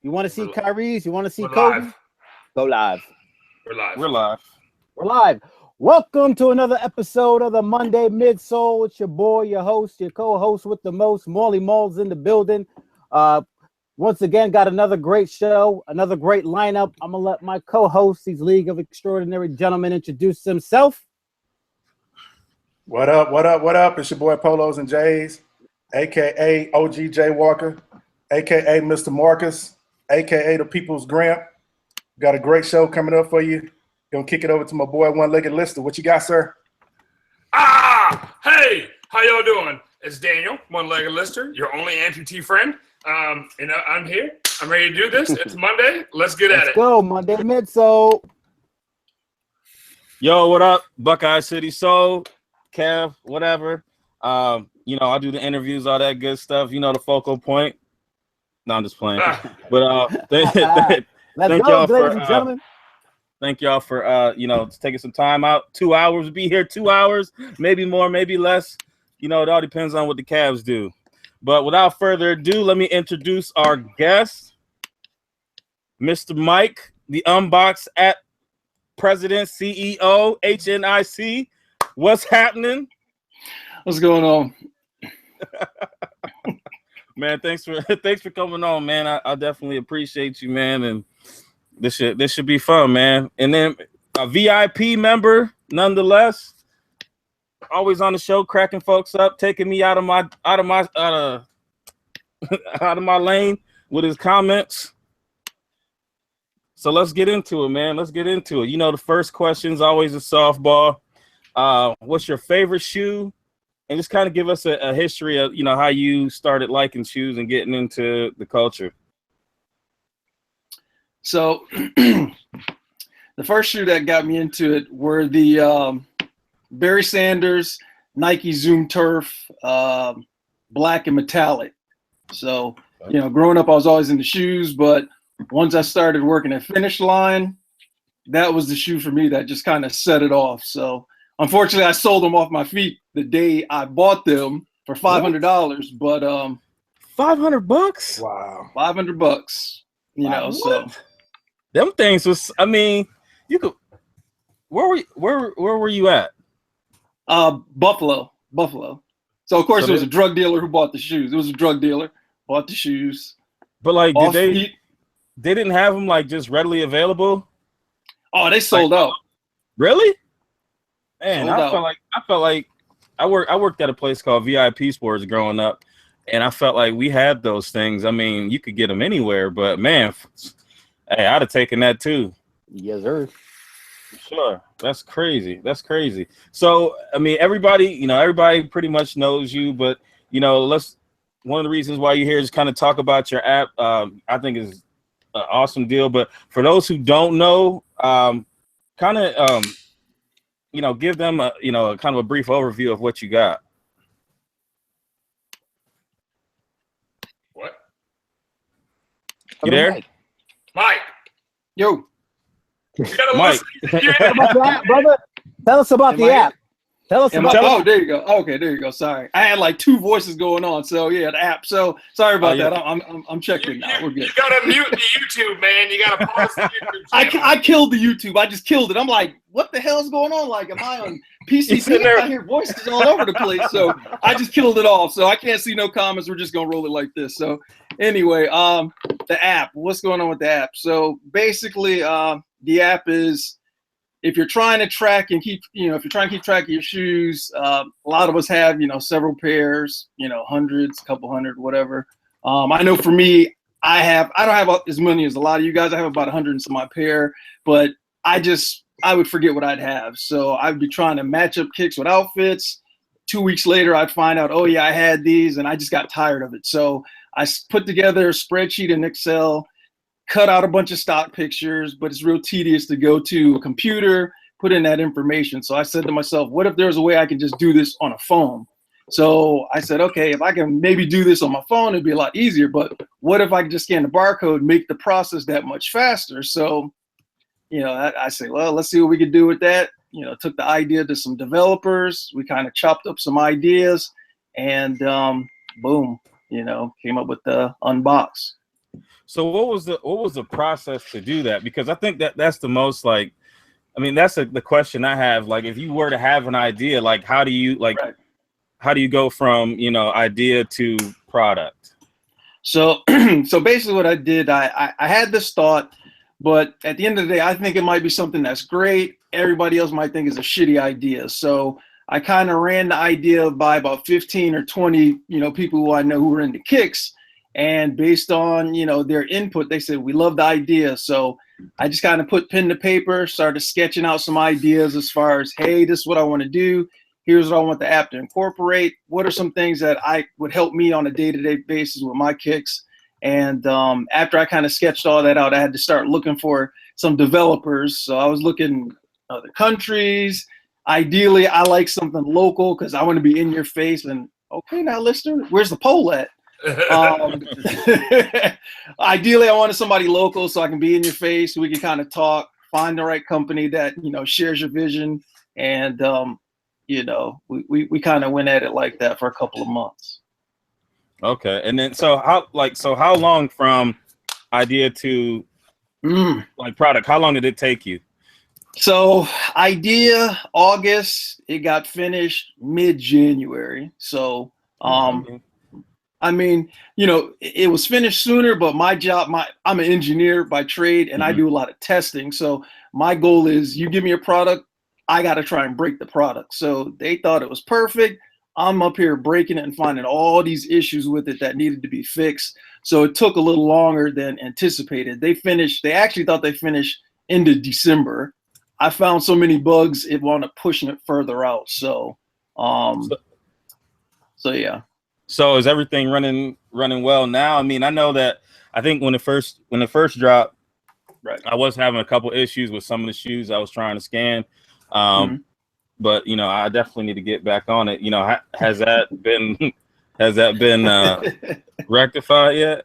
You want to see Kyrie's? You want to see We're Kobe? live. Go live. We're live. We're live. We're live. Welcome to another episode of the Monday Midsole. It's your boy, your host, your co-host with the most, Morley Malls in the building. Once again, got another great show, another great lineup. I'm going to let my co-host, these League of Extraordinary Gentlemen, introduce himself. What up, what up, what up? It's your boy Polos and J's, a.k.a. OG J Walker, a.k.a. Mr. Marcus, a.k.a. the People's Gramp. Got a great show coming up for you. Gonna kick it over to my boy One-Legged Lister. What you got, sir? Hey, how y'all doing? It's Daniel, One-Legged Lister, your only amputee friend. I'm here. I'm ready to do this. It's Monday. Let's get at it. Let's go, Monday Midsole. Yo, what up? Buckeye City Soul, Kev, whatever. I do the interviews, all that good stuff. You know, the focal point. No, I'm just playing. But Let's thank go, y'all ladies and gentlemen. Thank y'all for taking some time out. 2 hours. Be here 2 hours, maybe more, maybe less. It all depends on what the Cavs do. But without further ado, let me introduce our guest, Mr. Mike, the Unboxed at President, CEO, HNIC. What's happening? What's going on? Man, thanks for coming on, man. I definitely appreciate you, man. And this should be fun, man. And then a VIP member, nonetheless, always on the show, cracking folks up, taking me out of my lane with his comments. So let's get into it, man. Let's get into it. The first question is always a softball. What's your favorite shoe? And just kind of give us a history of, how you started liking shoes and getting into the culture. So the first shoe that got me into it were the Barry Sanders Nike Zoom Turf black and metallic. So, growing up, I was always into shoes, but once I started working at Finish Line, that was the shoe for me that just kind of set it off. So unfortunately, I sold them off my feet the day I bought them for $500, but $500? Wow. $500, Wow, so them things was, you could, where were you at? Buffalo. So of course So it was a drug dealer who bought the shoes. It was a drug dealer, bought the shoes. But like, they didn't have them like just readily available? Oh, they sold out. Really? Man, Sold I out. felt like I worked at a place called VIP Sports growing up, and I felt like we had those things. You could get them anywhere, but man, hey, I'd have taken that too. Yes, sir. Sure. That's crazy. So, everybody pretty much knows you, but one of the reasons why you're here is kind of talk about your app. I think is an awesome deal, but for those who don't know, give them a kind of a brief overview of what you got. What? You there? Mike. Yo. You gotta Mike. listen. Tell us about the app, brother. Tell us about the app. Tell us about Oh, there you go. Okay, there you go. Sorry, I had like two voices going on. So yeah, the app. So sorry about that. I'm checking now. We're good. You gotta mute the YouTube, man. You gotta pause the YouTube channel. I killed the YouTube. I just killed it. I'm like, what the hell's going on? Like, am I on PCP? I hear voices all over the place. So I just killed it off. So I can't see no comments. We're just gonna roll it like this. So anyway, the app. What's going on with the app? So basically, the app is, if you're trying to track and keep track of your shoes, a lot of us have, several pairs, hundreds, couple hundred, whatever. I know for me, I don't have as many as a lot of you guys. I have about 100 and some odd pair, but I would forget what I'd have. So I'd be trying to match up kicks with outfits. 2 weeks later, I'd find out, oh yeah, I had these, and I just got tired of it. So I put together a spreadsheet in Excel, cut out a bunch of stock pictures, but it's real tedious to go to a computer, put in that information. So I said to myself, what if there's a way I can just do this on a phone? So I said, okay, if I can maybe do this on my phone, it'd be a lot easier. But what if I could just scan the barcode, make the process that much faster? So, I say, well, let's see what we could do with that. Took the idea to some developers. We kind of chopped up some ideas, and boom, came up with the Unbox. So what was the process to do that? Because I think that's the most like, I mean, that's the question I have. Like, if you were to have an idea, like, how do you go from, you know, idea to product? So, so basically what I did, I had this thought, but at the end of the day, I think it might be something that's great. Everybody else might think it's a shitty idea. So I kind of ran the idea by about 15 or 20, you know, people who I know who were into kicks. And based on, you know, their input, they said, we love the idea. So I just kind of put pen to paper, started sketching out some ideas as far as, hey, this is what I want to do. Here's what I want the app to incorporate. What are some things that I would help me on a day-to-day basis with my kicks? And after I kind of sketched all that out, I had to start looking for some developers. So I was looking other countries. Ideally, I like something local because I want to be in your face. And okay, now listener, where's the poll at? Ideally, I wanted somebody local so I can be in your face. We can kind of talk, find the right company that, you know, shares your vision. And, you know, we kind of went at it like that for a couple of months. Okay. And then, so how long from idea to like product, how long did it take you? So idea August, it got finished mid-January. So, I mean, you know, it was finished sooner, but my job, I'm an engineer by trade, and I do a lot of testing. So my goal is, you give me a product, I got to try and break the product. So they thought it was perfect. I'm up here breaking it and finding all these issues with it that needed to be fixed. So it took a little longer than anticipated. They actually thought they finished into December. I found so many bugs, it wound up pushing it further out. So yeah. So is everything running well now? I mean, I know that I think when it first dropped, right, I was having a couple issues with some of the shoes I was trying to scan. But you know, I definitely need to get back on it. You know, has that been rectified yet?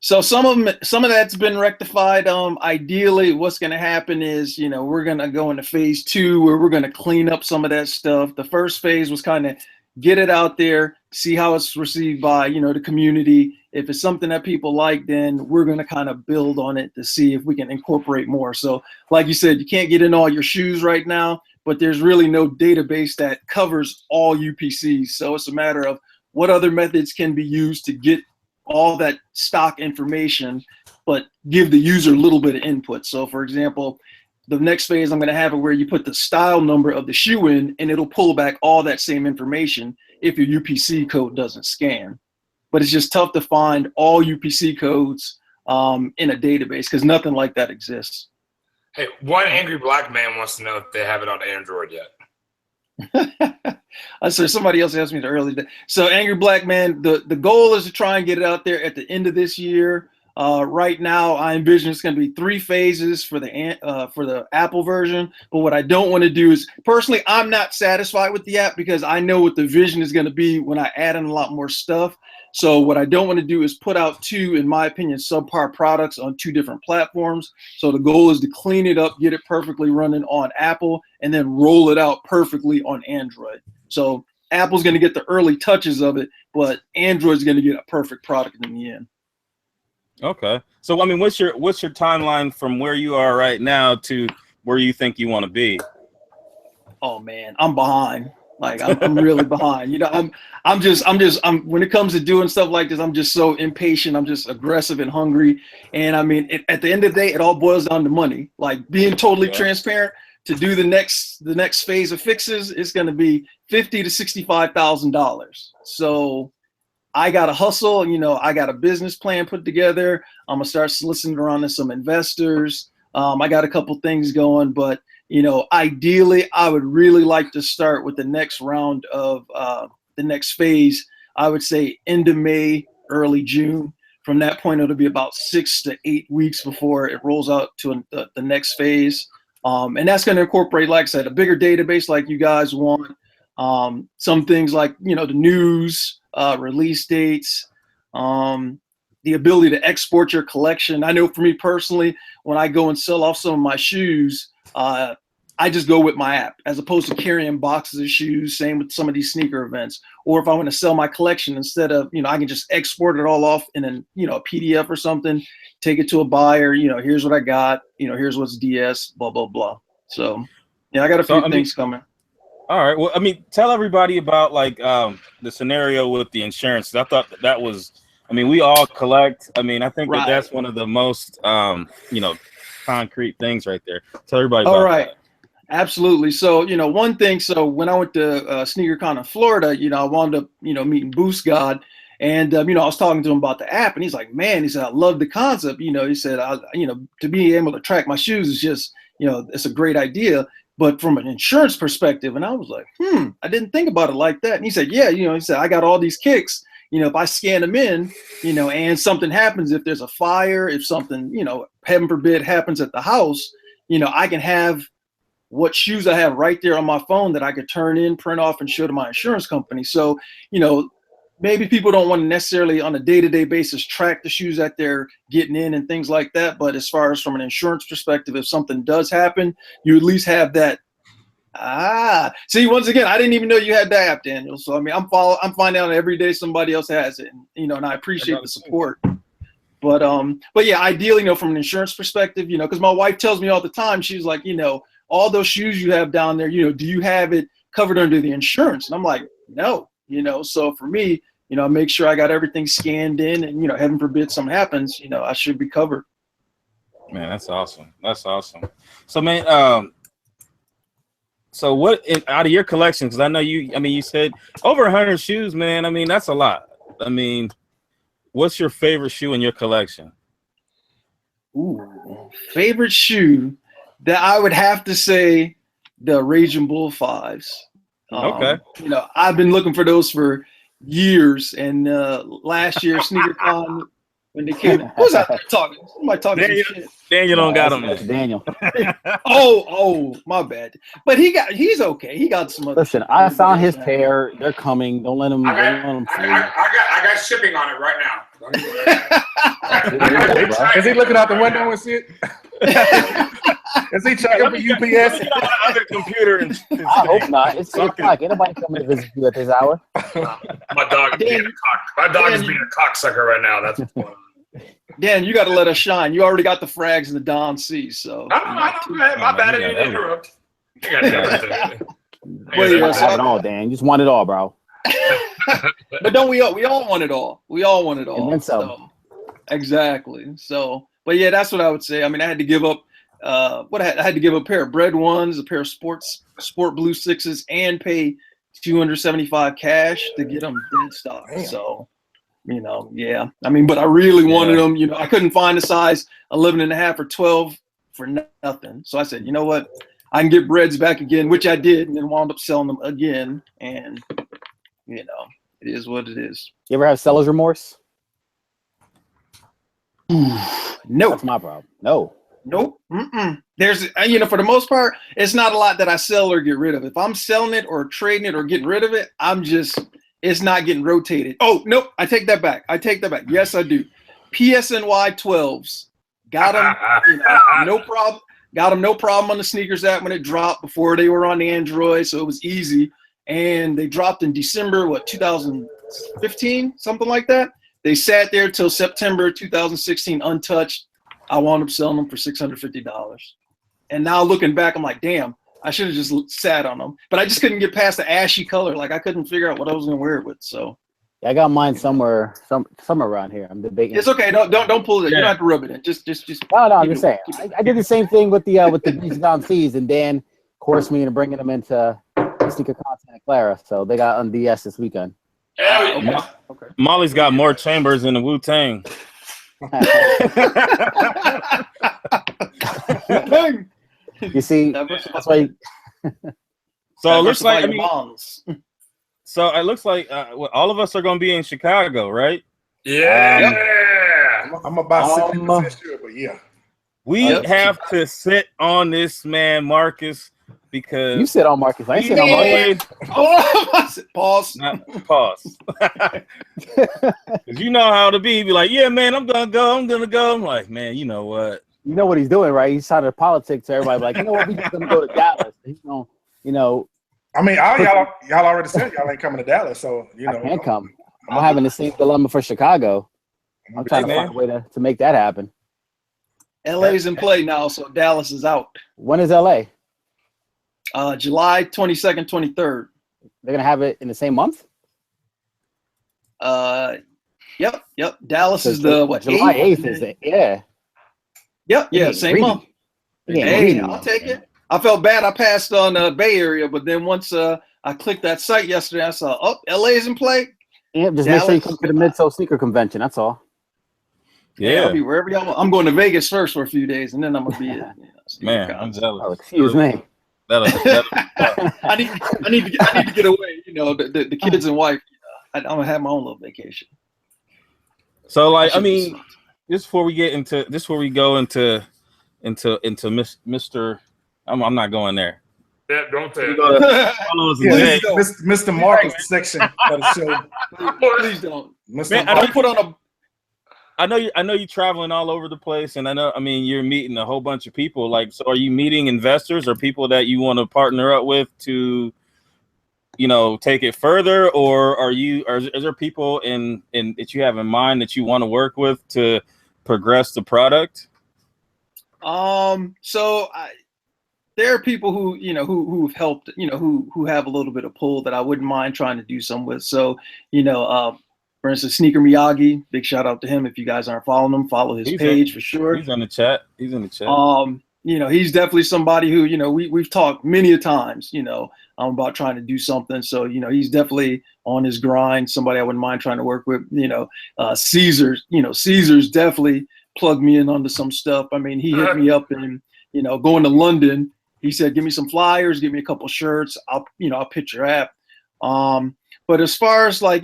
So some of that's been rectified. Ideally, what's going to happen is, you know, we're going to go into phase 2 where we're going to clean up some of that stuff. The first phase was kind of get it out there, see how it's received by, you know, the community. If it's something that people like, then we're going to kind of build on it to see if we can incorporate more. So like you said, you can't get in all your shoes right now, but there's really no database that covers all UPCs. So it's a matter of what other methods can be used to get all that stock information, but give the user a little bit of input. So for example, the next phase, I'm going to have it where you put the style number of the shoe in, and it'll pull back all that same information if your UPC code doesn't scan. But it's just tough to find all UPC codes in a database because nothing like that exists. Hey, one angry black man wants to know if they have it on Android yet. I said somebody else asked me the earlier day. So angry black man, the goal is to try and get it out there at the end of this year. Right now, I envision it's going to be 3 phases for the Apple version. But what I don't want to do is, personally, I'm not satisfied with the app because I know what the vision is going to be when I add in a lot more stuff. So what I don't want to do is put out 2, in my opinion, subpar products on 2 different platforms. So the goal is to clean it up, get it perfectly running on Apple, and then roll it out perfectly on Android. So Apple's going to get the early touches of it, but Android's going to get a perfect product in the end. Okay. So I mean, what's your timeline from where you are right now to where you think you want to be? Oh man, I'm behind. Like I'm really behind. You know, I'm when it comes to doing stuff like this, I'm just so impatient. I'm just aggressive and hungry. And I mean, at the end of the day, it all boils down to money. Like being totally transparent, to do the next phase of fixes, it's going to be $50,000 to $65,000. So I got to hustle. You know, I got a business plan put together. I'm going to start soliciting around to some investors. I got a couple things going, but you know, ideally, I would really like to start with the next round of the next phase. I would say end of May, early June. From that point, it'll be about 6 to 8 weeks before it rolls out to the next phase. And that's going to incorporate, like I said, a bigger database like you guys want. Some things like, you know, the news, release dates, the ability to export your collection. I know for me personally, when I go and sell off some of my shoes, I just go with my app as opposed to carrying boxes of shoes. Same with some of these sneaker events. Or if I want to sell my collection, instead of, I can just export it all off in a PDF or something, take it to a buyer, here's what I got, here's what's DS, blah, blah, blah. So, yeah, I got a few things coming. All right. Well, tell everybody about like the scenario with the insurance. I thought that was, we all collect. I think that's one of the most, concrete things right there. Tell everybody about that. Absolutely. So, one thing, so when I went to SneakerCon in Florida, I wound up, meeting Boost God. And, I was talking to him about the app, and he's like, man, he said, I love the concept. He said, to be able to track my shoes is just, it's a great idea. But from an insurance perspective, and I was like, I didn't think about it like that. And he said, yeah, he said, I got all these kicks. If I scan them in, and something happens, if there's a fire, if something, heaven forbid happens at the house, I can have what shoes I have right there on my phone that I could turn in, print off, and show to my insurance company. So, maybe people don't want to necessarily on a day-to-day basis track the shoes that they're getting in and things like that. But as far as from an insurance perspective, if something does happen, you at least have that. See, once again, I didn't even know you had that app, Daniel. So, I'm finding out every day somebody else has it, and, and I appreciate the support. But yeah, ideally, from an insurance perspective, because my wife tells me all the time, she's like, all those shoes you have down there, do you have it covered under the insurance? And I'm like, no, so for me, I make sure I got everything scanned in, and, heaven forbid something happens, I should be covered. Man, that's awesome. That's awesome. So, man, so what out of your collection, because I know you said over 100 shoes, man. That's a lot. What's your favorite shoe in your collection? Ooh, favorite shoe that I would have to say the Raging Bull 5s. Okay. I've been looking for those for years, and last year SneakerCon when they came in, who's out there talking? Somebody talking some shit. Daniel don't got them. Daniel. oh, my bad. But he's okay. He got some other. Listen, I found his pair. They're coming. Don't let them. I got shipping on it right now. Is he looking out the window and shit? Is he checking for UPS? On the computer. I hope not. It's 6 o'clock. Anybody coming to visit you at this hour? My dog is being a cocksucker right now. That's what's going on. Dan, you got to let us shine. You already got the frags and the Don C. So my bad. I didn't interrupt. I have it all, Dan. You just want it all, bro. But don't we all want it all? We all want it all. And then some. So, exactly. So, but yeah, that's what I would say. I had to give up. I had to give up a pair of Bread Ones, a pair of Sport Blue 6s, and pay $275 cash to get them dead stock. Damn. So, yeah. But I really wanted them. I couldn't find a size 11.5 or 12 for nothing. So I said, you know what? I can get Breads back again, which I did, and then wound up selling them again. And it is what it is. You ever have seller's remorse? No. That's my problem. No. Nope. There's, for the most part, it's not a lot that I sell or get rid of. If I'm selling it or trading it or getting rid of it, it's not getting rotated. Oh, nope. I take that back. Yes, I do. PSNY 12s. Got them. No problem. Got them no problem on the sneakers app when it dropped before they were on the Android, so it was easy. And they dropped in December, 2015, something like that. They sat there till September 2016 untouched. I wound up selling them for $650. And now looking back, I'm like, damn, I should have just sat on them. But I just couldn't get past the ashy color. Like I couldn't figure out what I was going to wear it with. So yeah, I got mine somewhere around here. I'm debating. It's okay. Don't pull it. Yeah. You don't have to rub it in. Just. No. I'm just saying. I did the same thing with the Don C's, and Dan coerced me into bringing them into Sneaker Content Clara. So they got on DS this weekend. Okay. Molly's got more chambers in the Wu-Tang. You see, that's why. So it looks like so it looks like all of us are going to be in Chicago, right? Yeah. I'm about 60% sure, but yeah. We have to sit on this man, Marcus, because you sit on Marcus. I sit on Marcus. Pause. Pause. Because you know how to be. Be like, yeah, man, I'm gonna go. I'm like, man, you know what? You know what he's doing, right? He's trying to politic to everybody. Like, you know what? We just gonna go to Dallas. He's gonna, you know. I mean, y'all already said y'all ain't coming to Dallas, so you know. I can't come. I'm having the same dilemma for Chicago. I'm trying to find a way to make that happen. LA's in play now, so Dallas is out. When is LA? July 22nd, 23rd. They're gonna have it in the same month. Yep. Dallas is the what? July 8th is it? Yeah. Yep. Same month. Hey, I'll take it. I felt bad. I passed on Bay Area, but then once I clicked that site yesterday, I saw LA's in play. Yeah, just make sure you come to the Midsole Sneaker Convention. That's all. Yeah, I'll be wherever y'all want. I'm going to Vegas first for a few days, and then I'm gonna be at man. I'm jealous. Oh, excuse me. I need to get away. You know, the kids and wife. I'm gonna have my own little vacation. So, like, I mean, before we go into Mr. I'm not going there. Yeah, don't say it. Mr. Marcus section of the show. Please don't. Man, don't put on a. I know you're traveling all over the place, and I mean, you're meeting a whole bunch of people. Like, so are you meeting investors or people that you want to partner up with to, you know, take it further, or is there people in that you have in mind that you want to work with to progress the product? There are people who've helped, who have a little bit of pull that I wouldn't mind trying to do some with. So, for instance, Sneaker Miyagi, big shout out to him. If you guys aren't following him, follow his page for sure. He's in the chat. He's definitely somebody who, we've talked many a times, about trying to do something. So, he's definitely on his grind. Somebody I wouldn't mind trying to work with. Caesar's definitely plugged me in onto some stuff. I mean, he hit me up and, going to London. He said, give me some flyers, give me a couple shirts. I'll pitch your app. But as far as like,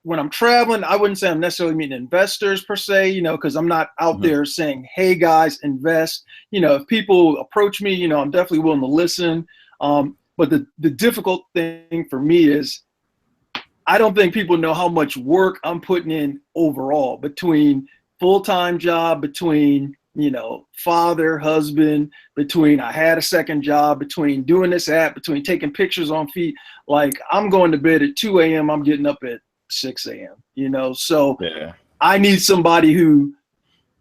when I'm traveling, I wouldn't say I'm necessarily meeting investors per se, because I'm not out there saying, hey guys, invest. If people approach me, I'm definitely willing to listen. But the difficult thing for me is I don't think people know how much work I'm putting in overall between full-time job, between father, husband, between I had a second job, between doing this app, between taking pictures on feet. Like I'm going to bed at 2 a.m. I'm getting up at 6 a.m. So I need somebody who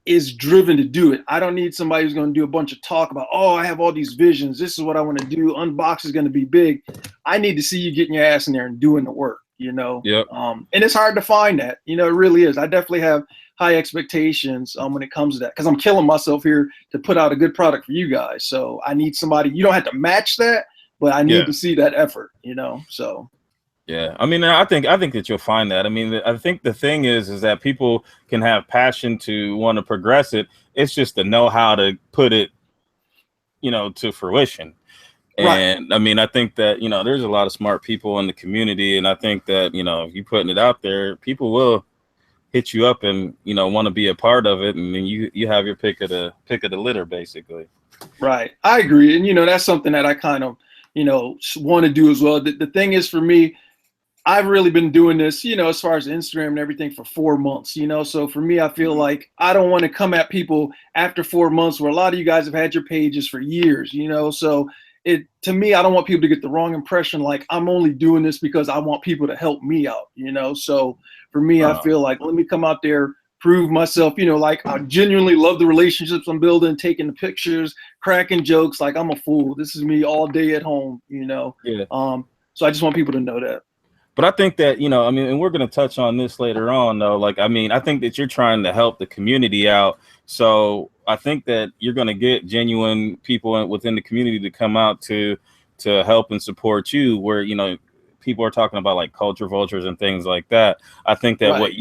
is driven to do it. I don't need somebody who's going to do a bunch of talk about, oh, I have all these visions. This is what I want to do. Unbox is going to be big. I need to see you getting your ass in there and doing the work, Yep. And it's hard to find that, it really is. I definitely have high expectations when it comes to that because I'm killing myself here to put out a good product for you guys. So I need somebody. You don't have to match that, but I need to see that effort. So. Yeah, I mean, I think that you'll find that. I mean, I think the thing is that people can have passion to want to progress it. It's just to know how to put it, to fruition. And right. I mean, I think that, there's a lot of smart people in the community. And I think that, if you putting it out there, people will hit you up and, want to be a part of it. And then you have your pick of the litter, basically. Right. I agree. And, that's something that I kind of, want to do as well. The thing is for me, I've really been doing this, as far as Instagram and everything for 4 months, so for me, I feel like I don't want to come at people after 4 months where a lot of you guys have had your pages for years, so to me, I don't want people to get the wrong impression. Like I'm only doing this because I want people to help me out, so for me, I feel like, let me come out there, prove myself, like I genuinely love the relationships I'm building, taking the pictures, cracking jokes. Like I'm a fool. This is me all day at home, Yeah. So I just want people to know that. But I think that, and we're going to touch on this later on, though. Like, I mean, I think that you're trying to help the community out. So I think that you're going to get genuine people within the community to come out to help and support you where, people are talking about like culture vultures and things like that. I think that what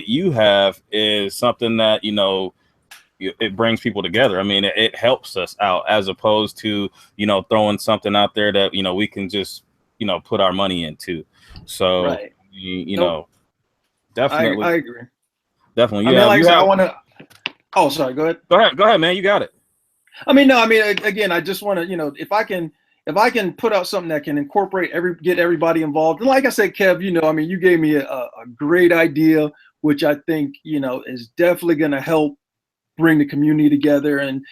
you have is something that, it brings people together. I mean, it helps us out as opposed to, throwing something out there that, we can just, put our money into. So, definitely. I agree. Definitely. I Yeah. mean, I want to. Oh, sorry. Go ahead. Go ahead, man. You got it. Again, I just want to, if I can put out something that can incorporate get everybody involved. And like I said, Kev, you gave me a great idea, which I think, is definitely going to help bring the community together and,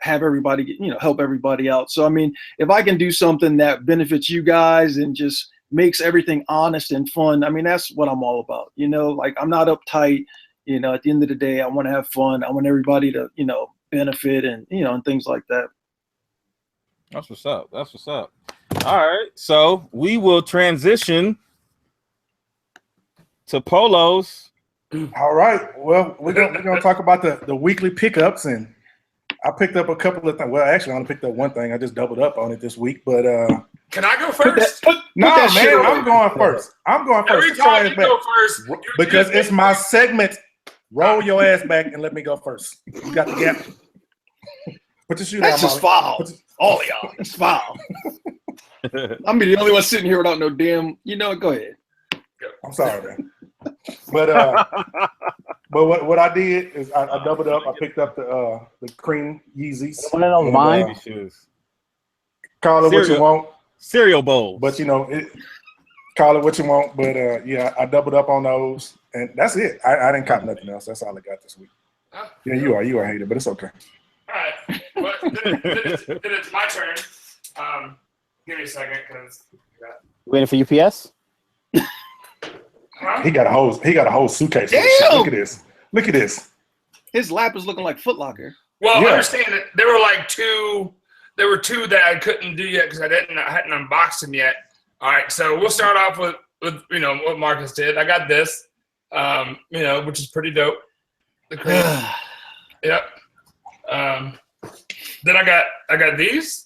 have everybody, help everybody out. So, I mean, if I can do something that benefits you guys and just makes everything honest and fun, I mean, that's what I'm all about. Like I'm not uptight. At the end of the day, I want to have fun. I want everybody to, benefit and, and things like that. That's what's up. That's what's up. All right. So we will transition to polos. All right. Well, we're gonna talk about the weekly pickups, and I picked up a couple of things. Well, actually, I only picked up one thing. I just doubled up on it this week. But can I go first? No, man, I'm going first. I'm going first. Every time you go first, because it's my segment. Roll your ass back and let me go first. You got the gap. Put your shoe down. That's just foul. All y'all, it's foul. I'm the only one sitting here without no damn. Go ahead. I'm sorry, man. But what I did is I doubled up. I picked up the cream Yeezys. One of those mine shoes. Call it what you want. Cereal bowl. But call it what you want. But yeah, I doubled up on those, and that's it. I didn't cop nothing else. That's all I got this week. Yeah, you are a hater, but it's okay. All right. Well, then it's my turn. Give me a second, because waiting for UPS. Huh? He got a whole suitcase. Damn! Look at this. His lap is looking like Foot Locker. Well, Yeah. understand that there were two. There were two that I couldn't do yet because I hadn't unboxed them yet. All right, so we'll start off with what Marcus did. I got this, which is pretty dope. The cream. Yep. Then I got these.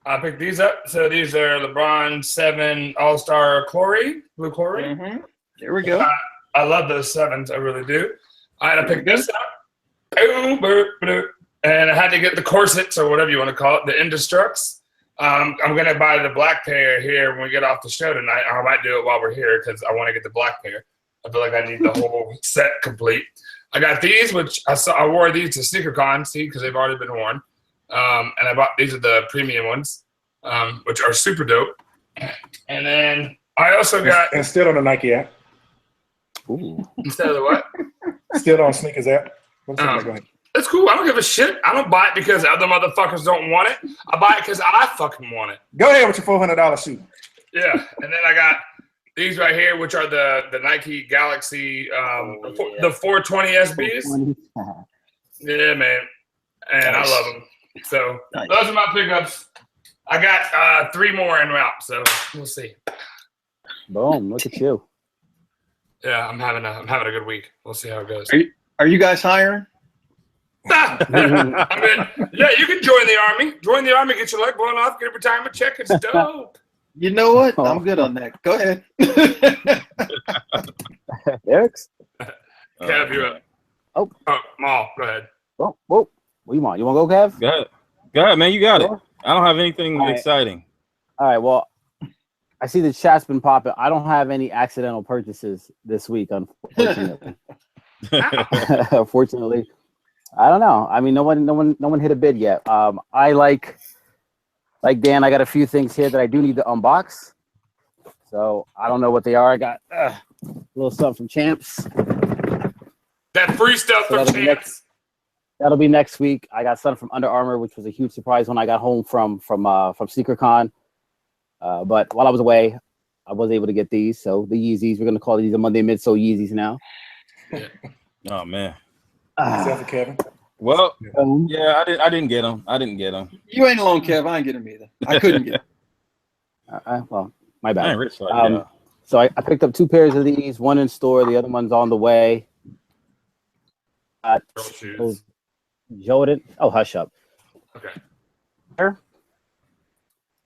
I picked these up. So these are LeBron 7 All-Star Blue Chlorine. Mm-hmm. There we go. I love those 7s. I really do. All right, I picked this up. And I had to get the corsets or whatever you want to call it, the Indestructs. I'm going to buy the black pair here when we get off the show tonight. I might do it while we're here because I want to get the black pair. I feel like I need the whole set complete. I got these, which I wore these to SneakerCon, because they've already been worn. And I bought these are the premium ones, which are super dope. And then I also got and still on the Nike app. Ooh. Instead of the what? Still on Sneakers app. It's cool. I don't give a shit. I don't buy it because other motherfuckers don't want it. I buy it because I fucking want it. Go ahead with your $400 shoe. Yeah. And then I got these right here, which are the Nike Galaxy, the 420 SBs. Yeah, man. And nice. I love them. So those are my pickups. I got 3 more en route, so we'll see. Boom! Look at you. Yeah, I'm having a good week. We'll see how it goes. Are you guys hiring? I mean, yeah, you can join the army. Join the army, get your leg blown off, get a retirement check. It's dope. You know what? I'm good on that. Go ahead. Eric's? Kev, you're up. Oh, Maul, go ahead. Whoa. What do you want? You want to go, Kev? Go ahead, man. You got it. I don't have anything exciting. All right. Well, I see the chat's been popping. I don't have any accidental purchases this week, unfortunately. Unfortunately, I don't know. I mean, no one hit a bid yet. I like Dan. I got a few things here that I do need to unbox. So I don't know what they are. I got a little something from Champs. That free stuff from Champs. That'll be next week. I got something from Under Armour, which was a huge surprise when I got home from SneakerCon. But while I was away, I was able to get these. So the Yeezys, we're gonna call these the Monday Midsole Yeezys now. Oh man. Kevin. Well, yeah, I didn't get them. You ain't alone, Kev. I ain't get them either. I couldn't get them. Well, my bad. I ain't rich like that. So I picked up 2 pairs of these. One in store, the other one's on the way. Jordan. Oh, hush up. Okay.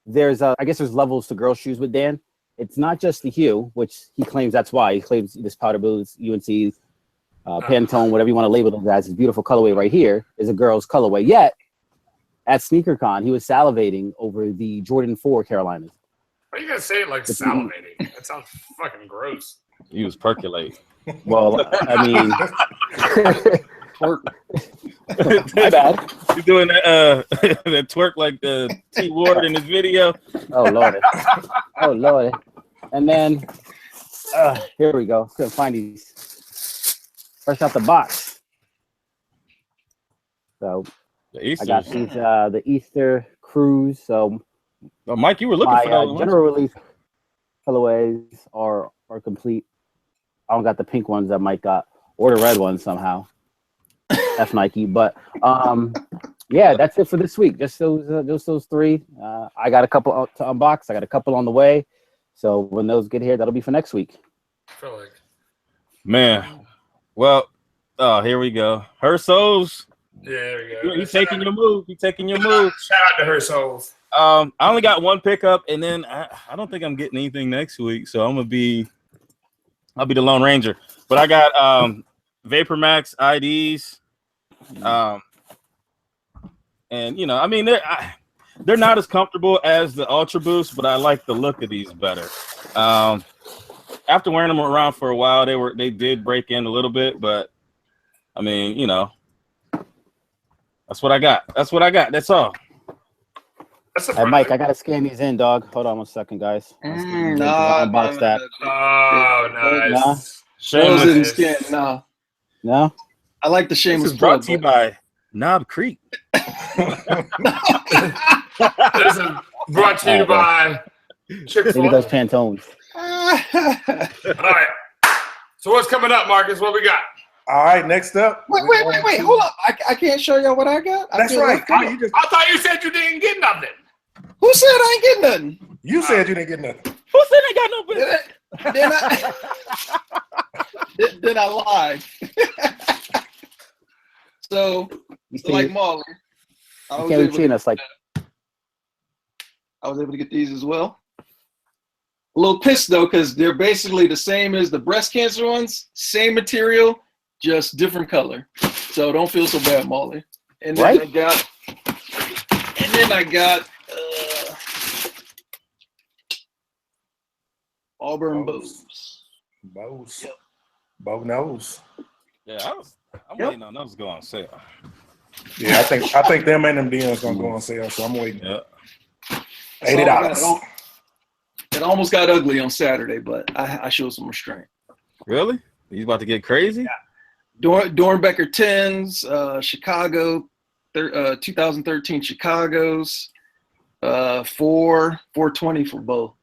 There's I guess there's levels to girl shoes with Dan. It's not just the hue, which he claims that's why. He claims this powder blues, UNC, Pantone, whatever you want to label them as, this beautiful colorway right here is a girl's colorway. Yet, at SneakerCon, he was salivating over the Jordan 4 Carolinas. Why you gotta say it like salivating? That sounds fucking gross. He was percolating. Well, I mean... My bad. He's doing that twerk like the T Ward in his video. Oh Lord. And then here we go. Couldn't find these fresh out the box. So The I Easter. got these the Easter cruise. So Oh, Mike, you were looking my for those. general release colorways are complete. I don't got the pink ones that Mike got, or the red ones somehow. F Nike, but yeah, that's it for this week. Just those three. I got a couple to unbox. I got a couple on the way. So when those get here, that'll be for next week. I feel like. Man, well, here we go. Her souls. Yeah, there we go. He's taking your move. He's taking your move. Shout out to her souls. I only got one pickup, and then I don't think I'm getting anything next week. So I'll be the Lone Ranger. But I got Vapor Max IDs. And you know, I mean, they're not as comfortable as the Ultra Boost, but I like the look of these better. After wearing them around for a while, they did break in a little bit, but I mean, you know, that's what I got. That's all. Hey, Mike, I gotta scan these in, dog. Hold on 1 second, guys. Unbox that. Oh, nice. Those didn't scan. No. No. I like the shameless This is brought plug. to you by Knob Creek. This is brought to you by Chick-fil-A. Maybe those Pantones. All right. So what's coming up, Marcus? What we got? All right, next up. Wait. Hold up. I can't show y'all what I got. That's right. I thought you said you didn't get nothing. Who said I ain't getting nothing? You said you didn't get nothing. Who said I got no business? Then I lied. So like Marley, I was able to get these as well. A little pissed though, because they're basically the same as the breast cancer ones, same material, just different color. So don't feel so bad, Molly. And then I got Auburn Bows. Yep. Bow nose. Yeah, I'm waiting on those to go on sale. Yeah, I think them and them DMs gonna go on sale, so I'm waiting. Yeah. $80. It almost got ugly on Saturday, but I showed some restraint. Really? He's about to get crazy? Yeah. Dornbecker 10s, Chicago, 2013 Chicago's, 420 for both.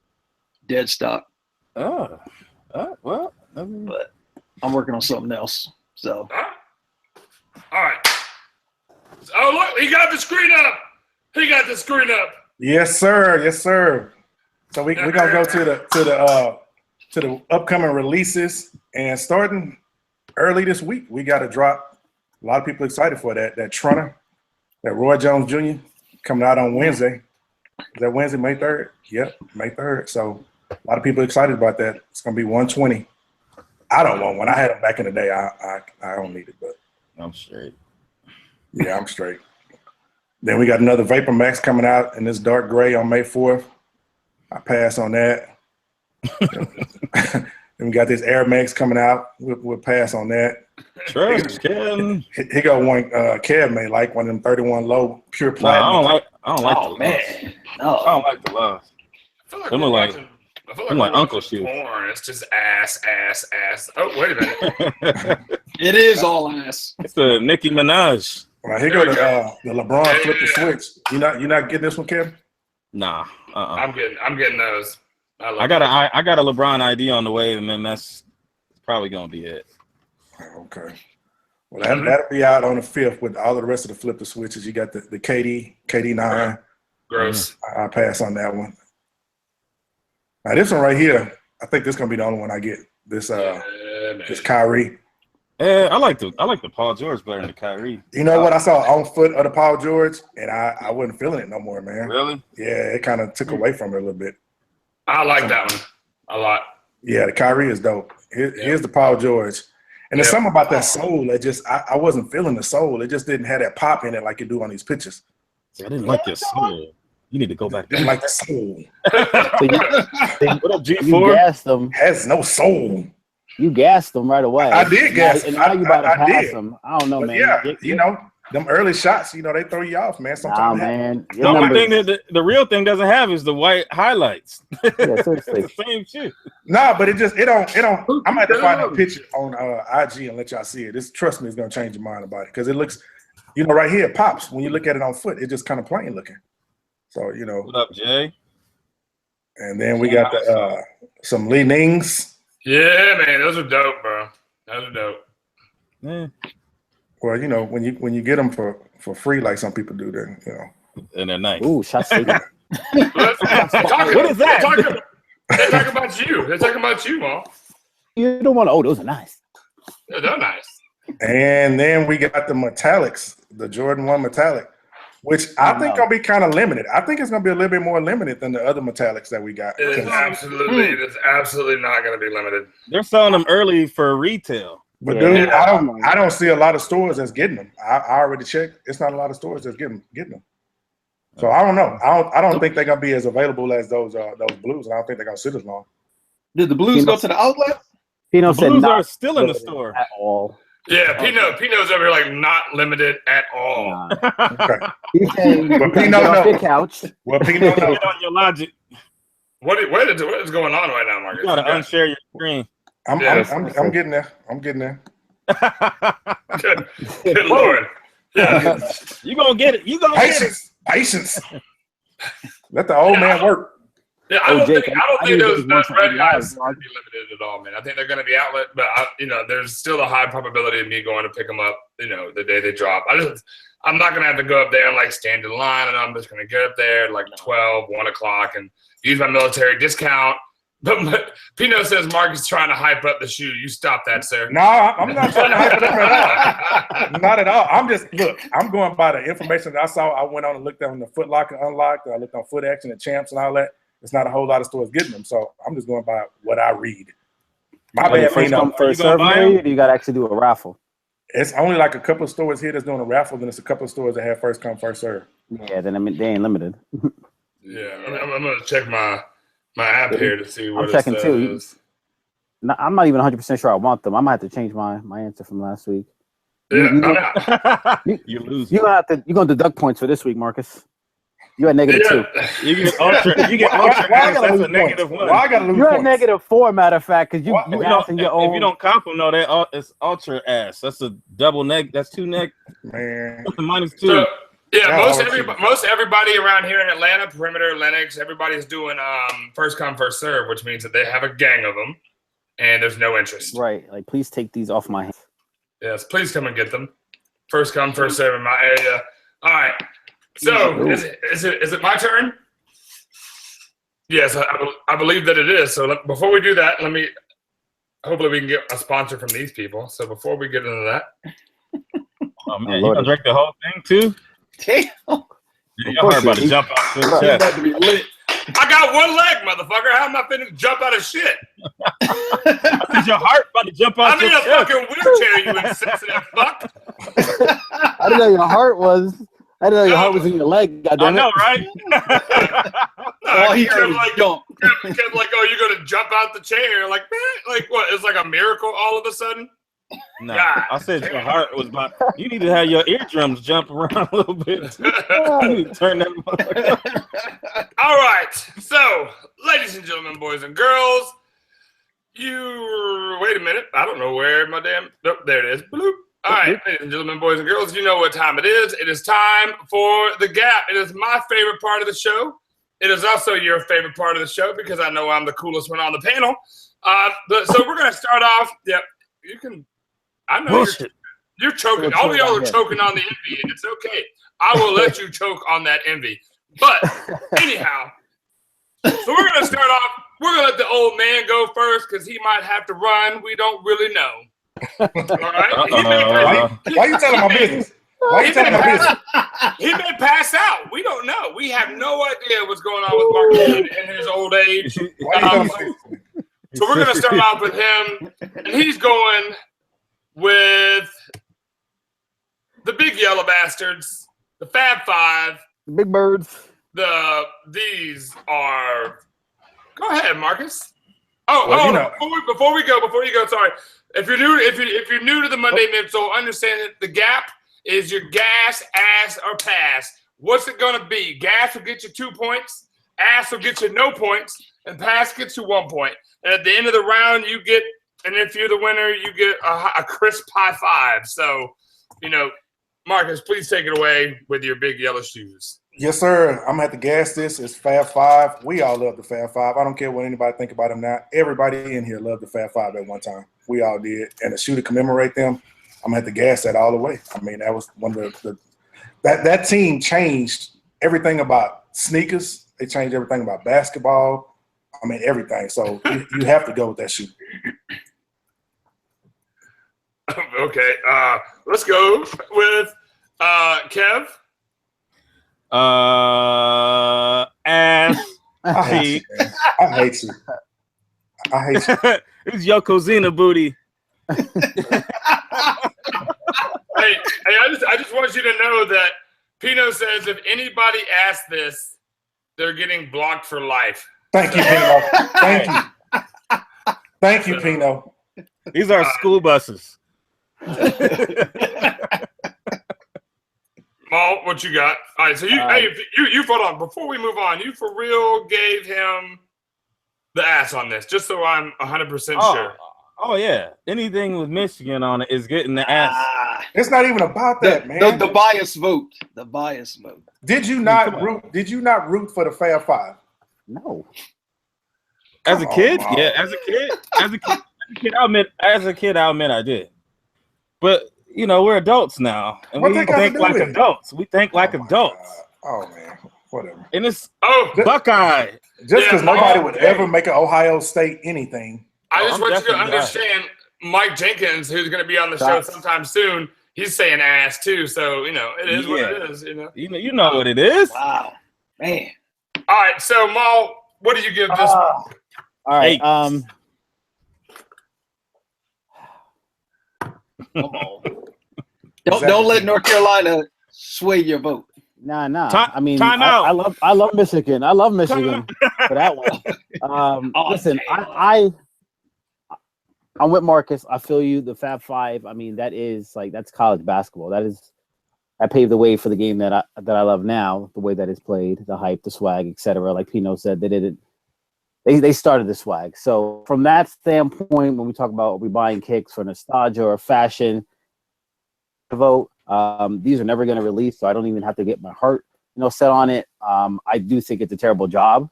Dead stock. Oh, well. But I'm working on something else. So. All right. Oh, look, he got the screen up. Yes, sir. So we're gonna go to the upcoming releases, and starting early this week, we got to drop. A lot of people excited for that Trunner, that Roy Jones Jr. coming out on Wednesday. Is that Wednesday, May 3rd? Yep, May 3rd. So a lot of people excited about that. It's gonna be 120. I don't want one. I had them back in the day. I don't need it, but I'm straight. Yeah, I'm straight. Then we got another Vapor Max coming out in this dark gray on May 4th. I pass on that. Then we got this Air Max coming out. We'll pass on that. Trust, Ken. He got one Kev made, like one of them 31 low pure No, platinum. I don't like Oh the man, lows. I don't like the lows. I feel like Them we're are like- watching- I feel them we're like uncle watching shoes. porn. It's just ass. Oh, wait a minute. it is all ass. It's the Nicki Minaj. Right, here go the LeBron flip the switch. You not getting this one, Kev? Nah. I'm getting those. I got a LeBron ID on the way, and then that's probably gonna be it. Okay. Well, that'll be out on the 5th with all the rest of the flip the switches. You got the KD9. Gross. I'll pass on that one. Now this one right here, I think this is gonna be the only one I get. This this Kyrie. I like the Paul George better than the Kyrie. You know what? I saw on foot of the Paul George, and I wasn't feeling it no more, man. Really? Yeah, it kind of took away from it a little bit. I like that one a lot. Yeah, the Kyrie is dope. Here's the Paul George. And there's something about that sole that just I wasn't feeling the sole. It just didn't have that pop in it like it do on these pictures. See, I didn't like your soul. You need to go back. Didn't like the soul. What up, You G4? gassed them. Has no soul. You gassed them right away. I did gas And them. now you about to I pass did. them. I don't know, But man. yeah, you know, them early shots, you know, they throw you off, man. Nah, Sometimes man. The only thing that the real thing doesn't have is the white highlights. Yeah, It's seriously. the same shit. Nah, but it don't. I'm gonna have to find a picture on IG and let y'all see it. Trust me, it's gonna change your mind about it because it looks. you know, right here it pops. When you look at it on foot, it's just kind of plain looking. So, you know. What up, Jay? And then we got the some Li Nings. Yeah, man, those are dope, bro. Those are dope. Yeah. Well, you know, when you get them for free, like some people do, then you know. And they're nice. Ooh, shots taken. What is that? They're talking about you. They're talking about you, Mom. You don't want to. Oh, those are nice. Yeah, they're nice. And then we got the metallics, the Jordan 1 metallic, which I think gonna be kind of limited. I think it's gonna be a little bit more limited than the other metallics that we got. It is absolutely not going to be limited. They're selling them early for retail. But dude, I don't see a lot of stores that's getting them. I already checked. It's not a lot of stores that's getting them. So I don't know. I don't think they're gonna be as available as those blues, and I don't think they're gonna sit as long. Did the blues go to the outlet? Pino said Blues not are still in the store at all. Yeah, Pino's over here like not limited at all. Nah. Okay. He's saying But get Pino off know. your couch. Well, Pino Get knows. on your logic. What is going on right now, Marcus? You gotta unshare your screen. I'm getting there. I'm getting there. Good Lord. Yeah. You gonna get it. You gonna get it. Patience. Let the old man work. Yeah, I don't Jake, think those red guys live, are be limited at all, man. I think they're going to be outlet, but there's still a high probability of me going to pick them up, the day they drop. I'm not going to have to go up there and like stand in line, and I'm just going to get up there at like 12, 1 o'clock and use my military discount. But Pino says Mark is trying to hype up the shoe. You stop that, sir. No, I'm not trying to hype it up at all. Not at all. I'm going by the information that I saw. I went on and looked on the Foot Locker Unlocked. I looked on Foot Action and Champs and all that. It's not a whole lot of stores getting them, so I'm just going by what I read. My bad, First come, first serve, or you got to actually do a raffle? It's only like a couple of stores here that's doing a raffle, then it's a couple of stores that have first come, first serve. Yeah, then they ain't limited. Yeah, I'm going to check my app here to see what I'm checking too. says. No, I'm not even 100% sure I want them. I might have to change my answer from last week. Yeah, You lose. You're going to deduct points for this week, Marcus. You had -2. You get ultra. You get ultra. That's a -1. Why I gotta lose You're at points? -4, matter of fact, because you If your own. you don't comp them, no, it's ultra ass. That's a double neg. That's 2 neg. Man. -2. So, yeah, Yeah, most everybody around here in Atlanta, Perimeter, Lennox, everybody's doing first come, first serve, which means that they have a gang of them, and there's no interest. Right, like please take these off my hands. Yes, please come and get them. First come, first serve in my area. All right. So is it my turn? Yes, I believe that it is. So before we do that, hopefully we can get a sponsor from these people. So before we get into that. Oh man, you gonna drink the whole thing too? Damn. Your heart about to jump out to the chest. About to be lit. I got one leg, motherfucker. How am I finna jump out of shit? Is your heart about to jump out I'm in your a chest? fucking wheelchair, you insensitive fuck. I didn't know your heart was. I didn't know your heart was in your leg. I know, right? All he kept heard was jump. kept like, oh, you're gonna jump out the chair. Like, man, like what? It's like a miracle all of a sudden. No, God. I said your heart was about. You need to have your eardrums jump around a little bit. You need to turn that. All right. So, ladies and gentlemen, boys and girls, wait a minute. I don't know where my damn. Nope, there it is. Bloop. All right, ladies and gentlemen, boys and girls, you know what time it is. It is time for the gap. It is my favorite part of the show. It is also your favorite part of the show because I know I'm the coolest one on the panel. So we're gonna start off. Yep, you can. I know you're choking. All of y'all are choking on the envy, and it's okay. I will let you choke on that envy. But anyhow, so we're gonna start off. We're gonna let the old man go first because he might have to run. We don't really know. All right. Why you telling my business? Why you telling my business? He may pass out. We don't know. We have no idea what's going on with Marcus in his old age. So we're going to start off with him. And he's going with the big yellow bastards, the Fab Five. The big birds. These are... Go ahead, Marcus. Oh, well, hold on. Before you go, sorry. If you're new to the Monday Midsole, understand that the gap is your gas, ass, or pass. What's it gonna be? Gas will get you 2 points, ass will get you no points, and pass gets you 1 point. And at the end of the round, you get, and if you're the winner, you get a crisp high five. So, Marcus, please take it away with your big yellow shoes. Yes, sir. I'm gonna have to gas this. It's Fab Five. We all love the Fab Five. I don't care what anybody think about them now. Everybody in here loved the Fab Five at one time. We all did. And the shoe to commemorate them, I'm gonna have to gas that all the way. I mean, that was one of that team changed everything about sneakers. They changed everything about basketball. I mean, everything. So you have to go with that shoe. Okay, let's go with Kev. Ass. I hate you. Man. I hate you. I hate you. It's Yokozuna booty. Hey, I just want you to know that Pino says if anybody asks this, they're getting blocked for life. Thank you, Pino. Thank you. Thank you, Pino. These are school buses. Maul, what you got? All right, so you hold on. Before we move on, you for real gave him the ass on this, just so I'm 100% sure. Oh yeah, anything with Michigan on it is getting the ass. It's not even about that, man. The bias vote. The bias vote. Did you not root? Did you not root for the Fab Five? No. As a kid, yeah. As a kid, I'll admit I did. But you know, we're adults now, and we think like adults. We think like adults. Oh man, whatever. And it's Buckeye. Just because nobody would ever make an Ohio State anything. I just want you to understand, Mike Jenkins, who's going to be on the show sometime soon, he's saying ass too. So it is what it is. You know what it is. Wow, man. All right, so Maul, what do you give this? All right. Don't let North Carolina sway your vote. Nah. I love Michigan. I love Michigan for that one. Listen, I'm with Marcus. I feel you. The Fab Five. I mean, that's college basketball. That paved the way for the game that I love now. The way that it's played, the hype, the swag, etc. Like Pino said, they started the swag. So from that standpoint, when we talk about are we buying kicks for nostalgia or fashion, vote. These are never going to release, so I don't even have to get my heart, set on it. I do think it's a terrible job.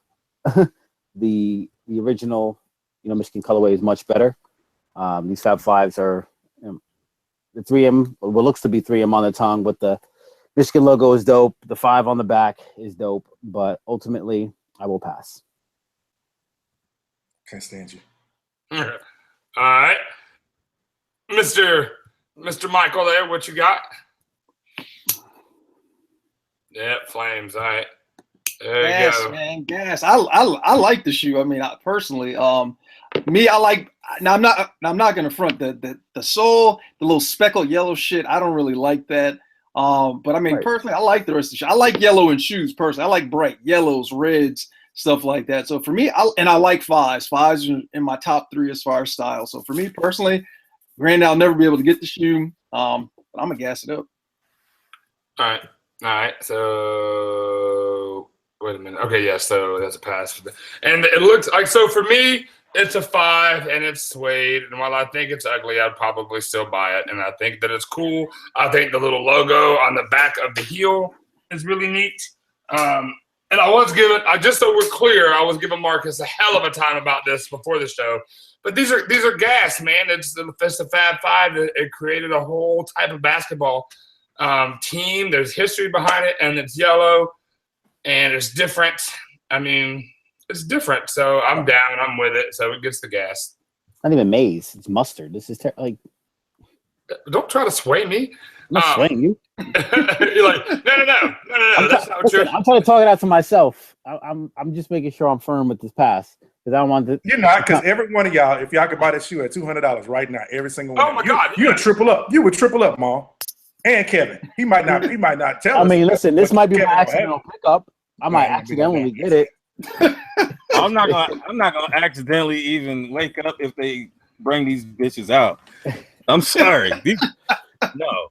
The original, Michigan colorway is much better. These Fab Fives are the 3M, what looks to be 3M on the tongue, but the Michigan logo is dope. The 5 on the back is dope, but ultimately, I will pass. Can't stand you. All right, Mr. Michael, there, what you got? Yep, flames. All right, there you go. Man, gas. I like the shoe. I mean, personally, I like. Now I'm not gonna front the sole, the little speckled yellow shit. I don't really like that. But I mean, personally, I like the rest of the shoe. I like yellow in shoes. Personally, I like bright yellows, reds, stuff like that. So for me, I like fives. Fives are in my top 3 as far as style. So for me personally, granted, I'll never be able to get the shoe. But I'm gonna gas it up. All right. So wait a minute. Okay, yeah. So that's a pass. And it looks like, so for me, it's a 5 and it's suede. And while I think it's ugly, I'd probably still buy it. And I think that it's cool. I think the little logo on the back of the heel is really neat. And I was giving, just so we're clear, I was giving Marcus a hell of a time about this before the show. But these are gas, man. It's the Fab Five. It created a whole type of basketball team. There's history behind it, and it's yellow, and it's different. I mean, it's different. So I'm down. I'm with it. So it gets the gas. Not even maize. It's mustard. This is like. Don't try to sway me. I'm not swaying you. You're like, no. That's not true. I'm trying to talk it out to myself. I'm just making sure I'm firm with this pass because I want to. You're not, because every one of y'all, if y'all could buy this shoe at $200 right now, every single one. Oh my God! You would triple up. You would triple up, Maul. And Kevin, he might not tell us. I mean, listen, this might be my accidental pickup. I might accidentally get it. I'm not gonna accidentally even wake up if they bring these bitches out. I'm sorry. No,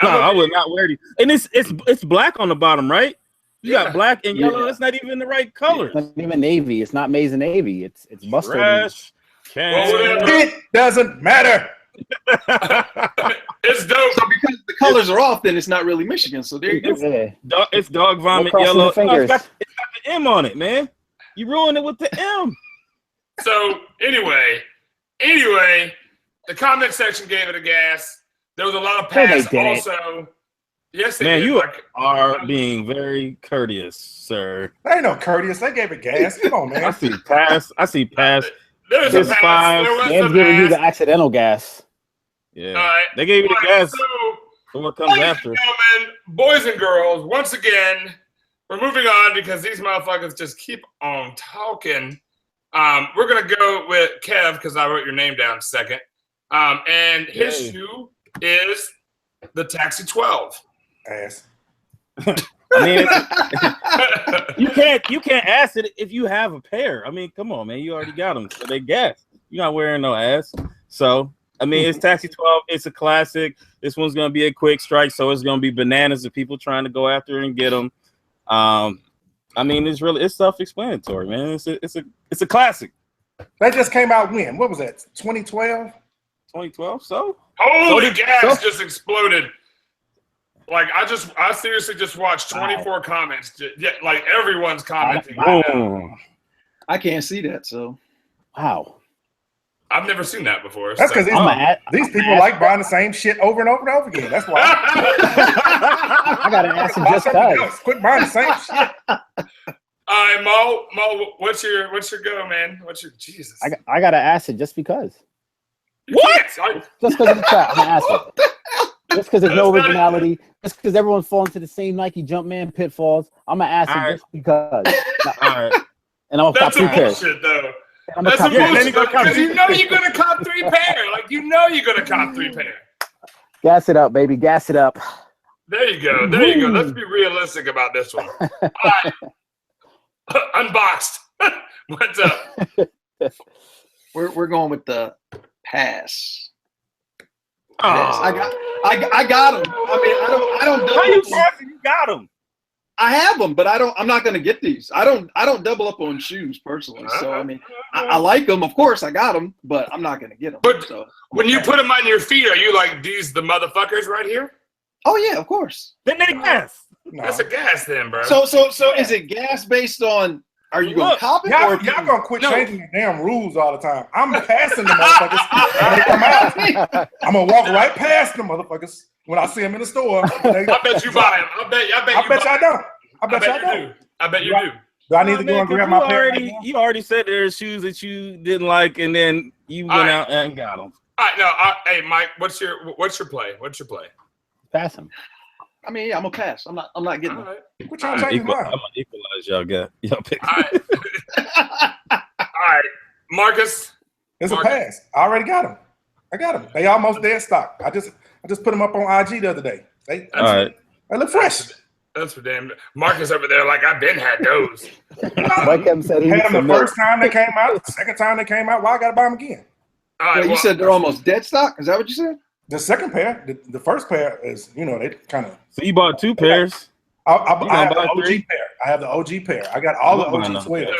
I would not wear these. And it's black on the bottom, right? You got black and yellow. It's not even the right color. It's not even navy. It's not maize and navy. It's mustard. It doesn't matter. It's dope. So because the colors are off, then it's not really Michigan. So there you go. Yeah. It's dog vomit crossing yellow. the No, it's got fingers. the M on it, man. You ruined it with the M. So anyway, the comment section gave it a gas. There was a lot of No, they pass didn't. also. Yes, they Man, did. you Like, are being very courteous, sir. They ain't no courteous. They gave it gas. Come on, I man. see pass. I see pass. there was It's a pass. five. There was Dan's some giving you pass. the accidental gas. Yeah, All right. they gave you the All right, gas so, for what comes ladies after. and gentlemen, boys and girls, once again, we're moving on because these motherfuckers just keep on talking. We're gonna go with Kev because I wrote your name down second. And his Yay. shoe is the Taxi 12. Ass. I mean, you can't ask it if you have a pair. I mean, come on, man, you already got them, so they gas. You're not wearing no ass. So I mean, it's Taxi 12. It's a classic. This one's gonna be a quick strike, so it's gonna be bananas of people trying to go after and get them. I mean, it's self-explanatory, man. It's a classic. That just came out when? What was that? 2012? 2012. So Holy So- gas so- just exploded. Like I seriously just watched 24 comments. Yeah, like everyone's commenting. right now. boom. I can't see that. So Wow. I've never seen that before. That's because these people ask- like buying the same shit over and over and over again. That's why. I got to ask him Buy just something because. else. Quit buying the same shit. All right, Mo, what's your go, man? What's your Jesus? I got to ask it just because. What? Just because of the trap. I'm going to ask it. Just because there's no That's not- originality. Just because everyone's falling into the same Nike Jumpman pitfalls. I'm going to ask All it right. just because. All right. And I'm going to cop That's some 3 pairs. bullshit, though. I'm That's some cop 3 then bullshit you go cop because you three know you're gonna cop 3 pair. Like you know you're gonna cop 3 pair. Gas it up, baby. Gas it up. There you go. There you go. Let's be realistic about this one. All right. Unboxed. What's up? we're going with the pass. Oh. I got them. I don't How you double up on, passing? You got them. I have them, but I'm not going to get these. I don't double up on shoes personally. So I mean, I like them. Of course, I got them, but I'm not going to get them. But So when you put them on your feet, are you like these the motherfuckers right here? oh yeah, of course. Then they gas. No. That's a gas then, bro. So is it gas based on? Are you going to Look, cop it Y'all or gonna quit No. changing the damn rules all the time. I'm passing the motherfuckers when they come out. I'm gonna walk right past the motherfuckers when I see them in the store. I bet you buy them. I bet I don't. I bet you I don't. do. I bet you do. Do I need to go and grab my pair? You already said there's shoes that you didn't like, and then you went Alright. out and got them. All right, no. Hey, Mike, what's your play? What's your play? Pass him. I mean, yeah, I'm gonna pass. I'm not getting All them. right. What y'all I'm changing gonna mine? equalize y'all pick. All right. All right. Marcus. It's a Marcus. pass. I already got them. I got them. They almost dead stock. I just put them up on IG the other day. They All right. look fresh. That's for damn. Marcus over there, like I've been had those. Like Kevin said, he Had needs them some the milk. first time they came out. The second time they came out, why I gotta buy them again? All right. Wait, you well, said they're almost dead stock? Is that what you said? The second pair, the first pair is, they kind of. So you bought 2 pairs. I You have gonna the buy OG 3? pair. I have the OG pair. I got all the What OG one? 12s.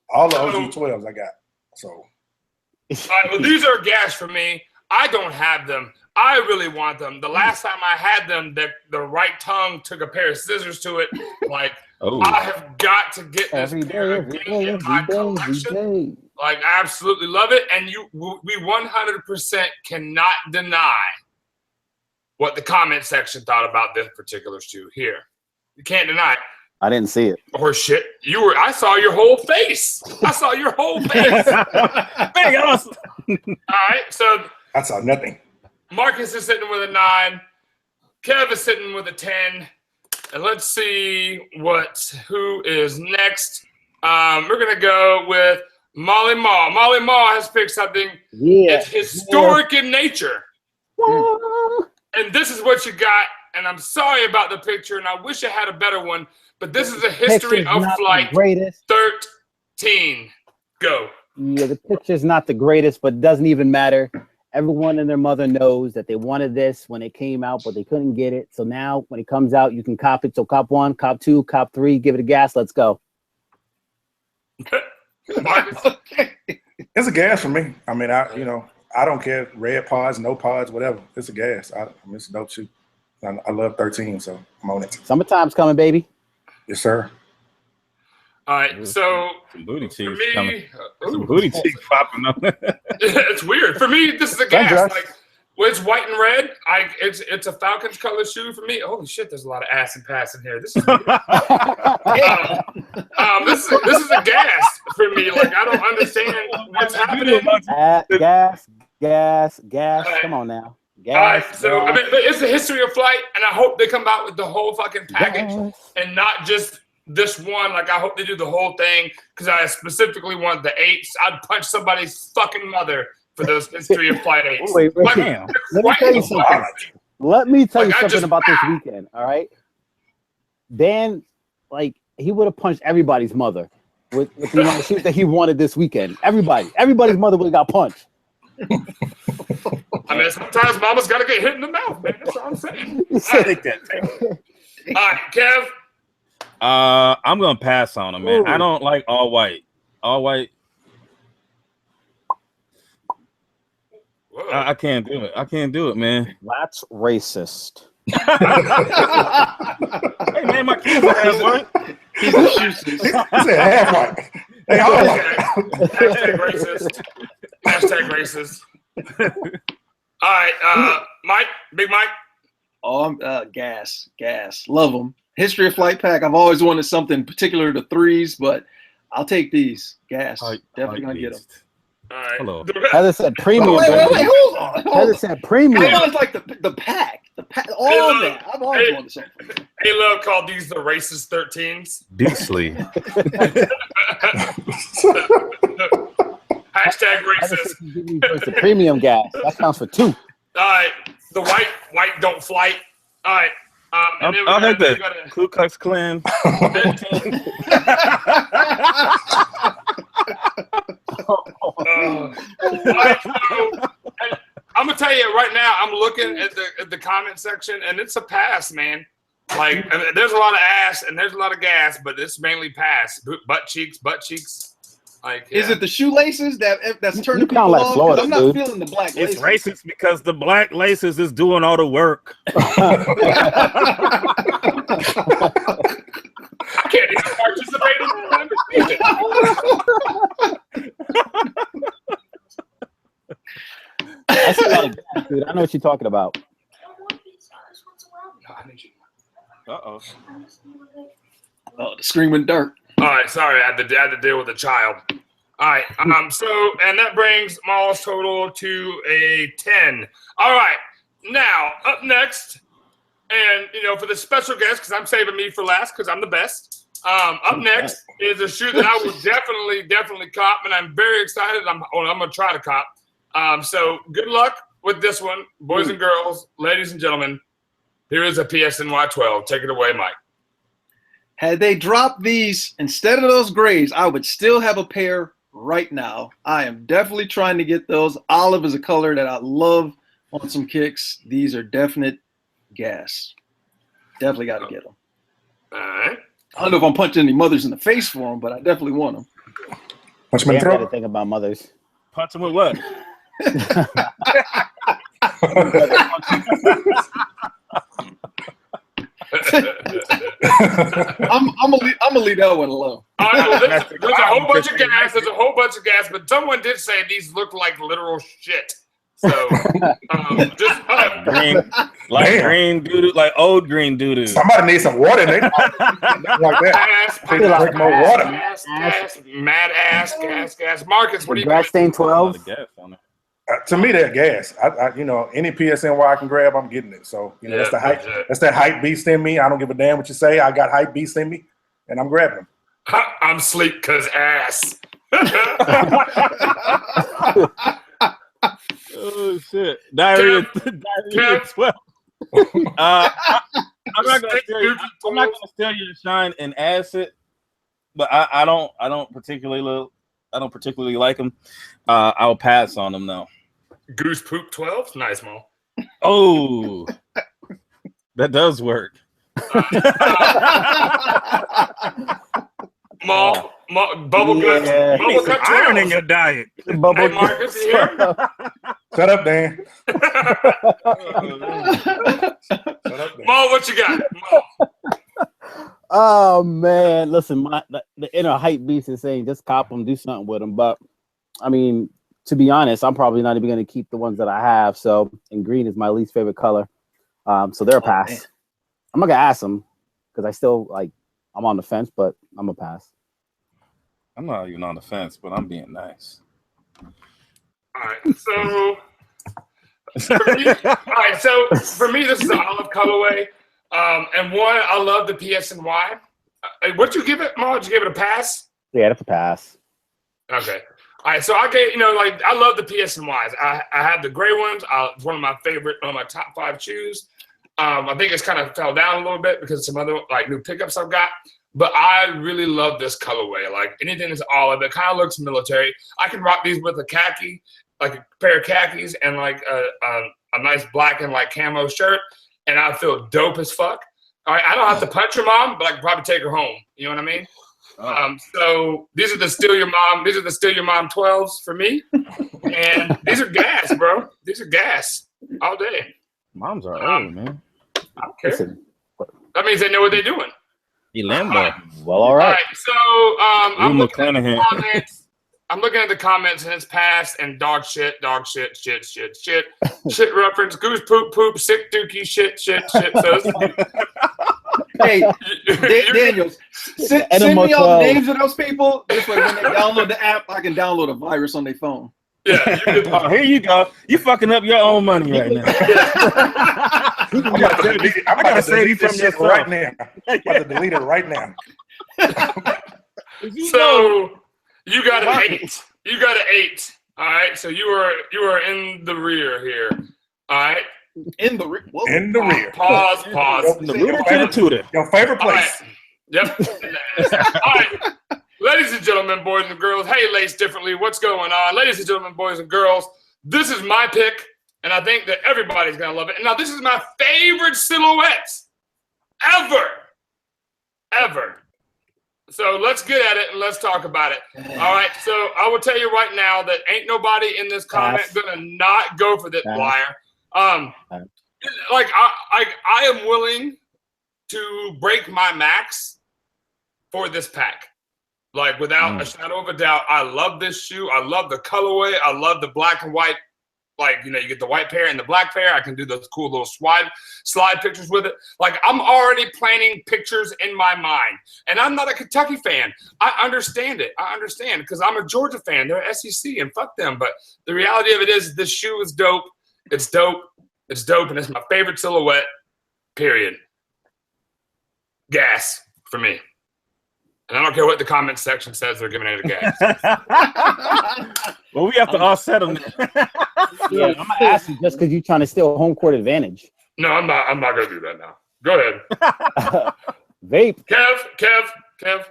All the OG 12s I got. So all right, well, these are gas for me. I don't have them. I really want them. The last time I had them, the right tongue took a pair of scissors to it. Like Oh, I have got to get this Every pair day, again in my collection. every day. Like I absolutely love it, and we 100% cannot deny what the comment section thought about this particular shoe here. You can't deny it. I didn't see it. Or shit, I saw your whole face. I saw your whole face. man, awesome. All right, so I saw nothing. Marcus is sitting with a 9. Kev is sitting with a 10. And let's see who is next. We're gonna go with Molly Maw. Molly Maw has picked something. Yeah. It's historic in nature. Yeah. And this is what you got. And I'm sorry about the picture, and I wish I had a better one. But this is a history Picture's of not the flight greatest. 13. Go. Yeah, the picture's not the greatest, but it doesn't even matter. Everyone and their mother knows that they wanted this when it came out, but they couldn't get it. So now when it comes out, you can cop it. So cop 1, cop 2, cop 3, give it a gas. Let's go. Marcus. Okay. It's a gas for me. I mean, I don't care. Red pods, no pods, whatever. It's a gas. I mean, it's a dope shoe. I love 13, so I'm on it. Summertime's coming, baby. Yes, sir. All right, so Some booty for cheeks me, coming. Some booty cheeks popping up. it's weird. For me, this is a gas. Sundress. Like, when it's white and red, it's a Falcons color shoe for me. Holy shit, there's a lot of acid passing here. This is weird. This is a gas for me. Like, I don't understand what's happening. Gas. Right. Come on now. All right, Gas. so I mean, but it's the history of flight, and I hope they come out with the whole fucking package and not just this one. Like, I hope they do the whole thing because I specifically want the 8s. I'd punch somebody's fucking mother for those history of flight 8s. Wait. Like, Damn. Let me tell you something. Let me tell you Like, I something just- about this weekend. All right, Dan, like he would have punched everybody's mother with the amount of shoes that he wanted this weekend. Everybody's mother would have got punched. I mean, sometimes mama's got to get hit in the mouth, man. That's all I'm saying. Take that. All right, Kev. I'm gonna pass on him, man. Ooh. I don't like all white. All white. Whoa. I can't do it. I can't do it, man. That's racist. Hey, man, my kids are half white. He's a shoe. I said half white. They all white. Hashtag racist. Hashtag racist. All right, Mike, Big Mike. Oh, I'm gas. Love them. History of flight pack. I've always wanted something particular to 3s, but I'll take these. Gas. Definitely gonna get them. All right. Hello. Heather said premium. Wait, hold on. Heather said premium. I always like the pack. All of that. I've always wanted something. A-Love called these the racist 13s. Beastly. Hashtag Heather said racist. she's giving you first the premium gas. That counts for 2. All right, the white don't flight. All right. And then I'll take we that. gotta- Ku Klux Klan. Alright, so, I'm gonna tell you right now. I'm looking at the comment section, and it's a pass, man. Like, I mean, there's a lot of ass and there's a lot of gas, but it's mainly pass. Butt cheeks. Like, Is yeah. it the shoelaces that's turning You people sound like off? 'Cause Florida, I'm not dude. feeling the black It's laces. racist because the black laces is doing all the work. I can't even participate in the conversation. That's a lot of gas, dude. I know what you're talking about. Uh-oh. Oh, the screaming dirt. All right, sorry, I had to deal with a child. All right, so and that brings Maul's total to a 10. All right, now up next, and for the special guest, because I'm saving me for last because I'm the best. Up next is a shoe that I will definitely cop, and I'm very excited. I'm gonna try to cop. So good luck with this one, boys and girls, ladies and gentlemen. Here is a PSNY 12. Take it away, Mike. Had they dropped these instead of those grays, I would still have a pair right now. I am definitely trying to get those. Olive is a color that I love on some kicks. These are definite gas. Definitely got to get them. All right. I don't know if I'm punching any mothers in the face for them, but I definitely want them. Punch him in Yeah, the I got to throat. think about mothers. Punch him with what? I'm gonna leave that one alone. All right, well, there's a whole bunch of gas. There's a whole bunch of gas, but someone did say these look like literal shit. So, just Green, like Damn. green doo-doo, like old green doo-doo. Somebody needs some water in there. Like that. ass, Please drink more water. mad ass, gas. Marcus, what do you Grass stain A lot 12. of gas on it. To me, they're gas. Any PSN where I can grab, I'm getting it. So that's the hype. legit. That's that hype beast in me. I don't give a damn what you say. I got hype beast in me, and I'm grabbing them. I'm sleep because ass. Oh shit! Diarrhea 12. I'm not gonna steal your shine and acid, but I don't particularly like them. I'll pass on them though. Goose poop 12. Nice, Mo. Oh, that does work. Bubble gut. Yeah. Bubble gut Iron in 12. your diet. Bubble Hey, Marcus, you here? Shut up, Dan. Mo, what you got? Mo. Oh man, listen, the inner hype beast is saying just cop them, do something with them. But I mean, to be honest, I'm probably not even going to keep the ones that I have. So, and green is my least favorite color. So they're a pass. Man. I'm not gonna ask them because I still I'm on the fence, but I'm a pass. I'm not even on the fence, but I'm being nice. All right, so for me, this is an olive colorway. And one, I love the PSNY. What'd you give it, Mo? Did you give it a pass? Yeah, that's a pass. Okay. All right, so I get, I love the PSNYs. I have the gray ones. It's one of my top 5 shoes. I think it's kind of fell down a little bit because of some other new pickups I've got. But I really love this colorway. Like anything that's olive, it kind of looks military. I can rock these with a khaki, like a pair of khakis, and a nice black and camo shirt, and I feel dope as fuck. All right, I don't have to punch your mom, but I can probably take her home. You know what I mean? Oh. So these are the Steal Your Mom. These are the Steal Your Mom 12s for me, and these are gas, bro. These are gas all day. Moms are old, man. I don't care. Listen, That means they know what they're doing. Lambo. well, all right. So I'm looking at the McClanahan. comments. I'm looking at the comments, and it's past and dog shit, shit reference, goose poop, sick dookie, shit. So Hey, Daniel, send me all the names of those people. This way, when they download the app, I can download a virus on their phone. yeah, Oh, here you go. You fucking up your own money right now. I'm about to save you from this right now. I'm about to delete it right now. So you got an 8. You got an 8. All right. So you are in the rear here. All right. In the rear. In the rear. Pause. The rooter to the tutor. Your favorite All right. place. Yep. All right. Ladies and gentlemen, boys and girls, hey, Lace Differently, what's going on? Ladies and gentlemen, boys and girls, this is my pick, and I think that everybody's going to love it. And now this is my favorite silhouettes ever. So let's get at it and let's talk about it. All right, so I will tell you right now that ain't nobody in this comment going to not go for this flyer. I am willing to break my max for this pack. Without a shadow of a doubt, I love this shoe. I love the colorway. I love the black and white. You get the white pair and the black pair. I can do those cool little slide pictures with it. I'm already planning pictures in my mind. And I'm not a Kentucky fan. I understand it. I understand because I'm a Georgia fan. They're SEC and fuck them. But the reality of it is this shoe is dope. It's dope. It's dope. And it's my favorite silhouette, period. Gas for me. And I don't care what the comment section says, they're giving it a gas. Well, we have to offset them. Yeah, I'm gonna ask you just because you're trying to steal home court advantage. No, I'm not gonna do that now. Go ahead. Vape. Kev.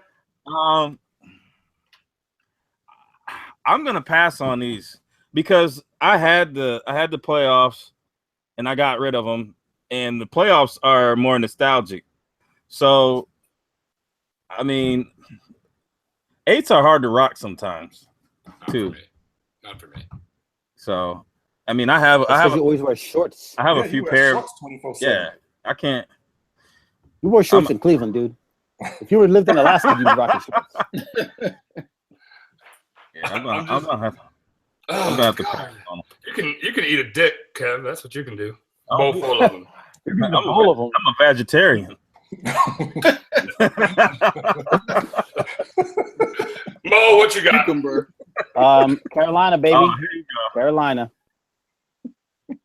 I'm gonna pass on these because I had the playoffs and I got rid of them, and the playoffs are more nostalgic. So I mean, 8s are hard to rock sometimes, too. Not for me. So, I mean, I have you always wear shorts. I have a few pairs. Yeah, I can't. You wore shorts in Cleveland, dude. If you would lived in Alaska, you'd be rocking shorts. Yeah, I'm gonna have to pass on them. You can eat a dick, Kev. That's what you can do. Oh, Bowl full of them. I'm a vegetarian. Mo, what you got? Cucumber. Carolina, baby. Oh, here you go. Carolina.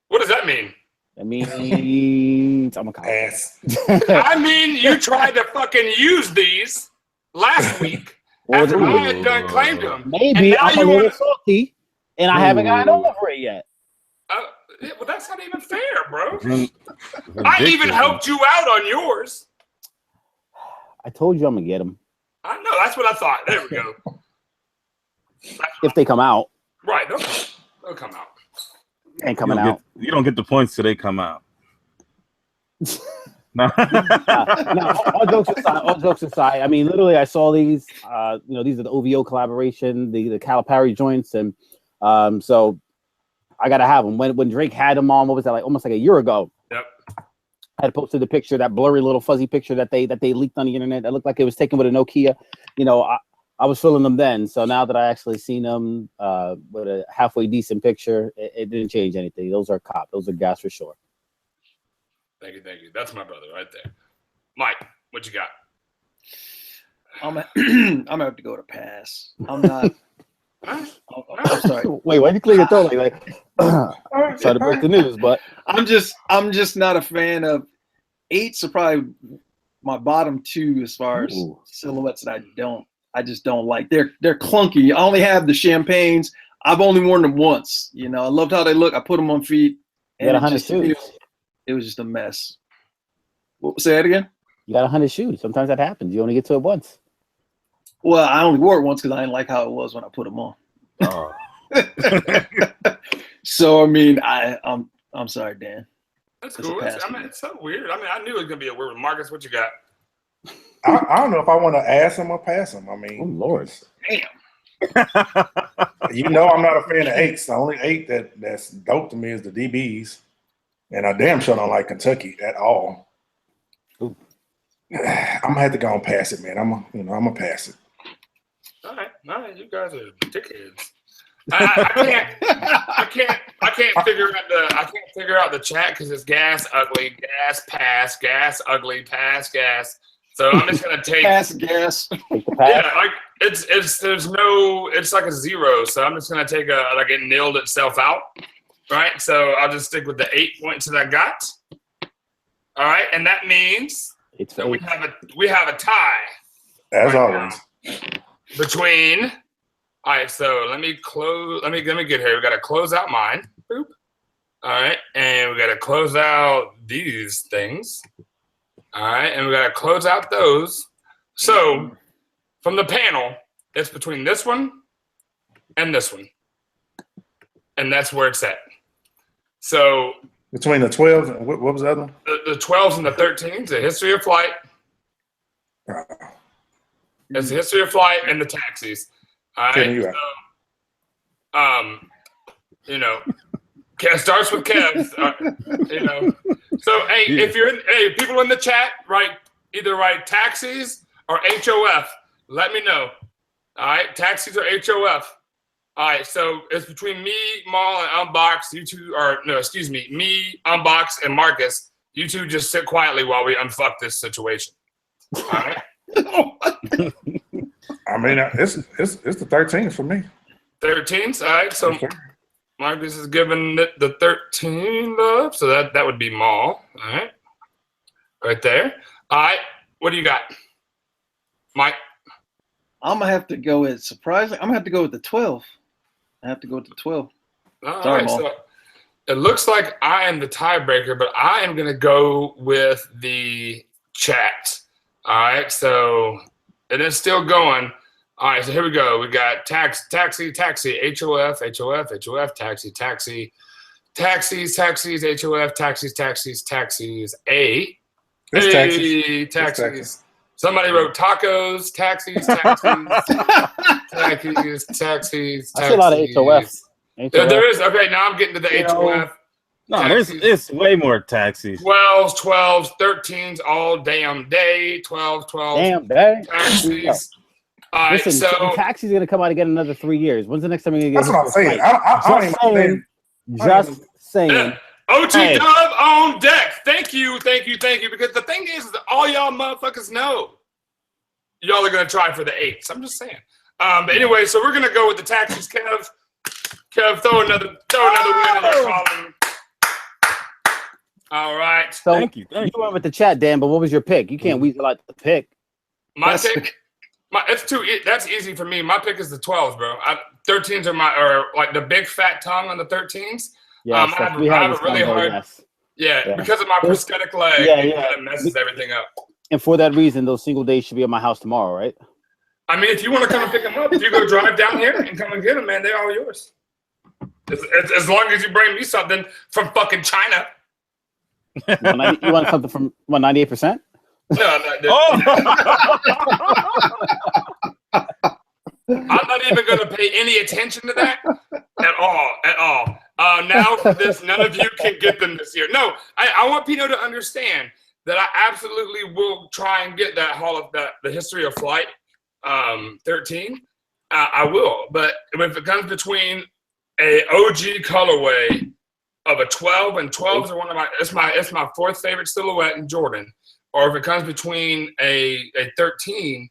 What does that mean? That means I'm a cop. Ass. I mean, you tried to fucking use these last week after I had done claim to them. Maybe I'm a little salty, and I haven't gotten over it yet. Well, that's not even fair, bro. I even helped you out on yours. I told you I'm gonna get them. I know. That's what I thought. There we go. If they come out. Right. They'll come out. Ain't coming out. You don't get the points till they come out. No. All jokes aside. I mean, literally, I saw these. These are the OVO collaboration, the Calipari joints, and so I gotta have them. When Drake had them on, what was that, like almost like a year ago? Yep. I had posted the picture, that blurry little fuzzy picture that they leaked on the internet. That looked like it was taken with a Nokia. You know, I was feeling them then. So now that I actually seen them with a halfway decent picture, it didn't change anything. Those are cop. Those are gas for sure. Thank you. That's my brother right there. Mike, what you got? I'm gonna have to go to pass. I'm not. I'm sorry. Wait, why'd you clear your throat like try to break the news? But I'm just not a fan of 8s. Are probably my bottom 2 as far as silhouettes that I just don't like. They're clunky. I only have the champagnes. I've only worn them once. You know, I loved how they look. I put them on feet. You got 100 shoes. It was just a mess. Say that again? You got 100 shoes. Sometimes that happens. You only get to it once. Well, I only wore it once because I didn't like how it was when I put them on. Oh. So I mean, I'm sorry, Dan. That's cool. It's so weird. I mean, I knew it was gonna be a weird one. Marcus, what you got? I don't know if I want to ask him or pass him. I mean, Oh Lord. Damn. you know, I'm not a fan of 8s. The only 8 that's dope to me is the DBs, and I damn sure don't like Kentucky at all. Ooh. I'm gonna have to go and pass it, man. I'm gonna pass it. All right, you guys are dickheads. I can't figure out the chat because it's gas, ugly, gas, pass, gas, ugly, pass, gas. So I'm just gonna take Pass gas. Yeah, like it's like a 0. So I'm just gonna take it nailed itself out, right? So I'll just stick with the 8 points that I got. All right, and that means that we have a tie. As right always. Between. All right, so let me get here. We got to close out mine. Boop. All right, and we got to close out these things. All right, and we got to close out those. So from the panel, it's between this one and this one, and that's where it's at. So between the 12s and what was the other one? The 12s and the 13s, the history of flight. It's the history of flight and the taxis. All right. So, you know, Kev starts with Kev. You know, so hey, if you're people in the chat, either write taxis or HOF. Let me know. All right, taxis or HOF. All right, so it's between me, Maul, and Unboxed. You two me, Unboxed, and Marcus. You two just sit quietly while we unfuck this situation. All right. I mean, it's the 13s for me. 13s, all right. So Marcus is giving it the 13 love, so that would be Maul. All right, right there. All right, what do you got, Mike? I'm gonna have to go with surprisingly. I'm gonna have to go with the 12. I have to go with the 12. All Sorry, right, Maul. so it looks like I am the tiebreaker, but I am gonna go with the chat. All right, so it is still going. All right, so here we go. We got taxi, HOF, taxi, taxis, HOF, taxis, A. It's taxis. Somebody wrote tacos, taxis. I see a lot of HOFs. There is. Okay, now I'm getting to the HOF. No, it's way more taxis. 12s, 13s all damn day. 12. Damn day. Taxis. All right, Listen, so taxi's gonna come out again in another 3 years. When's the next time you're gonna get? That's what I'm saying. Just saying. OT Dub on deck. Thank you. Because the thing is that all y'all motherfuckers know y'all are gonna try for the 8s. I'm just saying. But anyway, so we're gonna go with the taxis. Kev, throw another win in the column. All right. So Thank you. You went with the chat, Dan, but what was your pick? You can't weasel out the pick. My pick. That's easy for me. My pick is the 12s, bro. 13s are like the big fat tongue on the 13s. Yeah, I have a really hard. Yeah, because of my prosthetic leg, it kind of messes everything up. And for that reason, those single days should be at my house tomorrow, right? I mean, if you want to come and pick them up, if you go drive down here and come and get them, man, they're all yours. As long as you bring me something from fucking China. You want something from 98%? No. I'm not even going to pay any attention to that at all. Now for this, none of you can get them this year. No, I want Pino to understand that I absolutely will try and get that the history of flight 13. I will, but if it comes between a OG colorway of a 12, and 12s are one of it's my fourth favorite silhouette in Jordan, or if it comes between a 13,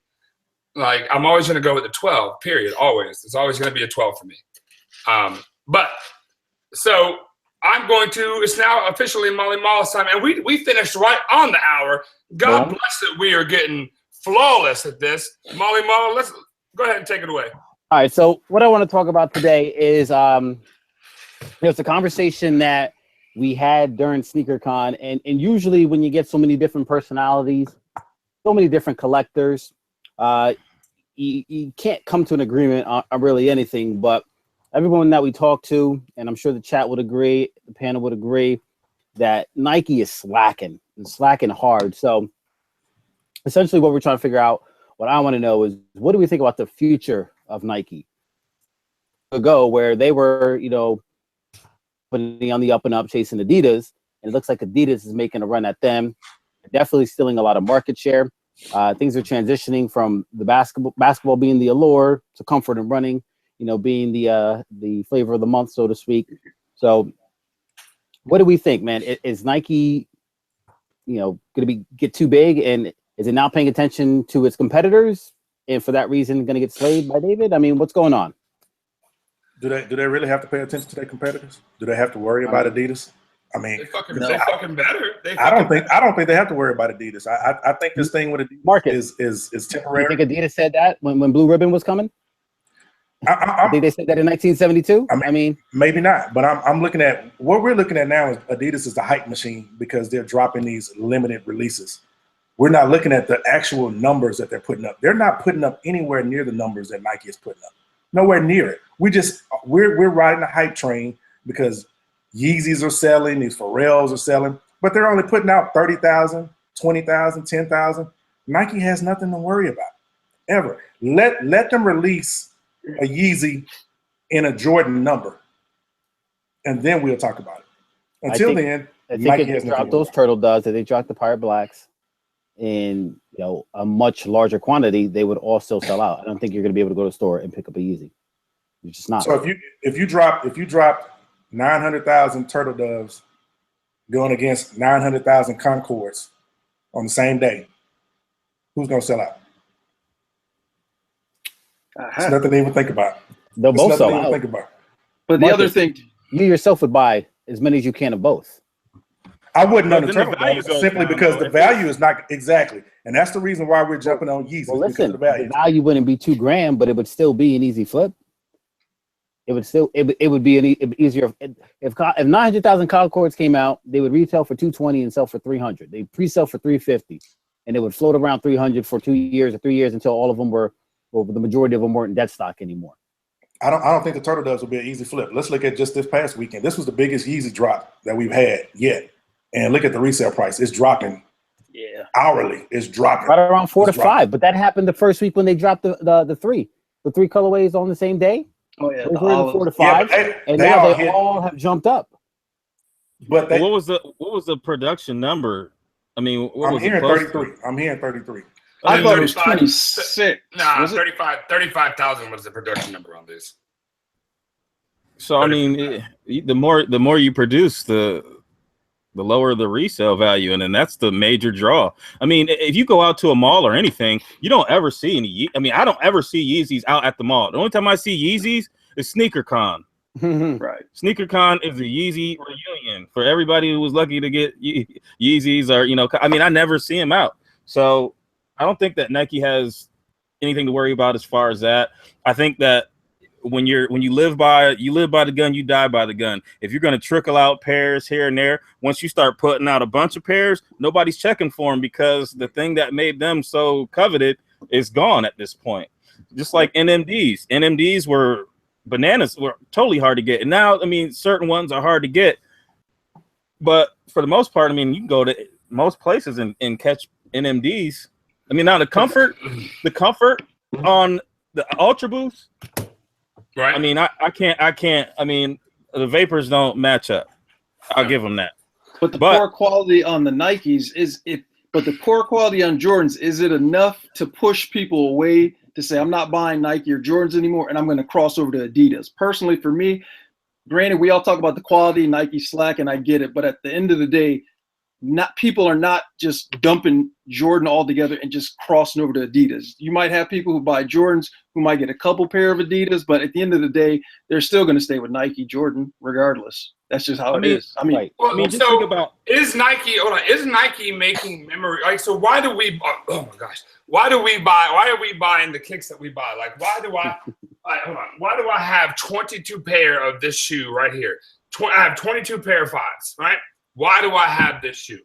like I'm always going to go with the 12. Period. Always, it's always going to be a 12 for me. But so I'm going to. It's now officially Molly Mall's time, and we finished right on the hour. God bless it. We are getting flawless at this. Molly Mall, let's go ahead and take it away. All right. So what I want to talk about today is it's a conversation that we had during SneakerCon, and usually when you get so many different personalities, so many different collectors, you can't come to an agreement on really anything. But everyone that we talked to, and I'm sure the chat would agree, the panel would agree, that Nike is slacking hard. So essentially what we're trying to figure out, what I want to know is, what do we think about the future of Nike? Ago, where they were, putting on the up and up, chasing Adidas, and it looks like Adidas is making a run at them, definitely stealing a lot of market share. Things are transitioning from the basketball being the allure to comfort and running, being the flavor of the month, so to speak. So what do we think, man? Is Nike, going to get too big, and is it now paying attention to its competitors, and for that reason going to get slayed by David? I mean, what's going on? Do they really have to pay attention to their competitors? Do they have to worry about Adidas? I mean, they fucking better. I don't think they have to worry about Adidas. I think this thing with Adidas is temporary. You think Adidas said that when Blue Ribbon was coming? I think they said that in 1972. I mean, maybe not, but I'm looking at what we're looking at now. Is Adidas is the hype machine because they're dropping these limited releases. We're not looking at the actual numbers that they're putting up. They're not putting up anywhere near the numbers that Nike is putting up. Nowhere near it. We're riding the hype train because Yeezys are selling, these Pharrells are selling, but they're only putting out 30,000, 20,000, 10,000. Nike has nothing to worry about ever. Let them release a Yeezy in a Jordan number, and then we'll talk about it. Until then, Nike has dropped those turtle doves, that they dropped the Pirate Blacks in a much larger quantity, they would all still sell out. I don't think you're going to be able to go to the store and pick up a Yeezy. You're just not. So if you drop 900,000 turtle doves going against 900,000 Concords on the same day, who's going to sell out? It's nothing to even think about. They'll both sell out. But the other thing, you yourself would buy as many as you can of both. I wouldn't on the turtle doves simply because the value is not exactly, and that's the reason why we're jumping on Yeezy. Well, listen, the value wouldn't be $2,000, but it would still be an easy flip. It would be easier if 900,000 Concords came out, they would retail for $220 and sell for $300. They pre-sell for $350, and it would float around $300 for 2 years or 3 years until all of them the majority of them weren't in dead stock anymore. I don't think the turtle doves will be an easy flip. Let's look at just this past weekend. This was the biggest Yeezy drop that we've had yet. And look at the resale price. It's dropping. Yeah. Hourly. It's dropping. Right around 4 to 5. But that happened the first week when they dropped the three colorways on the same day. Oh yeah. 4 to 5. Yeah, and now they all have jumped up. But what was the production number? I mean, I'm hearing 33. I'm hearing 33. I thought it was 26. Nah, 35,000 was the production number on this. So I mean, the more you produce, the lower the resale value, and then that's the major draw. I mean, if you go out to a mall or anything, you don't ever see any. I mean, I don't ever see Yeezys out at the mall. The only time I see Yeezys is SneakerCon. Right. SneakerCon is the Yeezy reunion for everybody who was lucky to get Yeezys, or I mean, I never see them out. So I don't think that Nike has anything to worry about as far as that. I think that when you live by the gun, you die by the gun. If you're going to trickle out pairs here and there, once you start putting out a bunch of pairs, nobody's checking for them because the thing that made them so coveted is gone at this point. Just like NMDs were bananas, were totally hard to get. And now, I mean, certain ones are hard to get, but for the most part, I mean, you can go to most places and catch NMDs. I mean, now the comfort on the Ultra Boost. Right. I mean, I can't. I mean, the vapors don't match up. I'll give them that. But the poor quality on the Nikes is it. But the poor quality on Jordans, is it enough to push people away to say, I'm not buying Nike or Jordans anymore, and I'm going to cross over to Adidas? Personally, for me, granted, we all talk about the quality, Nike slack, and I get it. But at the end of the day, people are not just dumping Jordan altogether and just crossing over to Adidas. You might have people who buy Jordans who might get a couple pair of Adidas, but at the end of the day, they're still going to stay with Nike, Jordan, regardless. That's just how it is. I mean, right. Well, just so think about is Nike making memory? Like, so why do we? Oh my gosh, why are we buying the kicks that we buy? Like, why do I? Hold on. Why do I have 22 pair of this shoe right here? I have 22 pair of fives, right? Why do I have this shoe?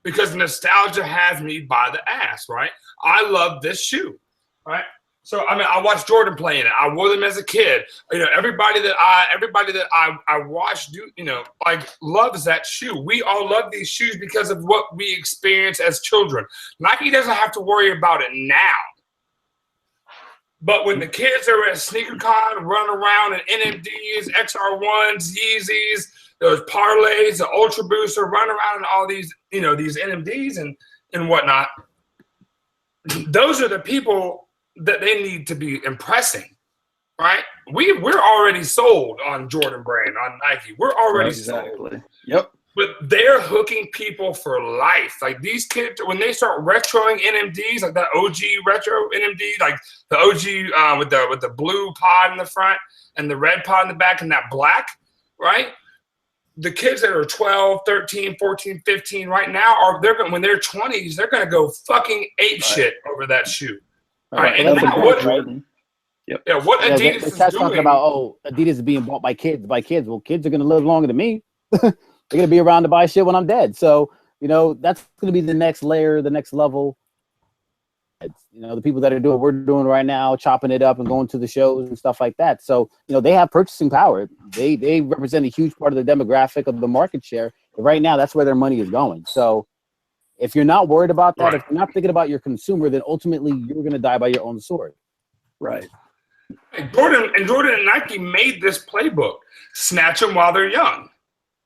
Because nostalgia has me by the ass, right? I love this shoe, right? So I mean, I watched Jordan playing it. I wore them as a kid. You know, everybody that I watched do, you know, like loves that shoe. We all love these shoes because of what we experienced as children. Nike doesn't have to worry about it now. But when the kids are at SneakerCon, running around in NMDs, XR1s, Yeezys, those parlays, the Ultra Booster, run around in all these, you know, these NMDs and whatnot. Those are the people that they need to be impressing, right? We're already sold on Jordan brand, on Nike. We're already sold. Yep. But they're hooking people for life. Like these kids, when they start retroing NMDs, like that OG retro NMD, like the OG with the blue pod in the front and the red pod in the back and that black, right? The kids that are 12, 13, 14, 15 right now when they're 20s, they're going to go fucking ape shit over that shoe. Right. And now what? Yep. Yeah, what Adidas is doing? Talking about Adidas is being bought by kids. Well, kids are going to live longer than me. They're going to be around to buy shit when I'm dead. So you know that's going to be the next layer, the next level. It's, you know, the people that are doing what we're doing right now, chopping it up and going to the shows and stuff like that. So you know they have purchasing power. They represent a huge part of the demographic of the market share. But right now, that's where their money is going. So if you're not worried about that, if you're not thinking about your consumer, then ultimately you're going to die by your own sword. Right. And Jordan and Nike made this playbook: snatch them while they're young,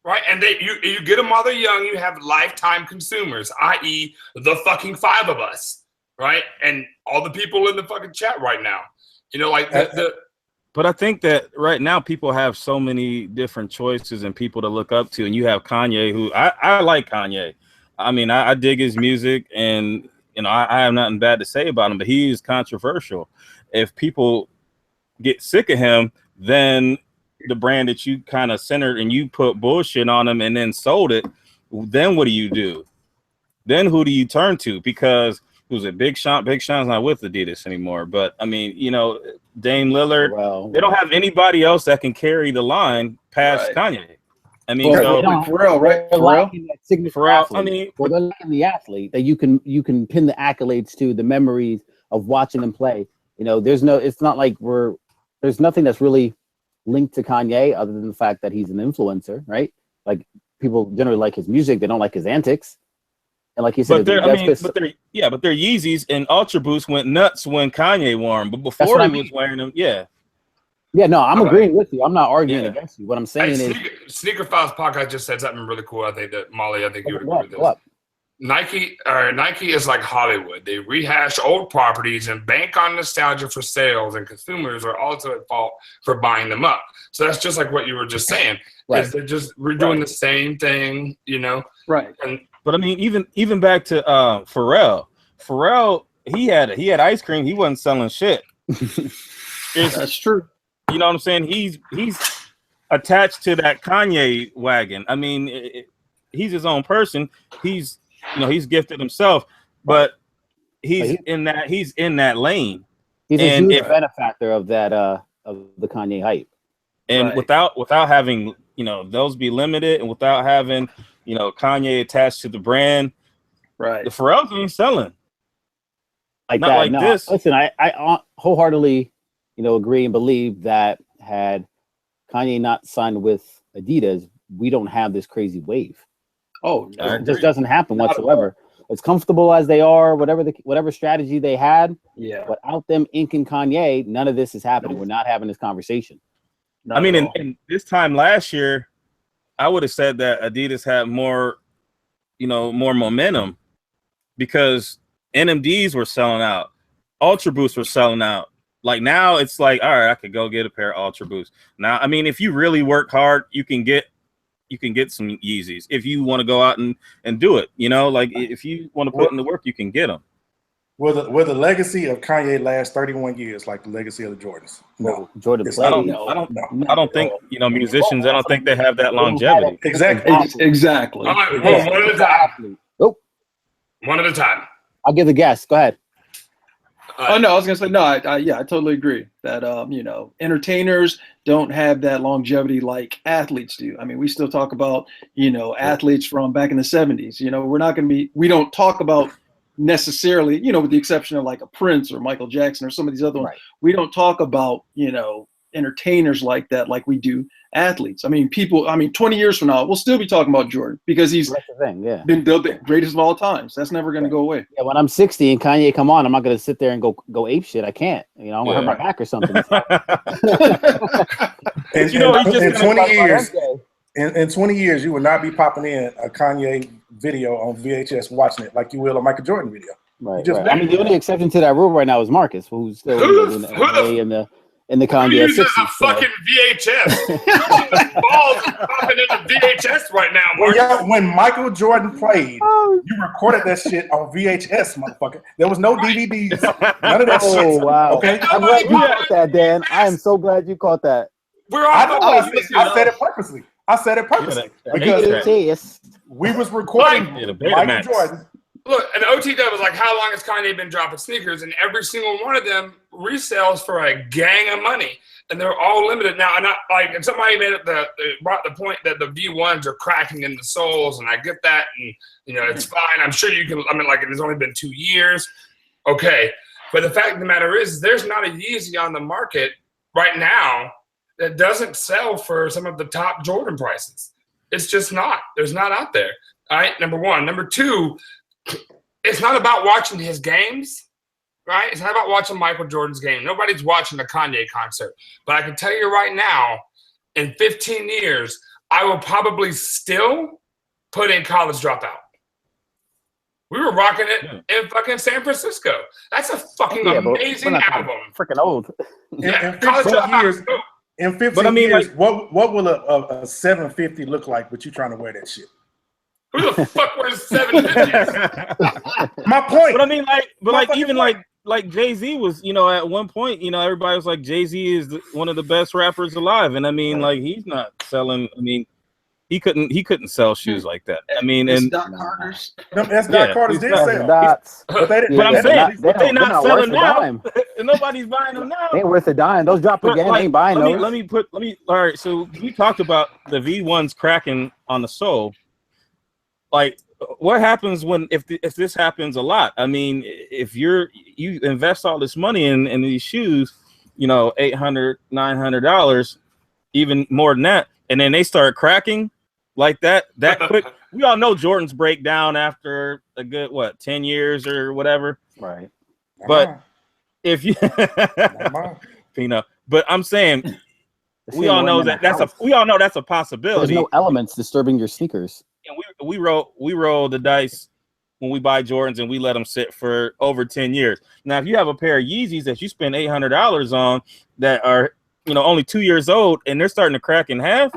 right? And you get them while they're young. You have lifetime consumers, i.e., the fucking five of us, right? And all the people in the fucking chat right now, you know, like But I think that right now people have so many different choices and people to look up to, and you have Kanye, who I like Kanye. I mean, I dig his music, and you know, I have nothing bad to say about him, but he is controversial. If people get sick of him, then the brand that you kind of centered and you put bullshit on him and then sold it, then what do you do? Then who do you turn to? Because who's it? Big Sean? Big Sean's not with Adidas anymore. But I mean, you know, Dame Lillard, they don't have anybody else that can carry the line past Kanye. I mean, Pharrell, right? Pharrell. I mean, well, they're lacking the athlete that you can pin the accolades to, the memories of watching them play. You know, it's not like there's nothing that's really linked to Kanye other than the fact that he's an influencer, right? Like people generally like his music, they don't like his antics. And like you said, but they're Yeezys, and Ultra Boost went nuts when Kanye wore them. But before he was wearing them, Yeah, no, I'm agreeing with you. I'm not arguing against you. What I'm saying is Sneaker Files podcast just said something really cool. I think that Molly, I think you would agree with this. Nike is like Hollywood. They rehash old properties and bank on nostalgia for sales, and consumers are also at fault for buying them up. So that's just like what you were just saying. Right. We're doing the same thing, you know. Right. But I mean, even back to Pharrell. Pharrell, he had ice cream. He wasn't selling shit. That's true. You know what I'm saying? He's attached to that Kanye wagon. I mean, he's his own person. He's gifted himself, but he's in that lane. He's a huge benefactor of that of the Kanye hype. And without having, you know, those be limited, and without having, you know, Kanye attached to the brand, the Pharrell's ain't selling. This. Listen, I wholeheartedly, you know, agree and believe that had Kanye not signed with Adidas, we don't have this crazy wave. Oh, it just doesn't happen whatsoever. As comfortable as they are, whatever strategy they had, without them inking Kanye, none of this is happening. We're not having this conversation. I mean, in this time last year, I would have said that Adidas had more, more momentum because NMDs were selling out, Ultra Boosts were selling out. Like now, it's like, all right, I could go get a pair of Ultra Boosts. Now, I mean, if you really work hard, you can get some Yeezys. If you want to go out and do it, like if you want to put in the work, you can get them. Will the legacy of Kanye last 31 years like the legacy of the Jordans? No. Jordan It's played. I don't think musicians. I don't think they have that longevity. Exactly. Exactly. All right, one at a time. Oh, One at a time. I'll give the guess. Go ahead. Oh no, I was gonna say no. I totally agree that entertainers don't have that longevity like athletes do. I mean, we still talk about athletes from back in the 70s. We don't talk about necessarily, with the exception of like a Prince or Michael Jackson or some of these other ones. Right. We don't talk about entertainers like that like we do athletes. I mean, 20 years from now, we'll still be talking about Jordan because he's been the greatest of all times. That's never going to go away. Yeah, when I'm 60 and Kanye come on, I'm not going to sit there and go ape shit. I can't. I'm going to hurt my back or something. In 20 years, you will not be popping in a Kanye video on VHS watching it like you will a Michael Jordan video. Right. I mean, the only exception to that rule right now is Marcus, who's still in the NBA in the Kanye. Who uses a fucking VHS? Balls popping in the VHS right now, Marcus. When Michael Jordan played, you recorded that shit on VHS, motherfucker. There was no DVDs, none of that shit. Oh wow! Okay, I'm glad you caught that, Dan. I am so glad you caught that. I said it purposely. Because we was recording Michael Jordan. Look, and OTW was like, how long has Kanye been dropping sneakers? And every single one of them resells for a gang of money. And they're all limited now. And somebody brought the point that the V1s are cracking in the soles, and I get that, and it's fine. I'm sure you can. I mean, like it's only been 2 years, okay. But the fact of the matter is, there's not a Yeezy on the market right now that doesn't sell for some of the top Jordan prices. It's just not. There's not out there. All right, number one. Number two, it's not about watching his games, right? It's not about watching Michael Jordan's game. Nobody's watching a Kanye concert. But I can tell you right now, in 15 years, I will probably still put in College Dropout. We were rocking it in fucking San Francisco. That's a fucking amazing album. Freaking old. Yeah, College Dropout. In 15 years, what will a 750 look like with you trying to wear that shit? Who the fuck wears 750s? My point. But even Jay-Z was, at one point, everybody was like, Jay-Z is one of the best rappers alive. And I mean, like, he's not selling. I mean, he couldn't sell shoes like that. I mean, and Doc Carter's. That's Doc Carter's did sell. But they're not selling now. Nobody's buying them now. They ain't worth a dime. Those drop again. They ain't buying those. All right. So we talked about the V1s cracking on the sole. Like, what happens if this happens a lot? I mean, if you invest all this money in these shoes, $800, $900, even more than that, and then they start cracking like that quick. We all know Jordans break down after a good 10 years or whatever. Right. But if you but I'm saying we all know that's a possibility. There's no elements disturbing your sneakers. And we roll the dice when we buy Jordans, and we let them sit for over 10 years. Now, if you have a pair of Yeezys that you spend $800 on that are only 2 years old and they're starting to crack in half,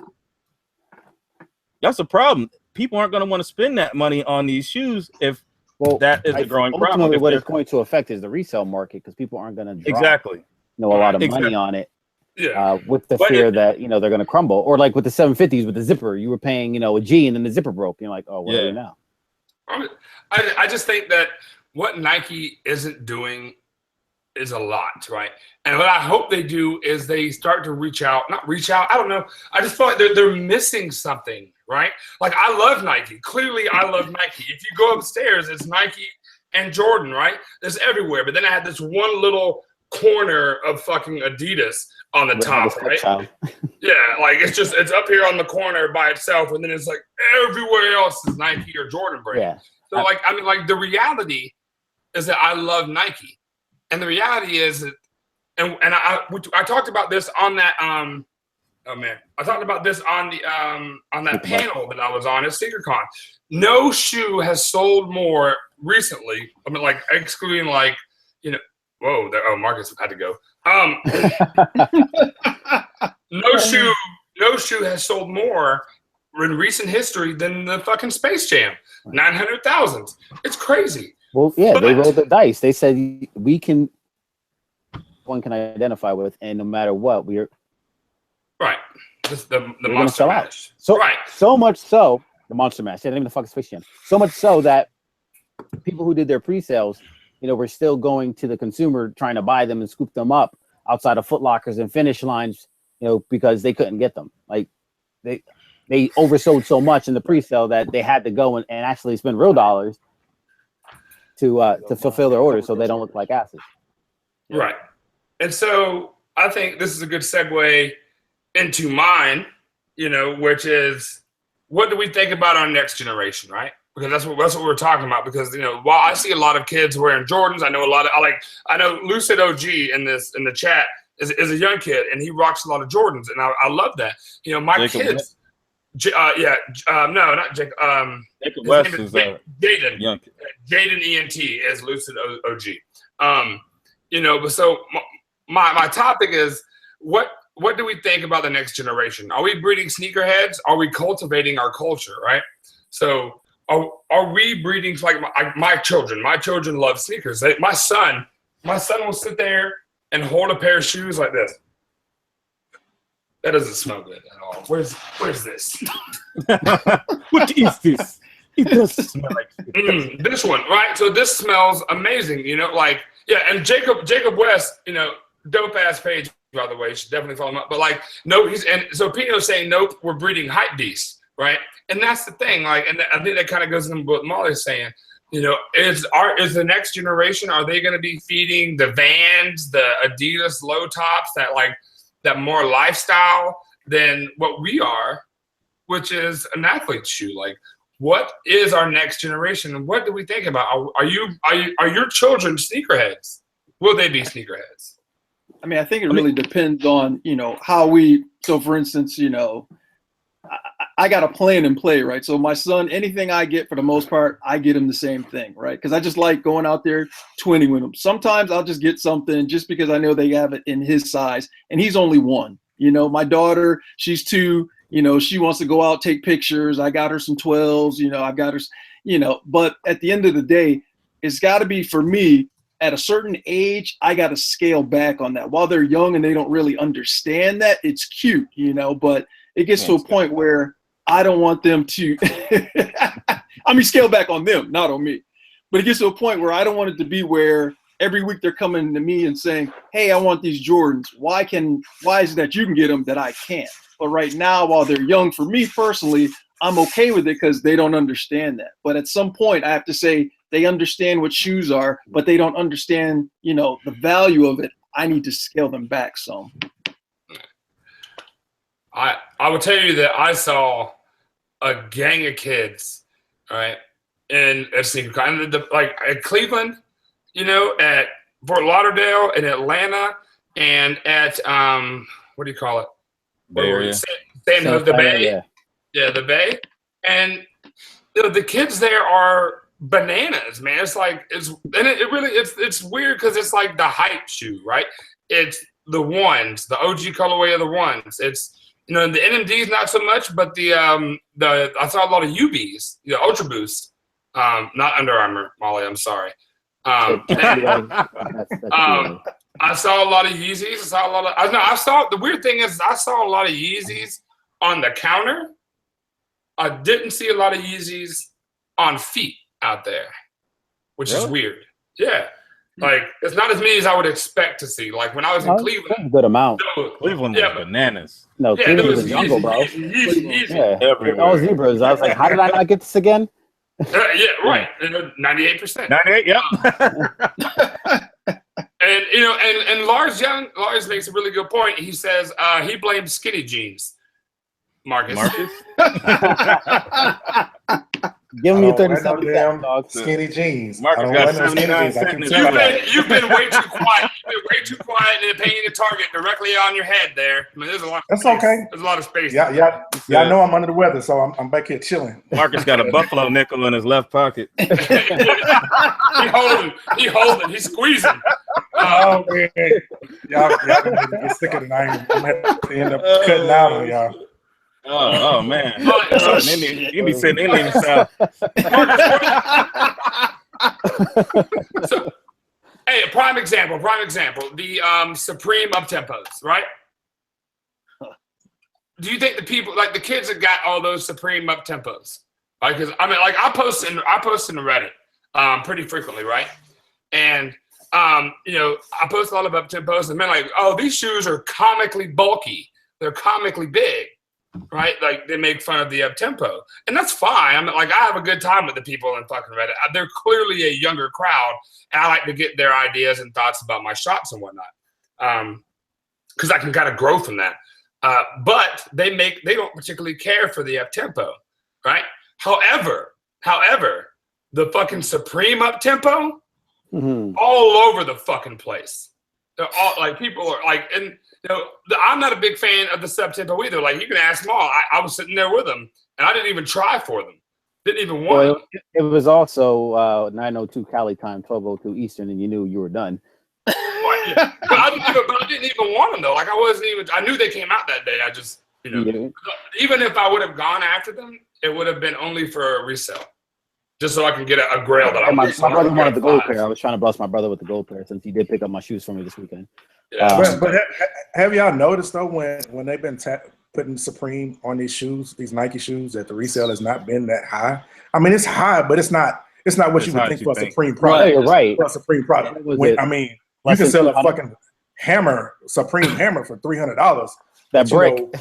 that's a problem. People aren't going to want to spend that money on these shoes if that is a growing problem. Ultimately, what it's going to affect is the resale market because people aren't going to drop a lot of money on it. Yeah. With the fear that they're going to crumble, or like with the 750s with the zipper, you were paying a G and then the zipper broke. You're like, oh, what are we now? I just think that what Nike isn't doing is a lot, right? And what I hope they do is they start to reach out. I don't know. I just feel like they're missing something, right? Like, I love Nike. Clearly, I love Nike. If you go upstairs, it's Nike and Jordan, right? It's everywhere. But then I had this one little corner of fucking Adidas on the top, right? Yeah, like it's up here on the corner by itself, and then it's like everywhere else is Nike or Jordan brand. Yeah. So the reality is that I love Nike, and the reality is that, and I talked about this on that Oh man, I talked about this on that panel that I was on at SneakerCon. No shoe has sold more recently. I mean, like excluding like, you know, whoa, there, oh, Marcus had to go. No shoe has sold more in recent history than the fucking Space Jam. 900,000. It's crazy. Well, yeah, they rolled the dice. They said one can identify with, and no matter what, we're right. The we're Monster sell out. Mash. So right. So much so the Monster Mash. They didn't even the fucking Space Jam. So much so that people who did their pre-sales, you know, were still going to the consumer trying to buy them and scoop them up outside of Foot Lockers and Finish Lines, you know, because they couldn't get them. Like they oversold so much in the pre-sale that they had to go and actually spend real dollars to fulfill their orders so they don't look like asses. Right. And so I think this is a good segue into mine, you know, which is what do we think about our next generation, right? Because that's what we're talking about. Because, you know, while I see a lot of kids wearing Jordans, I know Lucid OG in the chat is a young kid and he rocks a lot of Jordans, and I love that. You know, my kids. No, not Jacob. Jacob West is Jaden. Jaden ENT is Lucid OG. You know, but so my topic is what do we think about the next generation? Are we breeding sneakerheads? Are we cultivating our culture? Right. So are we breeding like my children? My children love sneakers. My son will sit there and hold a pair of shoes like this. That doesn't smell good at all. Where's this? What is this? It does smell like this one, right? So this smells amazing, you know, like, yeah, and Jacob West, you know, dope ass page, by the way, you should definitely follow him up. But like, no, so Pino's saying, nope, we're breeding hype beasts, right? And that's the thing, like, and I think that kind of goes into what Molly's saying. You know, is the next generation, are they going to be feeding the Vans, the Adidas low tops, that more lifestyle than what we are, which is an athlete's shoe? Like, what is our next generation, and what do we think about? Are your children sneakerheads? Will they be sneakerheads? I mean, I think it really depends on, you know, how we. So, for instance, you know, I got a plan and play, right? So my son, anything I get for the most part, I get him the same thing, right? Because I just like going out there twinning with him. Sometimes I'll just get something just because I know they have it in his size, and he's only one. You know, my daughter, she's 2. You know, she wants to go out, take pictures. I got her some 12s. You know, I've got her, you know. But at the end of the day, it's got to be for me. At a certain age, I got to scale back on that. While they're young and they don't really understand that, it's cute, you know. But it gets to a point where I don't want them to I mean, scale back on them, not on me. But it gets to a point where I don't want it to be where every week they're coming to me and saying, hey, I want these Jordans. Why is it that you can get them that I can't? But right now, while they're young, for me personally, I'm okay with it because they don't understand that. But at some point, I have to say they understand what shoes are, but they don't understand, you know, the value of it. I need to scale them back some. I will tell you that I saw a gang of kids, right, in a sneaker kind of like at Cleveland, you know, at Fort Lauderdale, in Atlanta, and at what do you call it? Bay Area. San Jose, the Bay. Yeah, the Bay. And you know, the kids there are bananas, man. It's like it's weird because it's like the hype shoe, right? It's the ones, the OG colorway of the ones. It's, you know, the NMDs not so much, but I saw a lot of UBs, the Ultra Boost, not Under Armour, Molly. I'm sorry. I saw a lot of Yeezys. The weird thing is I saw a lot of Yeezys on the counter. I didn't see a lot of Yeezys on feet out there, which is weird. Yeah. Like, it's not as many as I would expect to see. Like, when I was in Cleveland. That's a good amount. Cleveland was bananas. No, Cleveland was jungle, bro. Yeah, all zebras. I was like, how did I not get this again? Yeah, right. 98%. 98, yep. And, you know, and Lars makes a really good point. He says he blames skinny jeans. Marcus? Give I me your don't wear 37 no cents, damn dog. skinny jeans. Marcus I don't got wear no skinny 79 jeans. I cents can in tell his that. You've been way too quiet. You've been way too quiet and painting the target directly on your head there. I mean, there's a lot of That's space. okay. There's a lot of space. Yeah, I know I'm under the weather, so I'm back here chilling. Marcus got a buffalo nickel in his left pocket. He holding. He's squeezing. Oh man, y'all get sicker than I am. I'm gonna have to end up cutting out on y'all. Oh man. Oh, You be sitting in the south. So, hey, a prime example. The Supreme up tempos, right? Do you think the people, like the kids that got all those Supreme up tempos? Like, cause I mean, like I post in the Reddit pretty frequently, right? And you know, I post a lot of up tempos, and men like, oh, these shoes are comically bulky. They're comically big, right? Like they make fun of the up tempo, and that's fine. I mean, like I have a good time with the people in fucking Reddit. They're clearly a younger crowd, and I like to get their ideas and thoughts about my shots and whatnot, because I can kind of grow from that. But they don't particularly care for the up tempo, right? However, the fucking Supreme up tempo, all over the fucking place. They're all like, people are like, and you know, I'm not a big fan of the sub tempo either. Like you can ask them all. I was sitting there with them, and I didn't even try for them. Didn't even want. It was also 9:02 Cali time, 12:02 Eastern, and you knew you were done. But I didn't even want them though. Like I knew they came out that day. I just, you know, even if I would have gone after them, it would have been only for a resale, just so I can get a grail that my brother wanted the gold pair. I was trying to bless my brother with the gold pair since he did pick up my shoes for me this weekend. Yeah. But have y'all noticed though when they've been putting Supreme on these shoes, these Nike shoes, that the resale has not been that high? I mean, it's high, but it's not what you would think for a Supreme product. You're right. For a Supreme product. I mean, you can sell a fucking Supreme hammer for $300. That brick,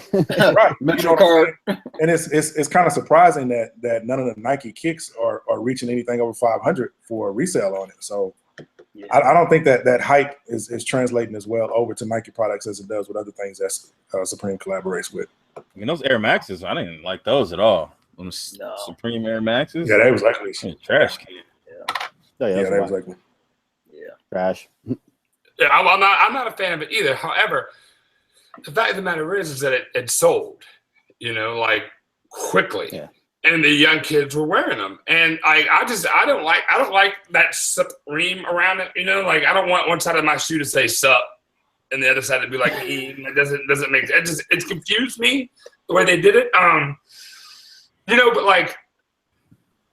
right? Metro card. And it's kind of surprising that none of the Nike kicks are reaching anything over 500 for a resale on it. So I don't think that hype is translating as well over to Nike products as it does with other things that Supreme collaborates with. I mean, those Air Maxes, I didn't like those at all. Supreme Air Maxes. Yeah, they was ugly. Trash can. They was ugly. Trash. Yeah, I'm not a fan of it either. However, the fact of the matter is that it sold, you know, like quickly. Yeah. And the young kids were wearing them, and I don't like that Supreme around it. You know, like I don't want one side of my shoe to say "sup" and the other side to be like "e." It doesn't make it confused me the way they did it. You know, but like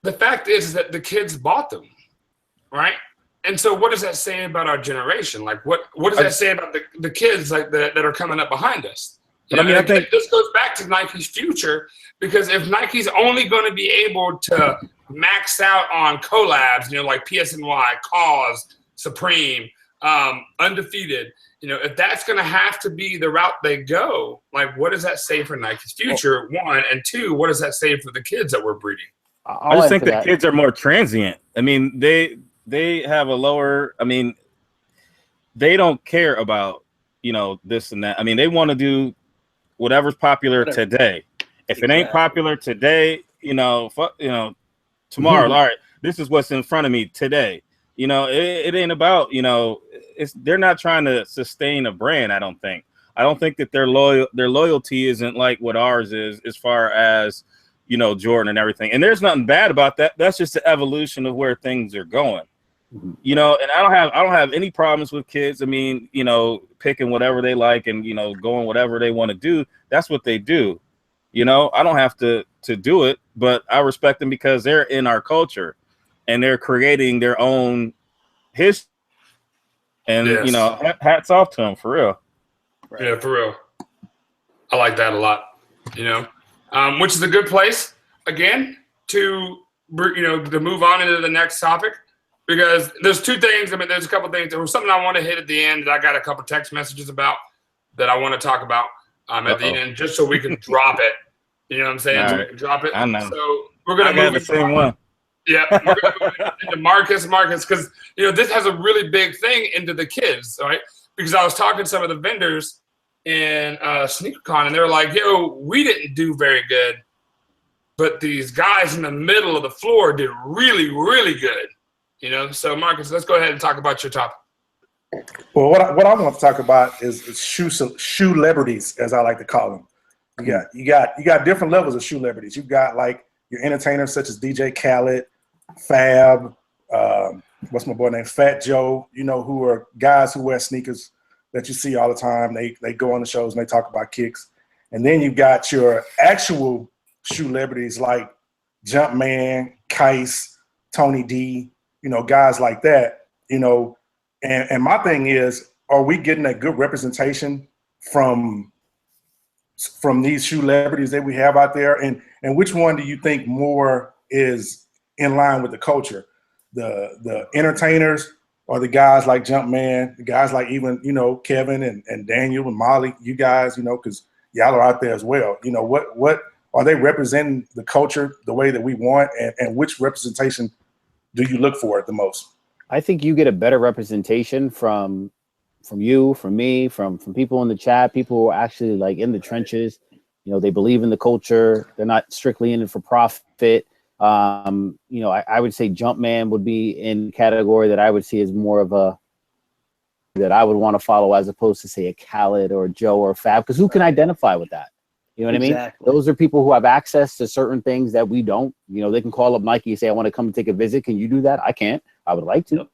the fact is that the kids bought them, right? And so, what does that say about our generation? Like, what does that say about the kids like that are coming up behind us? You know, I think this goes back to Nike's future, because if Nike's only going to be able to max out on collabs, you know, like PSNY, Cause, Supreme, Undefeated, you know, if that's going to have to be the route they go, like, what does that say for Nike's future? One, and two, what does that say for the kids that we're breeding? I just think that kids are more transient. I mean, they have a lower, I mean, they don't care about, you know, this and that. I mean, they want to do whatever's popular today. If it ain't popular today, you know, tomorrow, all right, this is what's in front of me today. You know, it ain't about, you know, they're not trying to sustain a brand. I don't think that their loyalty isn't like what ours is, as far as, you know, Jordan and everything. And there's nothing bad about that. That's just the evolution of where things are going. You know, and I don't have any problems with kids. I mean, you know, picking whatever they like and, you know, going whatever they want to do. That's what they do. You know, I don't have to do it, but I respect them because they're in our culture and they're creating their own history. And, you know, hats off to them, for real. Right. Yeah, for real. I like that a lot, you know, which is a good place, again, to, you know, to move on into the next topic. Because there's two things. I mean, there's a couple things. There was something I want to hit at the end that I got a couple text messages about that I want to talk about at the end, just so we can drop it. You know what I'm saying? So we can drop it. I know. So we're gonna move the same one. Yeah, we're gonna move into Marcus, because you know this has a really big thing into the kids, right? Because I was talking to some of the vendors in SneakerCon, and they were like, "Yo, we didn't do very good but these guys in the middle of the floor did really, really good. You know, so Marcus, let's go ahead and talk about your topic. Well, what I want to talk about is shoe-lebrities, as I like to call them. You got different levels of shoe-lebrities. You've got like your entertainers such as DJ Khaled, Fab, what's my boy name, Fat Joe. You know, who are guys who wear sneakers that you see all the time. They go on the shows and they talk about kicks. And then you've got your actual shoe-lebrities like Jumpman, Kais, Tony D. You know, guys like that. You know. And my thing is, are we getting a good representation from these shoe-lebrities that we have out there? And which one do you think more is in line with the culture? The entertainers or the guys like Jumpman, the guys like even, you know, Kevin and Daniel and Molly, you guys, you know, because y'all are out there as well. You know, what are they representing the culture the way that we want? And which representation do you look for the most? I think you get a better representation from you, from me, from people in the chat, people who are actually like in the trenches. You know, they believe in the culture. They're not strictly in it for profit. You know, I would say Jumpman would be in the category that I would see as more of a that I would want to follow as opposed to say a Khaled or a Joe or a Fab, because who can identify with that? You know what I mean? Those are people who have access to certain things that we don't. You know, they can call up Nike and say, I want to come and take a visit. Can you do that? I can't. I would like to. Yep.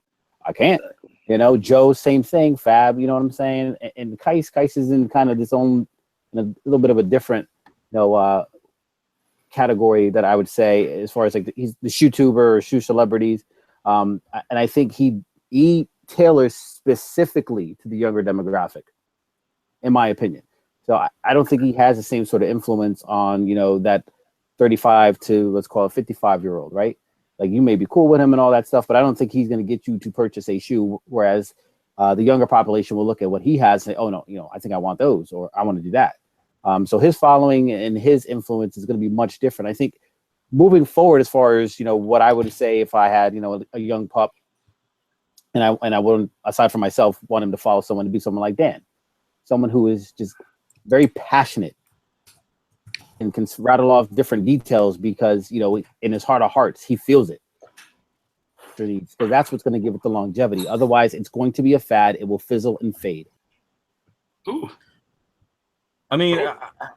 I can't. Exactly. You know, Joe, same thing. Fab, you know what I'm saying? And Kais is in kind of this own, a little bit of a different, you know, category that I would say as far as like he's the shoe tuber or shoe celebrities. And I think he tailors specifically to the younger demographic, in my opinion. So I don't think he has the same sort of influence on, you know, that 35 to let's call it 55-year-old, right? Like you may be cool with him and all that stuff, but I don't think he's going to get you to purchase a shoe. Whereas the younger population will look at what he has and say, oh no, you know, I think I want those or I want to do that. So his following and his influence is going to be much different. I think moving forward, as far as, you know, what I would say if I had, you know, a young pup and I wouldn't, aside from myself, want him to follow someone, to be someone like Dan, someone who is just very passionate and can rattle off different details because, you know, in his heart of hearts, he feels it. So that's what's going to give it the longevity. Otherwise, it's going to be a fad. It will fizzle and fade. Ooh. I mean,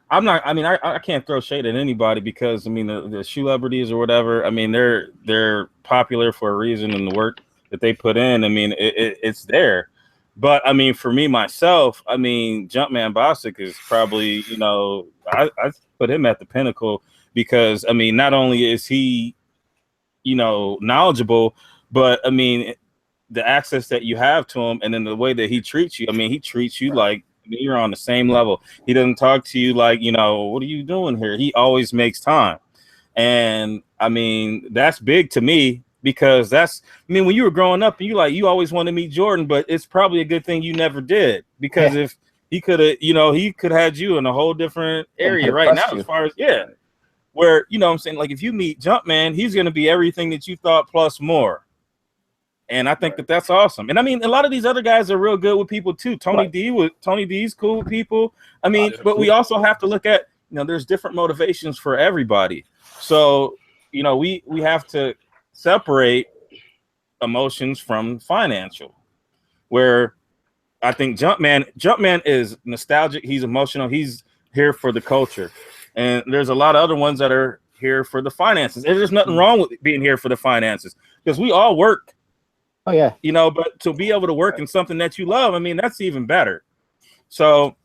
I can't throw shade at anybody because, I mean, the shoe-lebrities or whatever, I mean, they're popular for a reason, and the work that they put in, I mean, it's there. But, I mean, for me, myself, I mean, Jumpman Bostic is probably, you know, I put him at the pinnacle because, I mean, not only is he, you know, knowledgeable, but, I mean, the access that you have to him and then the way that he treats you, I mean, he treats you like you're on the same level. He doesn't talk to you like, you know, what are you doing here? He always makes time. And, I mean, that's big to me. Because that's, I mean, when you were growing up and you always wanted to meet Jordan, but it's probably a good thing you never did because if he could have, you know, he could have had you in a whole different area right now as far as, where, you know what I'm saying, like if you meet Jumpman, he's going to be everything that you thought plus more. And I think that that's awesome. And I mean, a lot of these other guys are real good with people too. Tony D's cool with people. I mean, but we also have to look at, you know, there's different motivations for everybody. So, you know, we have to separate emotions from financial, where I think Jumpman is nostalgic. He's emotional. He's here for the culture. And there's a lot of other ones that are here for the finances. And there's nothing wrong with being here for the finances because we all work. Oh, yeah. You know, but to be able to work in something that you love, I mean, that's even better. So,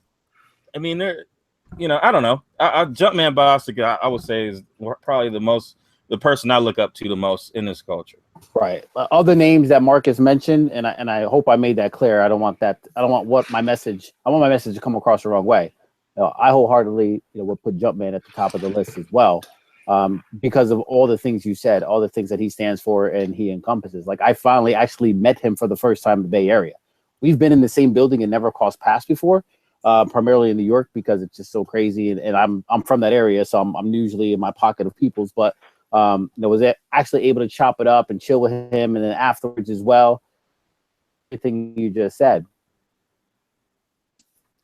I mean, you know, I don't know. Jumpman Bostic, I would say, is probably the person I look up to the most in this culture. Right. Other names that Marcus mentioned, and I hope I made that clear. I want my message to come across the wrong way. I wholeheartedly, you know, would put Jumpman at the top of the list as well, because of all the things you said, all the things that he stands for and he encompasses. Like I finally actually met him for the first time in the Bay Area. We've been in the same building and never crossed paths before, primarily in New York because it's just so crazy. And I'm from that area, so I'm usually in my pocket of people's, but you know, was actually able to chop it up and chill with him, and then afterwards as well. Everything you just said.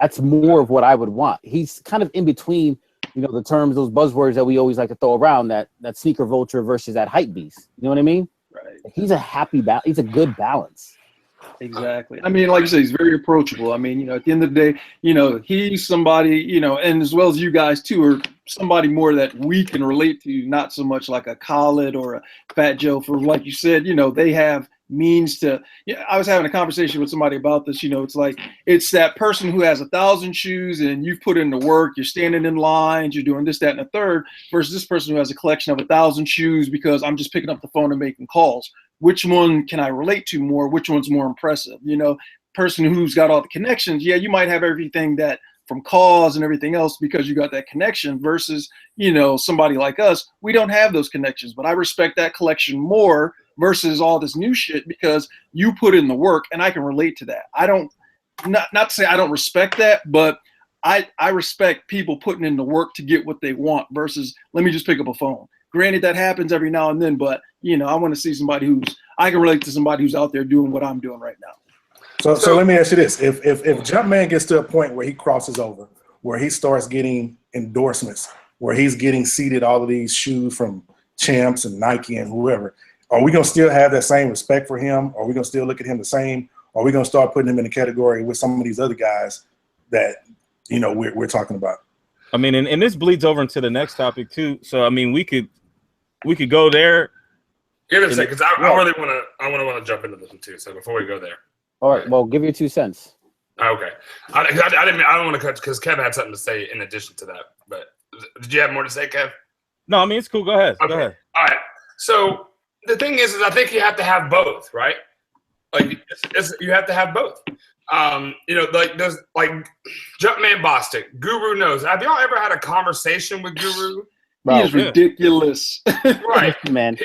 That's more of what I would want. He's kind of in between the terms, those buzzwords that we always like to throw around, that sneaker vulture versus that hype beast. You know what I mean? Right. He's a he's a good balance. Exactly. I mean, like you say, he's very approachable. I mean, at the end of the day, he's somebody, and as well as you guys too, are somebody more that we can relate to, not so much like a Khaled or a Fat Joe. For like you said, they have means to. I was having a conversation with somebody about this. It's like it's that person who has 1,000 shoes and you've put in the work. You're standing in lines. You're doing this, that, and the third. Versus this person who has a collection of 1,000 shoes because I'm just picking up the phone and making calls. Which one can I relate to more? Which one's more impressive? Person who's got all the connections. Yeah, you might have everything that from calls and everything else because you got that connection versus, somebody like us, we don't have those connections. But I respect that collection more versus all this new shit because you put in the work and I can relate to that. I don't, not to say I don't respect that, but I respect people putting in the work to get what they want versus let me just pick up a phone. Granted, that happens every now and then, but I want to see somebody I can relate to somebody who's out there doing what I'm doing right now. So let me ask you this: if Jumpman gets to a point where he crosses over, where he starts getting endorsements, where he's getting seated all of these shoes from Champs and Nike and whoever, are we gonna still have that same respect for him? Are we gonna still look at him the same? Or are we gonna start putting him in a category with some of these other guys that we're talking about? I mean, and this bleeds over into the next topic too. So I mean, we could go there. Give it a second, because I really want to jump into this one too. So before we go there, all right. Well, give your 2 cents. Okay, I don't want to cut because Kev had something to say in addition to that. But did you have more to say, Kev? No, I mean it's cool. Go ahead. Okay. Go ahead. All right. So the thing is I think you have to have both, right? Like you have to have both. Like there's like Jumpman Bostic, Guru knows. Have y'all ever had a conversation with Guru? Bro, he is ridiculous. Right, man.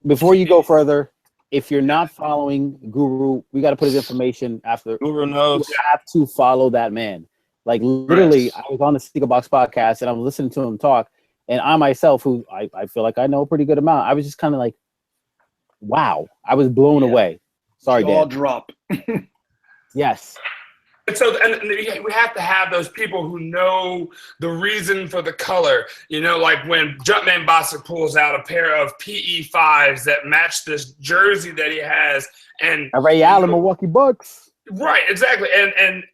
Before you go further, if you're not following Guru, we got to put his information after. Guru knows. You have to follow that man. Like literally, I was on the Sneaker Box podcast and I was listening to him talk, and I myself, who I feel like I know a pretty good amount, I was just kind of like, wow, I was blown away. Sorry, Jaw Dan. drop. Yes. And so we have to have those people who know the reason for the color. Like when Jumpman Bostic pulls out a pair of PE5s that match this jersey that he has, and Ray Allen, Milwaukee Bucks. Right, exactly. And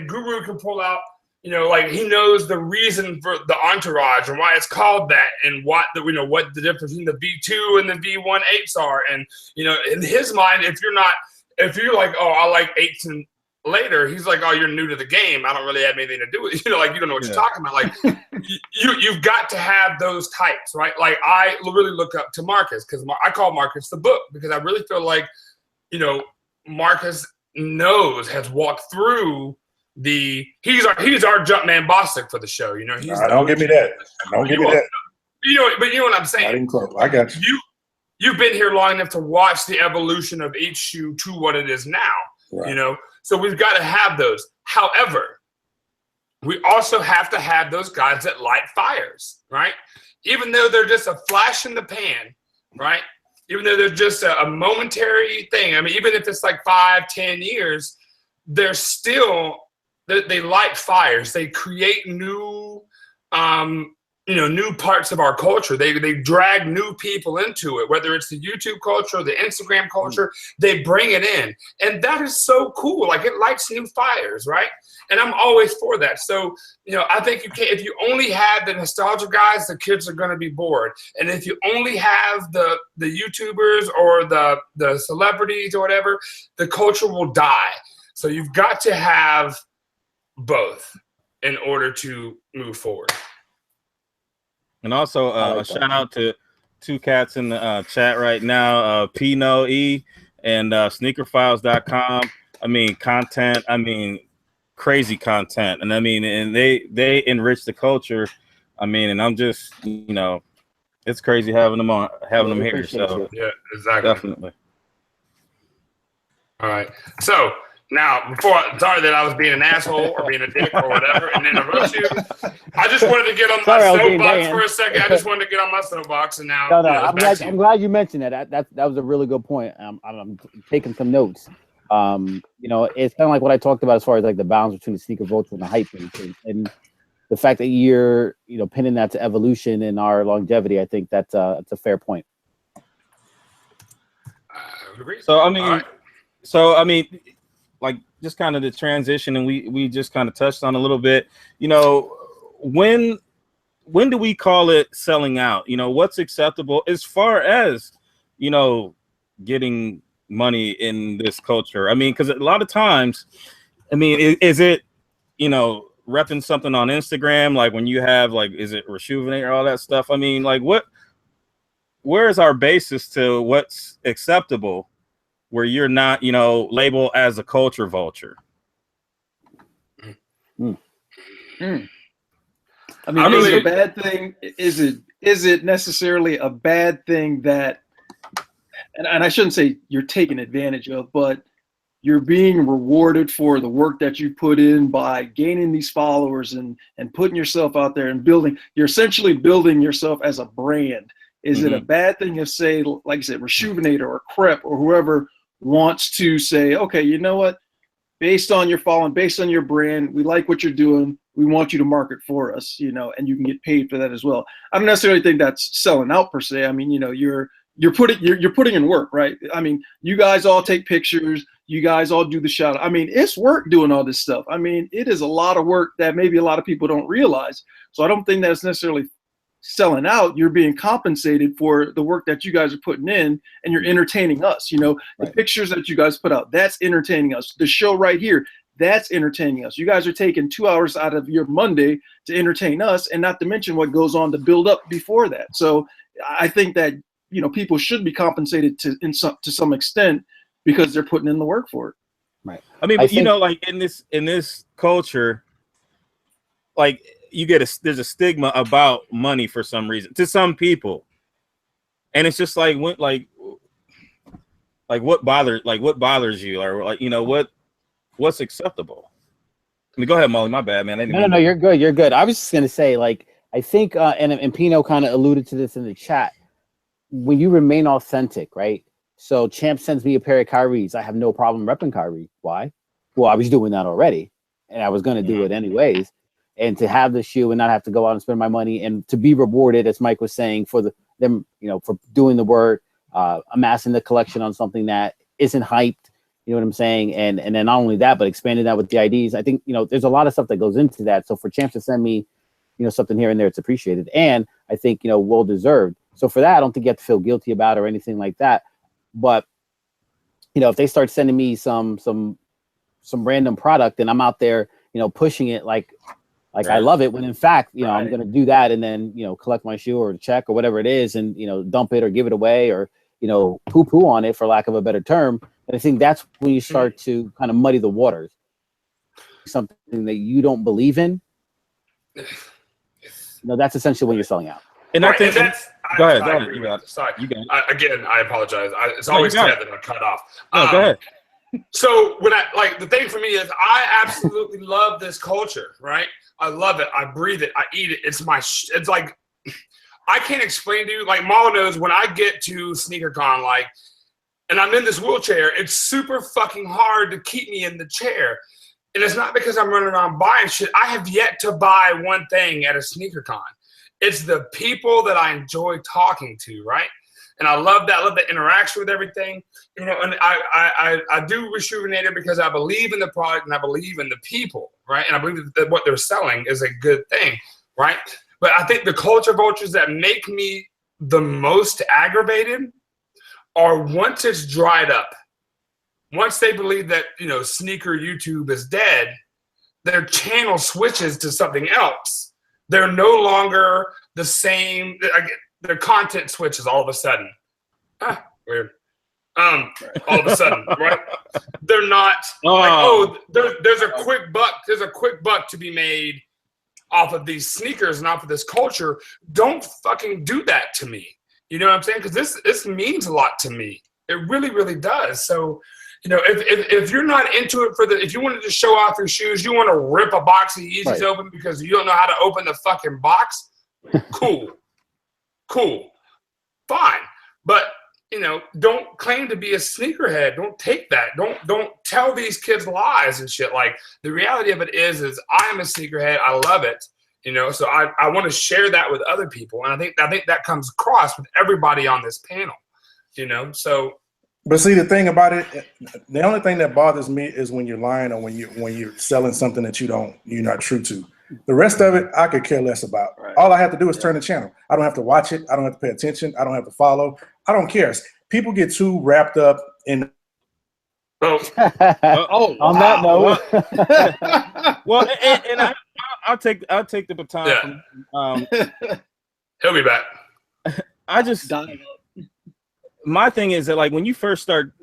Guru can pull out, like he knows the reason for the entourage and why it's called that, and what the difference between the V2 and the V1.8s are. And in his mind, if you're like, oh, I like 8s and later, he's like, oh, you're new to the game. I don't really have anything to do with it. Like you don't know what you're talking about. Like you've got to have those types, right? Like I really look up to Marcus because I call Marcus the book because I really feel like Marcus has walked through he's our Jumpman Bostic for the show. Don't give me that. Don't give me that. But you know what I'm saying. I didn't quote. I got you. You've been here long enough to watch the evolution of each shoe to what it is now. Right. So we've got to have those. However, we also have to have those guys that light fires, right? Even though they're just a flash in the pan, right? Even though they're just a momentary thing. I mean, even if it's like 5-10 years, they're still they light fires. They create new new parts of our culture. They drag new people into it, whether it's the YouTube culture or the Instagram culture, they bring it in. And that is so cool. Like it lights new fires, right? And I'm always for that. So, I think if you only have the nostalgia guys, the kids are going to be bored. And if you only have the YouTubers or the celebrities or whatever, the culture will die. So you've got to have both in order to move forward. And also a shout out to 2 cats in the chat right now, Pino E and sneakerfiles.com. I mean, content. I mean, crazy content. And I mean, and they enrich the culture. I mean, and I'm just, it's crazy having them here. So yeah, exactly. Definitely. All right. So now, sorry that I was being an asshole or being a dick or whatever, and interrupt you. I just wanted to get on my soapbox for a second. I just wanted to get on my soapbox, and now. No, I'm glad you mentioned that. That was a really good point. I'm taking some notes. It's kind of like what I talked about as far as like the balance between the sneaker vulture and the hype. And the fact that you're, pinning that to evolution and our longevity, I think that's a fair point. So I mean, like just kind of the transition, and we just kind of touched on a little bit. When do we call it selling out? What's acceptable as far as getting money in this culture? I mean, because a lot of times, I mean, is it repping something on Instagram, like when you have is it Rejuvenate or all that stuff? I mean, like where is our basis to what's acceptable where you're not, labeled as a culture vulture? I mean, is it a bad thing? Is it necessarily a bad thing that, and I shouldn't say you're taken advantage of, but you're being rewarded for the work that you put in by gaining these followers and putting yourself out there and you're essentially building yourself as a brand. Is it a bad thing if, say, like I said, Rejuvenator or Crep or whoever wants to say, okay, you know what? Based on your following, based on your brand, we like what you're doing. We want you to market for us, and you can get paid for that as well. I don't necessarily think that's selling out per se. I mean, you're putting in work, right? I mean, you guys all take pictures. You guys all do the shout out. I mean, it's work doing all this stuff. I mean, it is a lot of work that maybe a lot of people don't realize. So I don't think that's necessarily selling out. You're being compensated for the work that you guys are putting in, and you're entertaining us. The pictures that you guys put out, that's entertaining us. The show right here, that's entertaining us. You guys are taking 2 hours out of your Monday to entertain us, and not to mention what goes on to build up before that. So I think that people should be compensated to some extent because they're putting in the work for it. Right. I mean, but like in this culture, like there's a stigma about money for some reason to some people, and it's just like what bothers you, or what's acceptable. I mean, go ahead, Molly. My bad, man. No, you're good. You're good. I was just gonna say, I think, and Pino kind of alluded to this in the chat. When you remain authentic, right? So Champ sends me a pair of Kyrie's. I have no problem repping Kyrie. Why? Well, I was doing that already, and I was going to do it anyways. And to have the shoe and not have to go out and spend my money, and to be rewarded, as Mike was saying, for them, for doing the work, amassing the collection on something that isn't hyped. You know what I'm saying? And then not only that, but expanding that with the IDs. I think there's a lot of stuff that goes into that. So for Champ to send me, something here and there, it's appreciated, and I think well deserved. So for that, I don't think you have to feel guilty about it or anything like that. But if they start sending me some random product and I'm out there, pushing it like right. I love it, when in fact, right. I'm going to do that and then collect my shoe or check or whatever it is and dump it or give it away or poo-poo on it, for lack of a better term. And I think that's when you start to kind of muddy the waters. Something that you don't believe in, that's essentially when you're selling out. And right, I think that's. Go ahead. Sorry. Again, I apologize. It's always Ted that I cut off. No, go ahead. So when the thing for me is I absolutely love this culture, right? I love it. I breathe it. I eat it. It's like, I can't explain to you, like Mala knows, when I get to SneakerCon, and I'm in this wheelchair, it's super fucking hard to keep me in the chair. And it's not because I'm running around buying shit. I have yet to buy one thing at a SneakerCon. It's the people that I enjoy talking to, right? And I love that. I love the interaction with everything. And I do Rejuvenator because I believe in the product and I believe in the people, right? And I believe that what they're selling is a good thing, right? But I think the culture vultures that make me the most aggravated are once it's dried up, once they believe that, sneaker YouTube is dead, their channel switches to something else. They're no longer the same. Their content switches all of a sudden. Weird. All of a sudden, right? They're not there's a quick buck. There's a quick buck to be made off of these sneakers and off of this culture. Don't fucking do that to me. You know what I'm saying? Because this means a lot to me. It really, really does. So, if you're not into it if you wanted to show off your shoes, you want to rip a box of Yeezys open because you don't know how to open the fucking box, cool, fine. But, don't claim to be a sneakerhead. Don't take that. Don't tell these kids lies and shit. Like, the reality of it is I am a sneakerhead. I love it. You know, so I want to share that with other people, and I think that comes across with everybody on this panel. You know, so. But see, the thing about it, the only thing that bothers me is when you're lying or when you're selling something that you're not true to. The rest of it, I could care less about. Right. All I have to do is turn the channel. I don't have to watch it. I don't have to pay attention. I don't have to follow. I don't care. People get too wrapped up in. On that note. Well, and I'll take the baton. Yeah. He'll be back. I just. My thing is that, like, when you start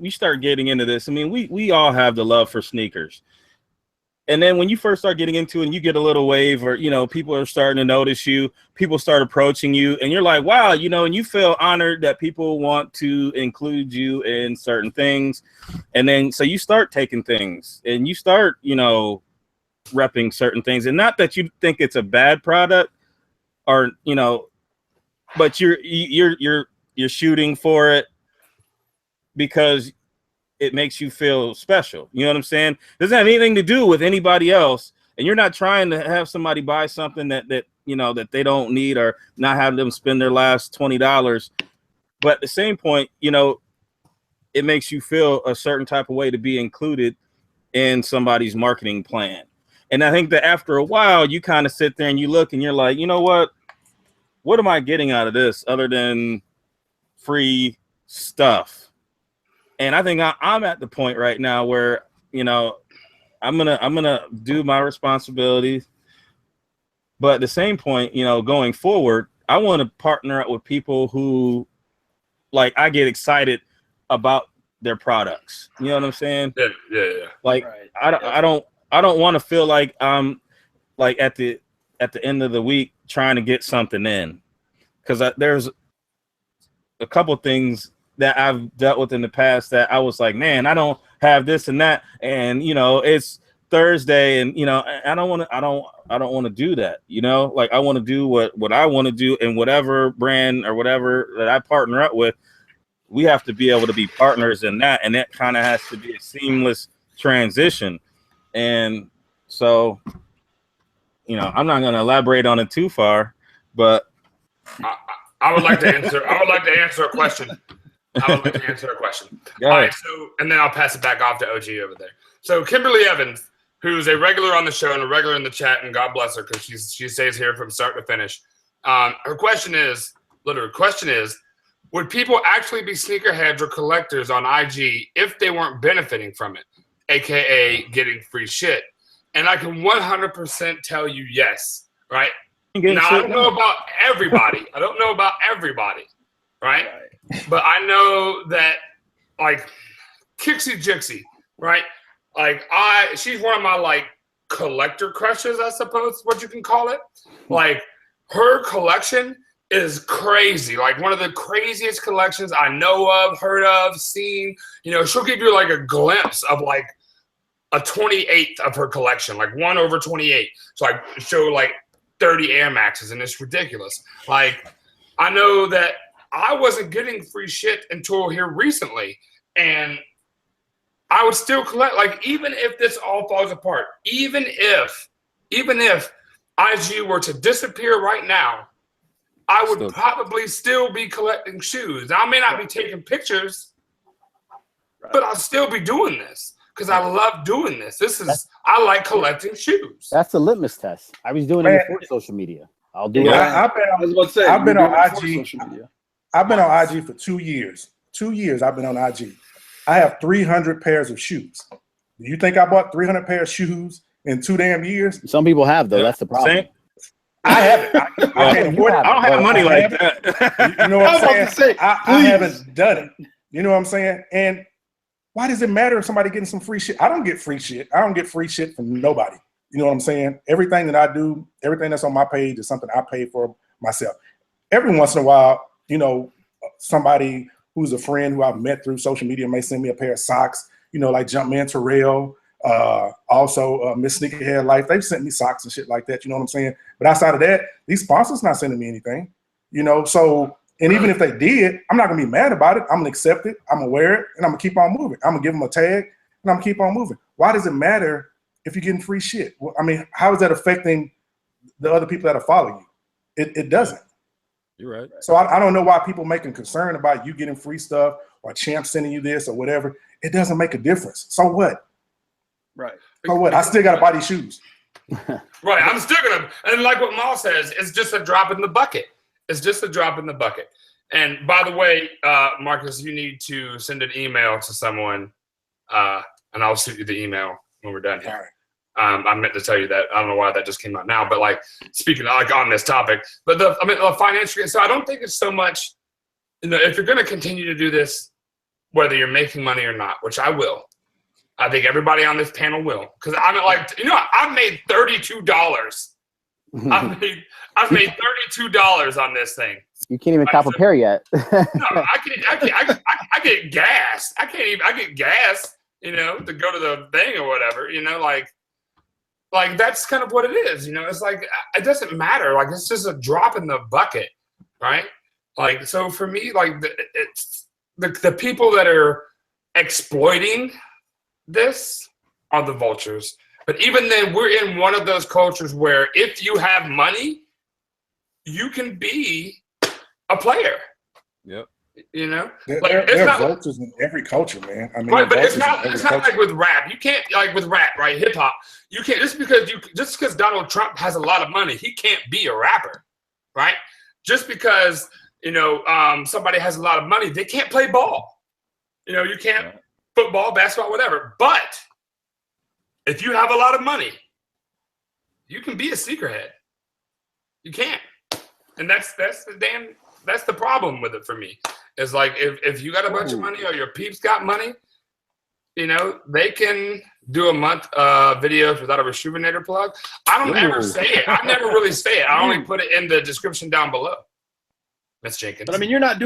getting into this, I mean, we all have the love for sneakers. And then when you first start getting into it and you get a little wave, or, you know, people are starting to notice you, people start approaching you, and you're like, wow, you know, and you feel honored that people want to include you in certain things. And then so you start taking things and you start, you know, repping certain things. And not that you think it's a bad product, or, you know, but you're shooting for it because it makes you feel special. You know what I'm saying? It doesn't have anything to do with anybody else. And you're not trying to have somebody buy something that you know, that they don't need, or not have them spend their last $20. But at the same point, you know, it makes you feel a certain type of way to be included in somebody's marketing plan. And I think that after a while, you kind of sit there and you look and you're like, you know what am I getting out of this other than free stuff? And I think I'm at the point right now where, you know, I'm gonna do my responsibilities, but at the same point, you know, going forward, I want to partner up with people who, like, I get excited about their products. You know what I'm saying? Yeah. Like, right. I don't want to feel like I'm like at the end of the week trying to get something in, because there's a couple things that I've dealt with in the past that I was like, man, I don't have this and that, and, you know, it's Thursday, and, you know, I don't want to do that. You know, like, I want to do what I want to do, and whatever brand or whatever that I partner up with, we have to be able to be partners in that, and that kind of has to be a seamless transition. And so, you know, I'm not going to elaborate on it too far, but I would like to answer a question. All right, so, and then I'll pass it back off to OG over there. So Kimberly Evans, who's a regular on the show and a regular in the chat, and God bless her because she stays here from start to finish. Her question is, would people actually be sneakerheads or collectors on IG if they weren't benefiting from it, aka getting free shit? And I can 100% tell you yes, right? Now, I don't know about everybody. Right? But I know that, like, Kixie Jixie, right? Like, she's one of my, like, collector crushes, I suppose is what you can call it. Like, her collection is crazy. Like, one of the craziest collections I know of, heard of, seen. You know, she'll give you, like, a glimpse of, like, a 28th of her collection, like 1/28. So I show, like, 30 Air Maxes, and it's ridiculous. Like, I know that I wasn't getting free shit until here recently, and I would still collect. Like, even if this all falls apart, even if IG were to disappear right now, I would probably still be collecting shoes. Now, I may not be taking pictures, but I'll still be doing this because I love doing this. I like collecting shoes. That's the litmus test. I was doing it before social media. I'll do it. I've been on IG. I've been on IG for 2 years. 2 years I've been on IG. I have 300 pairs of shoes. Do you think I bought 300 pairs of shoes in 2 damn years? Some people have, though. That's the problem. Same. I haven't. I can't afford it. I don't have money like that. You know what I'm saying? I haven't done it. You know what I'm saying? And why does it matter if somebody getting some free shit? I don't get free shit. I don't get free shit from nobody. You know what I'm saying? Everything that I do, everything that's on my page is something I pay for myself. Every once in a while, you know, somebody who's a friend who I've met through social media may send me a pair of socks, you know, like Jumpman Terrell, also Miss Sneakerhead Life. They've sent me socks and shit like that, you know what I'm saying? But outside of that, these sponsors not sending me anything, you know? So, and even if they did, I'm not gonna be mad about it. I'm gonna accept it, I'm gonna wear it, and I'm gonna keep on moving. I'm gonna give them a tag, and I'm gonna keep on moving. Why does it matter if you're getting free shit? Well, I mean, how is that affecting the other people that follow you. It doesn't. You're right. So I don't know why people making concern about you getting free stuff or Champ sending you this or whatever. It doesn't make a difference. So what? Right. So what? I still got to buy these shoes. Right. I'm still gonna, and like what Maul says, it's just a drop in the bucket. It's just a drop in the bucket. And by the way, Marcus, you need to send an email to someone, and I'll shoot you the email when we're done here. I meant to tell you that. I don't know why that just came out now, but like speaking like on this topic, but the financial. So I don't think it's so much. If you're going to continue to do this, whether you're making money or not, which I will, I think everybody on this panel will, because I'm like, I've made $32. I've made $32 on this thing. You can't even cop a pair yet. No, I get gas. I get gas, to go to the thing or whatever, like that's kind of what it is, it's like, it doesn't matter. Like, it's just a drop in the bucket, right? Like, so for me, like it's the people that are exploiting this are the vultures. But even then, we're in one of those cultures where if you have money, you can be a player. Yep. It's not vultures in every culture, man. I mean, right, but it's not like with rap. You can't, like with rap, right? Hip hop. You can't just because Donald Trump has a lot of money, he can't be a rapper, right? Just because somebody has a lot of money, they can't play ball. You can't football, basketball, whatever. But if you have a lot of money, you can be a sneakerhead. You can't, and that's the problem with it for me. Is like if you got a bunch of money or your peeps got money, they can do a month videos without a rejuvenator plug. I don't ever say it. I never really say it. I only put it in the description down below. Miss Jenkins. But I mean, you don't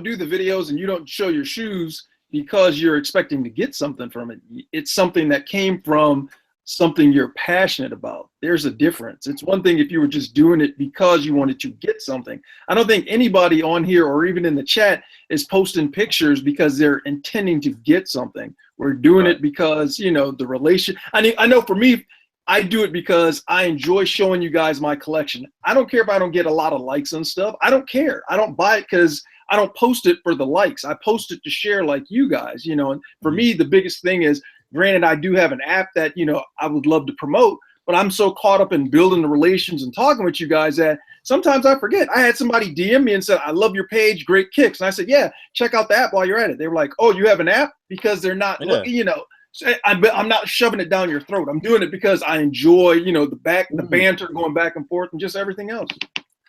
do the videos and you don't show your shoes because you're expecting to get something from it. It's something that came from something you're passionate about. There's a difference. It's one thing if you were just doing it because you wanted to get something. I don't think anybody on here or even in the chat is posting pictures because they're intending to get something. We're doing it because, the relation. I know for me, I do it because I enjoy showing you guys my collection. I don't care if I don't get a lot of likes and stuff. I don't care. I don't buy it because I don't post it for the likes. I post it to share like you guys, and for me, the biggest thing is, granted, I do have an app that, I would love to promote, but I'm so caught up in building the relations and talking with you guys that sometimes I forget. I had somebody DM me and said, I love your page, great kicks. And I said, yeah, check out the app while you're at it. They were like, oh, you have an app? Because they're not looking, so I'm not shoving it down your throat. I'm doing it because I enjoy, the banter going back and forth and just everything else.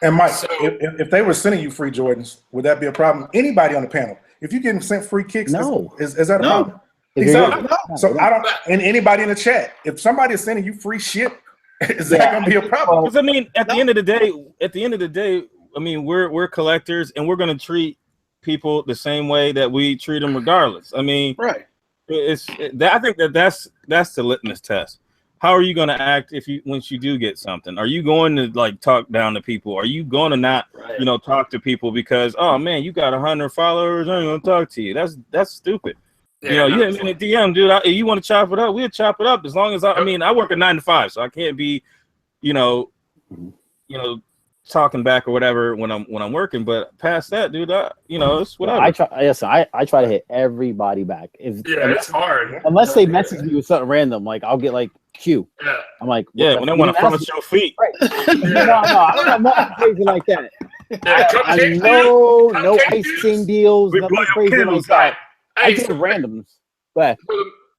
And Mike, if they were sending you free Jordans, would that be a problem? Anybody on the panel, if you're getting sent free kicks, no. Is that a problem? Exactly. So I don't, and anybody in the chat, if somebody is sending you free shit, is that going to be a problem? Because I mean, at the end of the day, I mean, we're collectors, and we're going to treat people the same way that we treat them, regardless. I mean, right? I think that's the litmus test. How are you going to act once you do get something? Are you going to like talk down to people? Are you going to not, talk to people because, oh man, you got 100 followers, I ain't going to talk to you? That's stupid. Yeah, you hit me in the DM, dude. You want to chop it up? We'll chop it up. As long as I mean, I work a 9 to 5, so I can't be, talking back or whatever when I'm working. But past that, dude, it's whatever. I try to hit everybody back. It's hard. Unless they message me with something random, like I'll get like Q. Yeah. I'm like, when they want to front your feet. Right. No, I don't want crazy like that. No ice cream deals, nothing crazy like that. I get randoms. But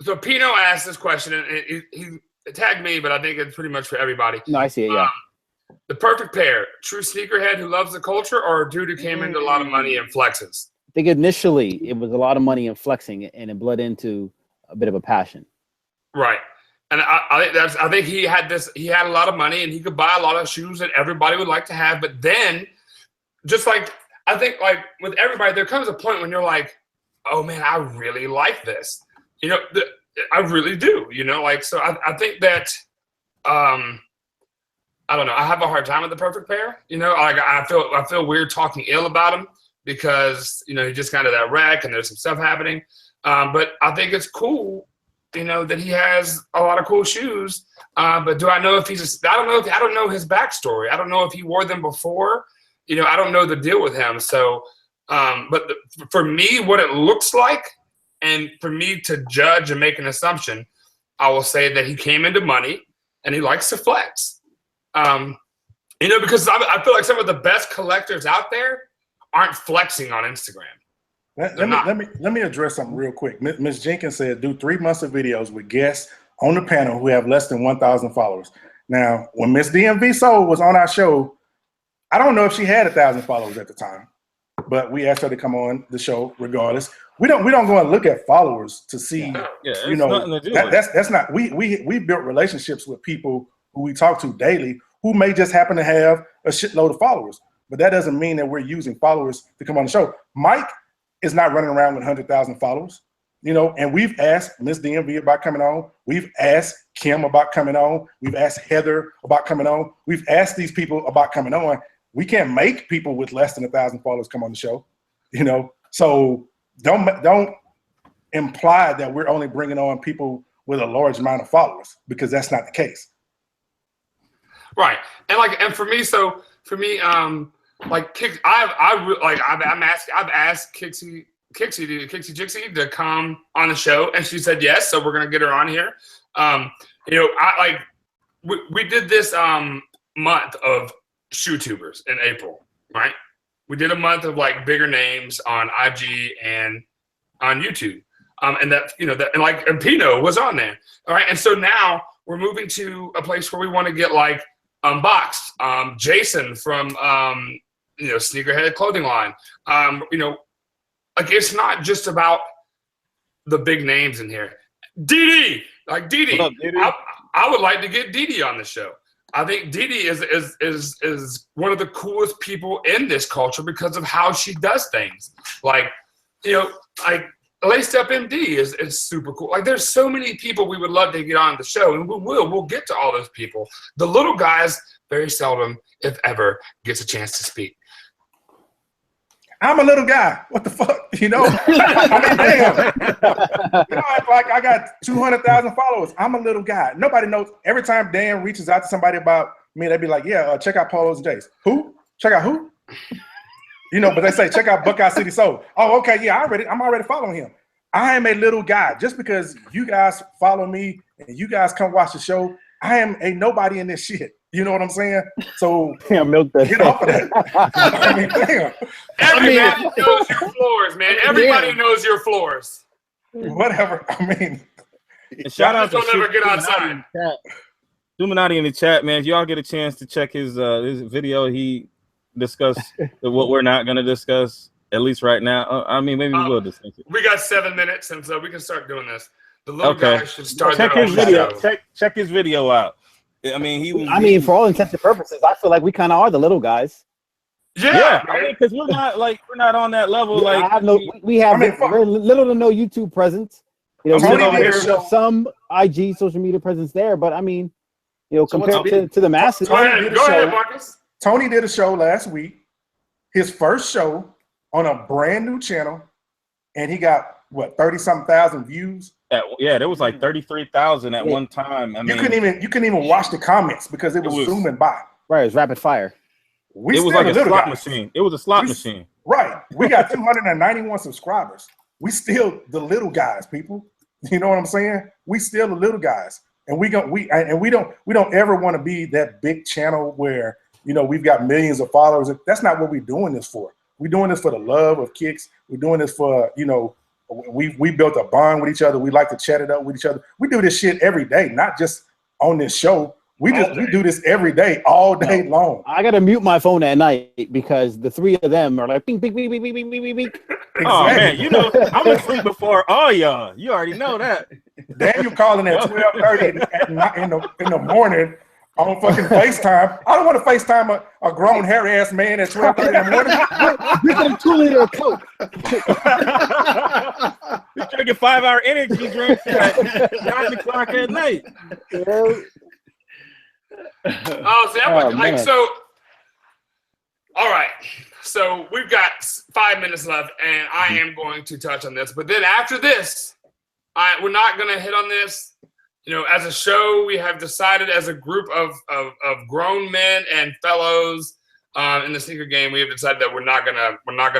so Pino asked this question, and he tagged me, but I think it's pretty much for everybody. No, I see it. Yeah. The perfect pair: true sneakerhead who loves the culture, or a dude who came into a lot of money and flexes. I think initially it was a lot of money and flexing, and it bled into a bit of a passion. Right, and I think he had a lot of money, and he could buy a lot of shoes that everybody would like to have. But then, just like I think, like with everybody, there comes a point when you're like, oh man, I really like this. I really do. So I think that, I don't know. I have a hard time with the perfect pair. Like I feel weird talking ill about him because, he's just kind of that wreck and there's some stuff happening. But I think it's cool that he has a lot of cool shoes. But do I know if he's I don't know his backstory. I don't know if he wore them before. I don't know the deal with him. So, for me, what it looks like, and for me to judge and make an assumption, I will say that he came into money and he likes to flex. Because I feel like some of the best collectors out there aren't flexing on Instagram. Let me address something real quick. Ms. Jenkins said, do 3 months of videos with guests on the panel who have less than 1,000 followers. Now, when Miss DMV Soul was on our show, I don't know if she had 1,000 followers at the time, but we asked her to come on the show regardless. We don't go and look at followers to see, nothing to do with that's not, we built relationships with people who we talk to daily who may just happen to have a shitload of followers, but that doesn't mean that we're using followers to come on the show. Mike is not running around with 100,000 followers, and we've asked Miss DMV about coming on. We've asked Kim about coming on. We've asked Heather about coming on. We've asked these people about coming on. We can't make people with less than 1,000 followers come on the show, So don't imply that we're only bringing on people with a large amount of followers, because that's not the case. Right, and for me, I've asked Kixie Jixie to come on the show, and she said yes, so we're gonna get her on here. We did this month of shoe tubers in April, right? We did a month of bigger names on IG and on YouTube, and Pino was on there, all right. And so now we're moving to a place where we want to get Unboxed, Jason from SneakerHead clothing line. It's not just about the big names in here. Didi, Didi. I would like to get Didi on the show. I think Didi is one of the coolest people in this culture because of how she does things. Laced Up MD is super cool. There's so many people we would love to get on the show, and we'll get to all those people. The little guys very seldom, if ever, gets a chance to speak. I'm a little guy. What the fuck? I mean, damn. I got 200,000 followers. I'm a little guy. Nobody knows. Every time Dan reaches out to somebody about me, they'd be like, yeah, check out Polos and Jays. Who? Check out who? But they say, check out Buckeye City Soul. Oh, okay, yeah, I'm already following him. I am a little guy. Just because you guys follow me and you guys come watch the show, I am a nobody in this shit. You know what I'm saying? So milk that. Get off of that. I mean, damn. Everybody knows your floors, man. Everybody knows your floors. Whatever. I mean, shout out to don't ever get outside. Illuminati in the chat, man. If y'all get a chance to check his video, he discussed what we're not going to discuss, at least right now. Maybe we will discuss it. We got 7 minutes, and so we can start doing this. The little guy should start. Check his video. Check his video out. For all intents and purposes, I feel like we kind of are the little guys. Yeah, because we're not on that level. We have very little to no YouTube presence. Some IG social media presence there, but compared to the masses. Go ahead, Marcus. Tony did a show last week, his first show on a brand new channel, and he got 30-something thousand views. There was 33,000 at one time. You couldn't even watch the comments because it was zooming by. Right, it was rapid fire. It was like a slot machine. It was a slot machine. Right. We got 291 subscribers. We still the little guys, people. You know what I'm saying? We still the little guys, and we don't ever want to be that big channel where we've got millions of followers. That's not what we're doing this for. We're doing this for the love of kicks. We're doing this for we built a bond with each other. We like to chat it up with each other. We do this shit every day, not just on this show. We do this every day, all day long. I gotta mute my phone at night because the three of them are like, bing, bing, bing, bing, bing, bing, bing, bing. Oh man, I'm asleep before all y'all. You already know that. Daniel calling at 12:30 in the morning on fucking FaceTime. I don't want to FaceTime a grown hairy ass man at 12:30 in the morning. You get a 2-liter of Coke. You're drinking 5-hour energy drinks at 9 o'clock at night. All right. So we've got 5 minutes left, and I am going to touch on this. But then after this, we're not going to hit on this. You know, as a show, we have decided as a group of grown men and fellows in the sneaker game, we have decided that we're not gonna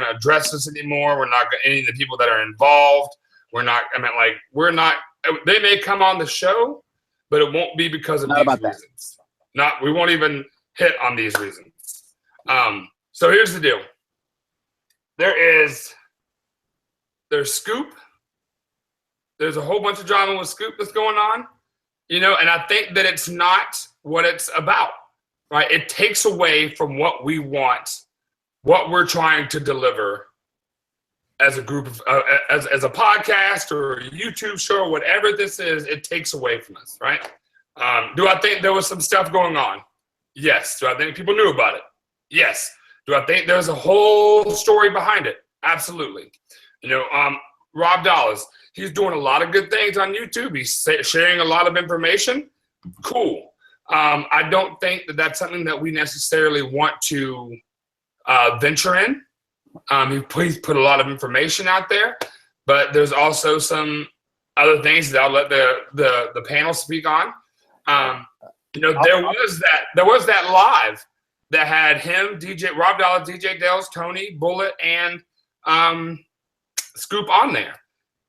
address this anymore. We're not gonna, any of the people that are involved. We're not. I mean, like, we're not. They may come on the show, but it won't be because of these reasons. We won't even hit on these reasons. So here's the deal. There's Scoop. There's a whole bunch of drama with Scoop that's going on, you know, and I think that it's not what it's about, right? It takes away from what we want, what we're trying to deliver as a group of, as a podcast or a YouTube show or whatever this is. It takes away from us, right? Do I think there was some stuff going on? Yes. Do I think people knew about it? Yes. Do I think there's a whole story behind it? Absolutely. You know, Rob Dollars, he's doing a lot of good things on YouTube. He's sharing a lot of information. Cool. I don't think that that's something that we necessarily want to venture in. He's put a lot of information out there, but there's also some other things that I'll let the panel speak on. You know, there was that live that had him, Rob Dollar, DJ Dells, Tony, Bullet, and Scoop on there.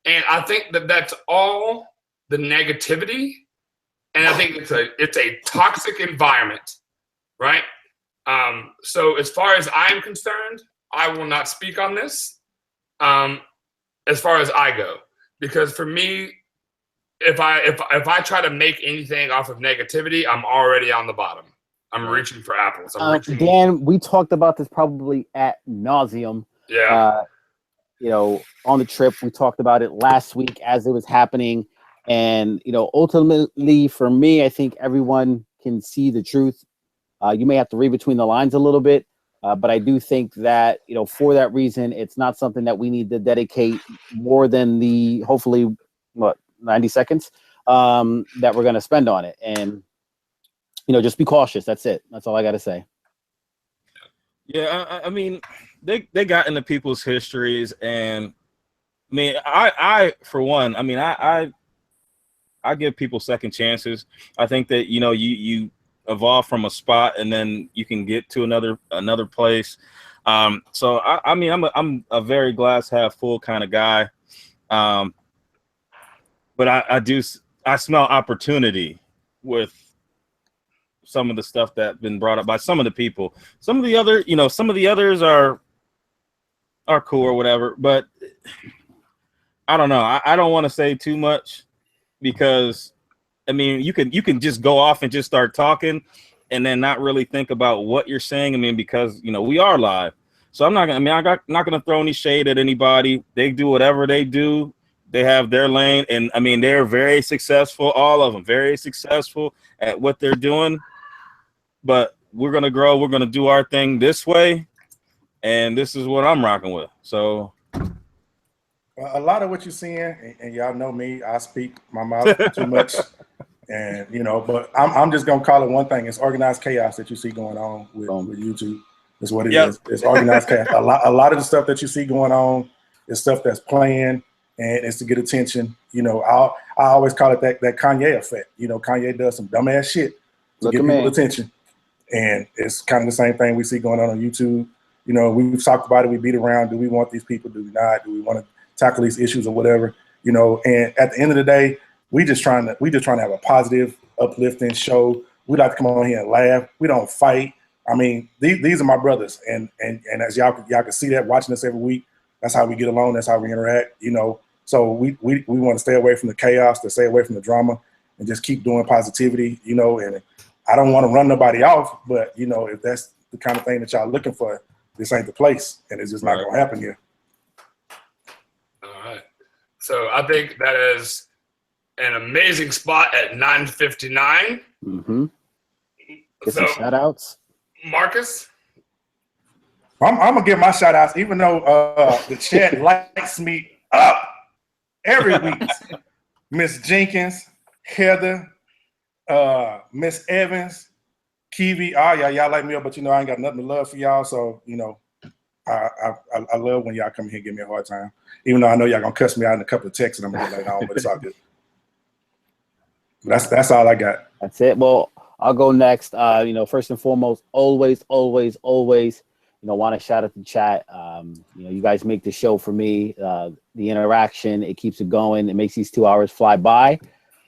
And I think that that's all the negativity, and I think it's a toxic environment, right? So as far as I'm concerned, I will not speak on this as far as I go, because for me, if I try to make anything off of negativity, I'm already on the bottom. I'm reaching for apples. Dan, we talked about this probably ad nauseum. Yeah. You know, on the trip, we talked about it last week as it was happening. And, you know, ultimately for me, I think everyone can see the truth. You may have to read between the lines a little bit, but I do think that, you know, for that reason, it's not something that we need to dedicate more than the, hopefully, 90 seconds that we're going to spend on it. And, you know, just be cautious. That's it. That's all I got to say. Yeah, I mean, they got into people's histories, and I mean, I for one, I mean, I give people second chances. I think that, you know, you evolve from a spot and then you can get to another place. So I mean, I'm a very glass half full kind of guy. But I smell opportunity with some of the stuff that's been brought up by some of the people. Some of the others are cool or whatever, but I don't know. I don't want to say too much, because I mean, you can just go off and just start talking and then not really think about what you're saying. I mean, because, you know, we are live. So I'm not gonna throw any shade at anybody. They do whatever they do. They have their lane, and I mean, they're very successful, all of them, very successful at what they're doing. But we're gonna grow. We're gonna do our thing this way, and this is what I'm rocking with. So, a lot of what you're seeing, and y'all know me, I speak my mouth too much, and you know. But I'm just gonna call it one thing: it's organized chaos that you see going on with YouTube. Is what it is. It's organized chaos. A lot of the stuff that you see going on is stuff that's playing, and it's to get attention. You know, I always call it that Kanye effect. You know, Kanye does some dumbass shit to get people attention. And it's kind of the same thing we see going on YouTube. You know, we've talked about it. We beat around. Do we want these people? Do we not? Do we want to tackle these issues or whatever? You know, and at the end of the day, we just trying to have a positive, uplifting show. We like to come on here and laugh. We don't fight. I mean, these are my brothers, and as y'all can see that watching us every week. That's how we get along. That's how we interact. You know, so we want to stay away from the chaos, to stay away from the drama, and just keep doing positivity. You know, and I don't want to run nobody off, but, you know, if that's the kind of thing that y'all looking for, this ain't the place, and it's just not going to happen here. All right. So I think that is an amazing spot at 9:59. Mm-hmm. Get some shout-outs. Marcus? I'm going to give my shout-outs, even though the chat lights me up every week. Miss Jenkins, Heather, Miss Evans, Kiwi, y'all like me up, but you know I ain't got nothing to love for y'all. So, you know, I love when y'all come here and give me a hard time. Even though I know y'all gonna cuss me out in a couple of texts and I'm gonna get later on, but it's all good. But that's all I got. That's it. Well, I'll go next. First and foremost, always, want to shout out the chat. You guys make the show for me. The interaction, it keeps it going. It makes these 2 hours fly by.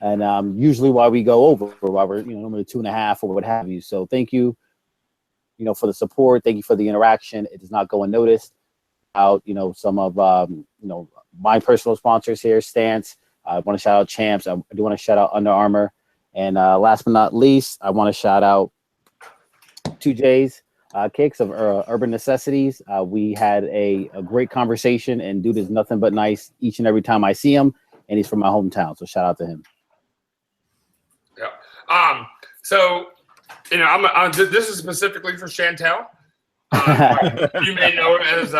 And usually while we go over, while we're, normally 2.5 or what have you. So thank you, for the support. Thank you for the interaction. It does not go unnoticed. Some of, my personal sponsors here, Stance. I want to shout out Champs. I do want to shout out Under Armour. And last but not least, I want to shout out 2J's Kicks of Urban Necessities. We had a great conversation, and dude is nothing but nice each and every time I see him. And he's from my hometown, so shout out to him. Yeah. So, this is specifically for Chantel. You may know her as,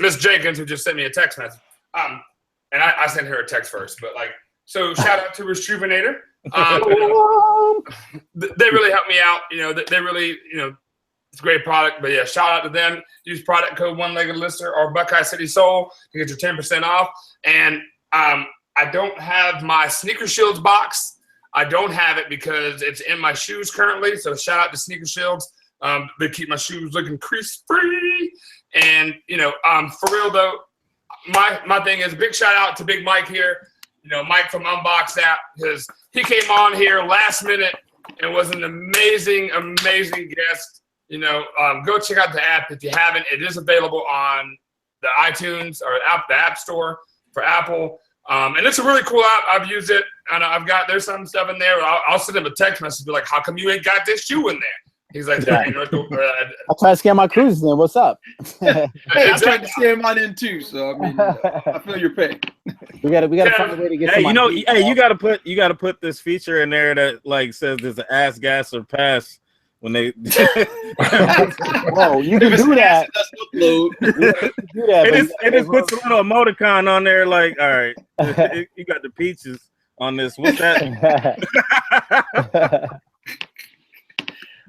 Miss Jenkins, who just sent me a text message. And I sent her a text first, but so shout out to Rejuvenator. They really helped me out. They really, it's a great product. But yeah, shout out to them. Use product code One-Legged Lister or Buckeye City Soul to get your 10% off. And I don't have my Sneaker Shields box. I don't have it because it's in my shoes currently. So shout out to Sneaker Shields. They keep my shoes looking crease free. And for real though, my thing is big shout out to Big Mike here. Mike from Unboxed app, because he came on here last minute and was an amazing guest. Go check out the app if you haven't. It is available on the iTunes or the App Store for Apple. And it's a really cool app. I've used it, and there's some stuff in there. I'll send him a text message, be like, how come you ain't got this shoe in there? He's like, I try to scan my cruises in. What's up? Hey, I tried to scan mine in too, so I feel your pain. We gotta find a way to get. You gotta put this feature in there that says there's an ass, gas, or pass when they. Whoa, you can do that. It just puts a little emoticon on there, all right, you got the peaches on this. What's that?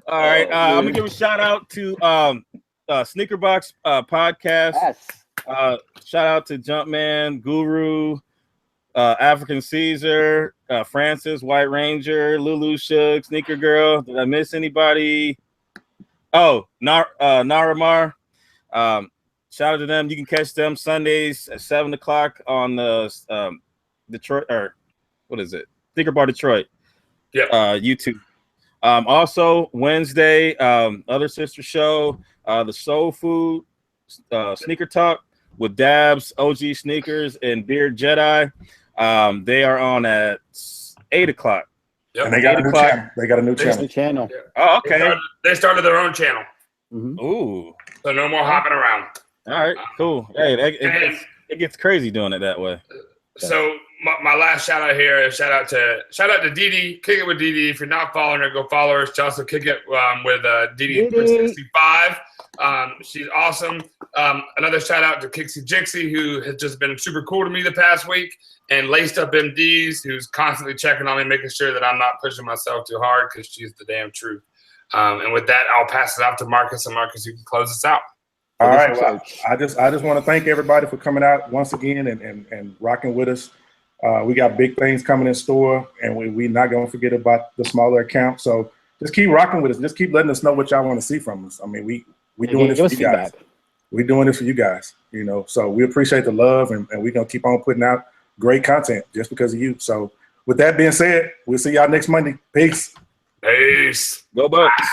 All right, I'm gonna give a shout out to Sneakerbox podcast. Yes. Shout out to Jumpman, Guru, African Caesar, Francis, White Ranger, Lulu Shug, Sneaker Girl. Did I miss anybody? Oh, Naramar. Shout out to them. You can catch them Sundays at 7:00 on the Detroit, or what is it? Sneaker Bar Detroit. Yeah. YouTube. Also Wednesday, other sister show, the Soul Food Sneaker Talk with Dabs, OG Sneakers, and Beard Jedi. They are on at 8:00. Yep. And they got a new channel. They got a new channel. Yeah. Oh, okay. They started their own channel. Mm-hmm. Ooh. So no more hopping around. All right. Cool. Hey, it gets crazy doing it that way. So my last shout out here is shout out to Didi, Kick It with Didi. If you're not following her, go follow her. She also kick it with Didi 365. She's awesome. Another shout out to Kixie Jixie, who has just been super cool to me the past week, and Laced Up MDs, who's constantly checking on me, making sure that I'm not pushing myself too hard, because she's the damn truth. And with that, I'll pass it off to Marcus, and Marcus, you can close us out. All right. Well, I just want to thank everybody for coming out once again and rocking with us. We got big things coming in store, and we're not going to forget about the smaller account. So just keep rocking with us. Just keep letting us know what y'all want to see from us. I mean, we're doing this for you guys. We're doing this for you guys, So we appreciate the love, and we're going to keep on putting out great content just because of you. So with that being said, we'll see y'all next Monday. Peace. Peace. Go Bucks.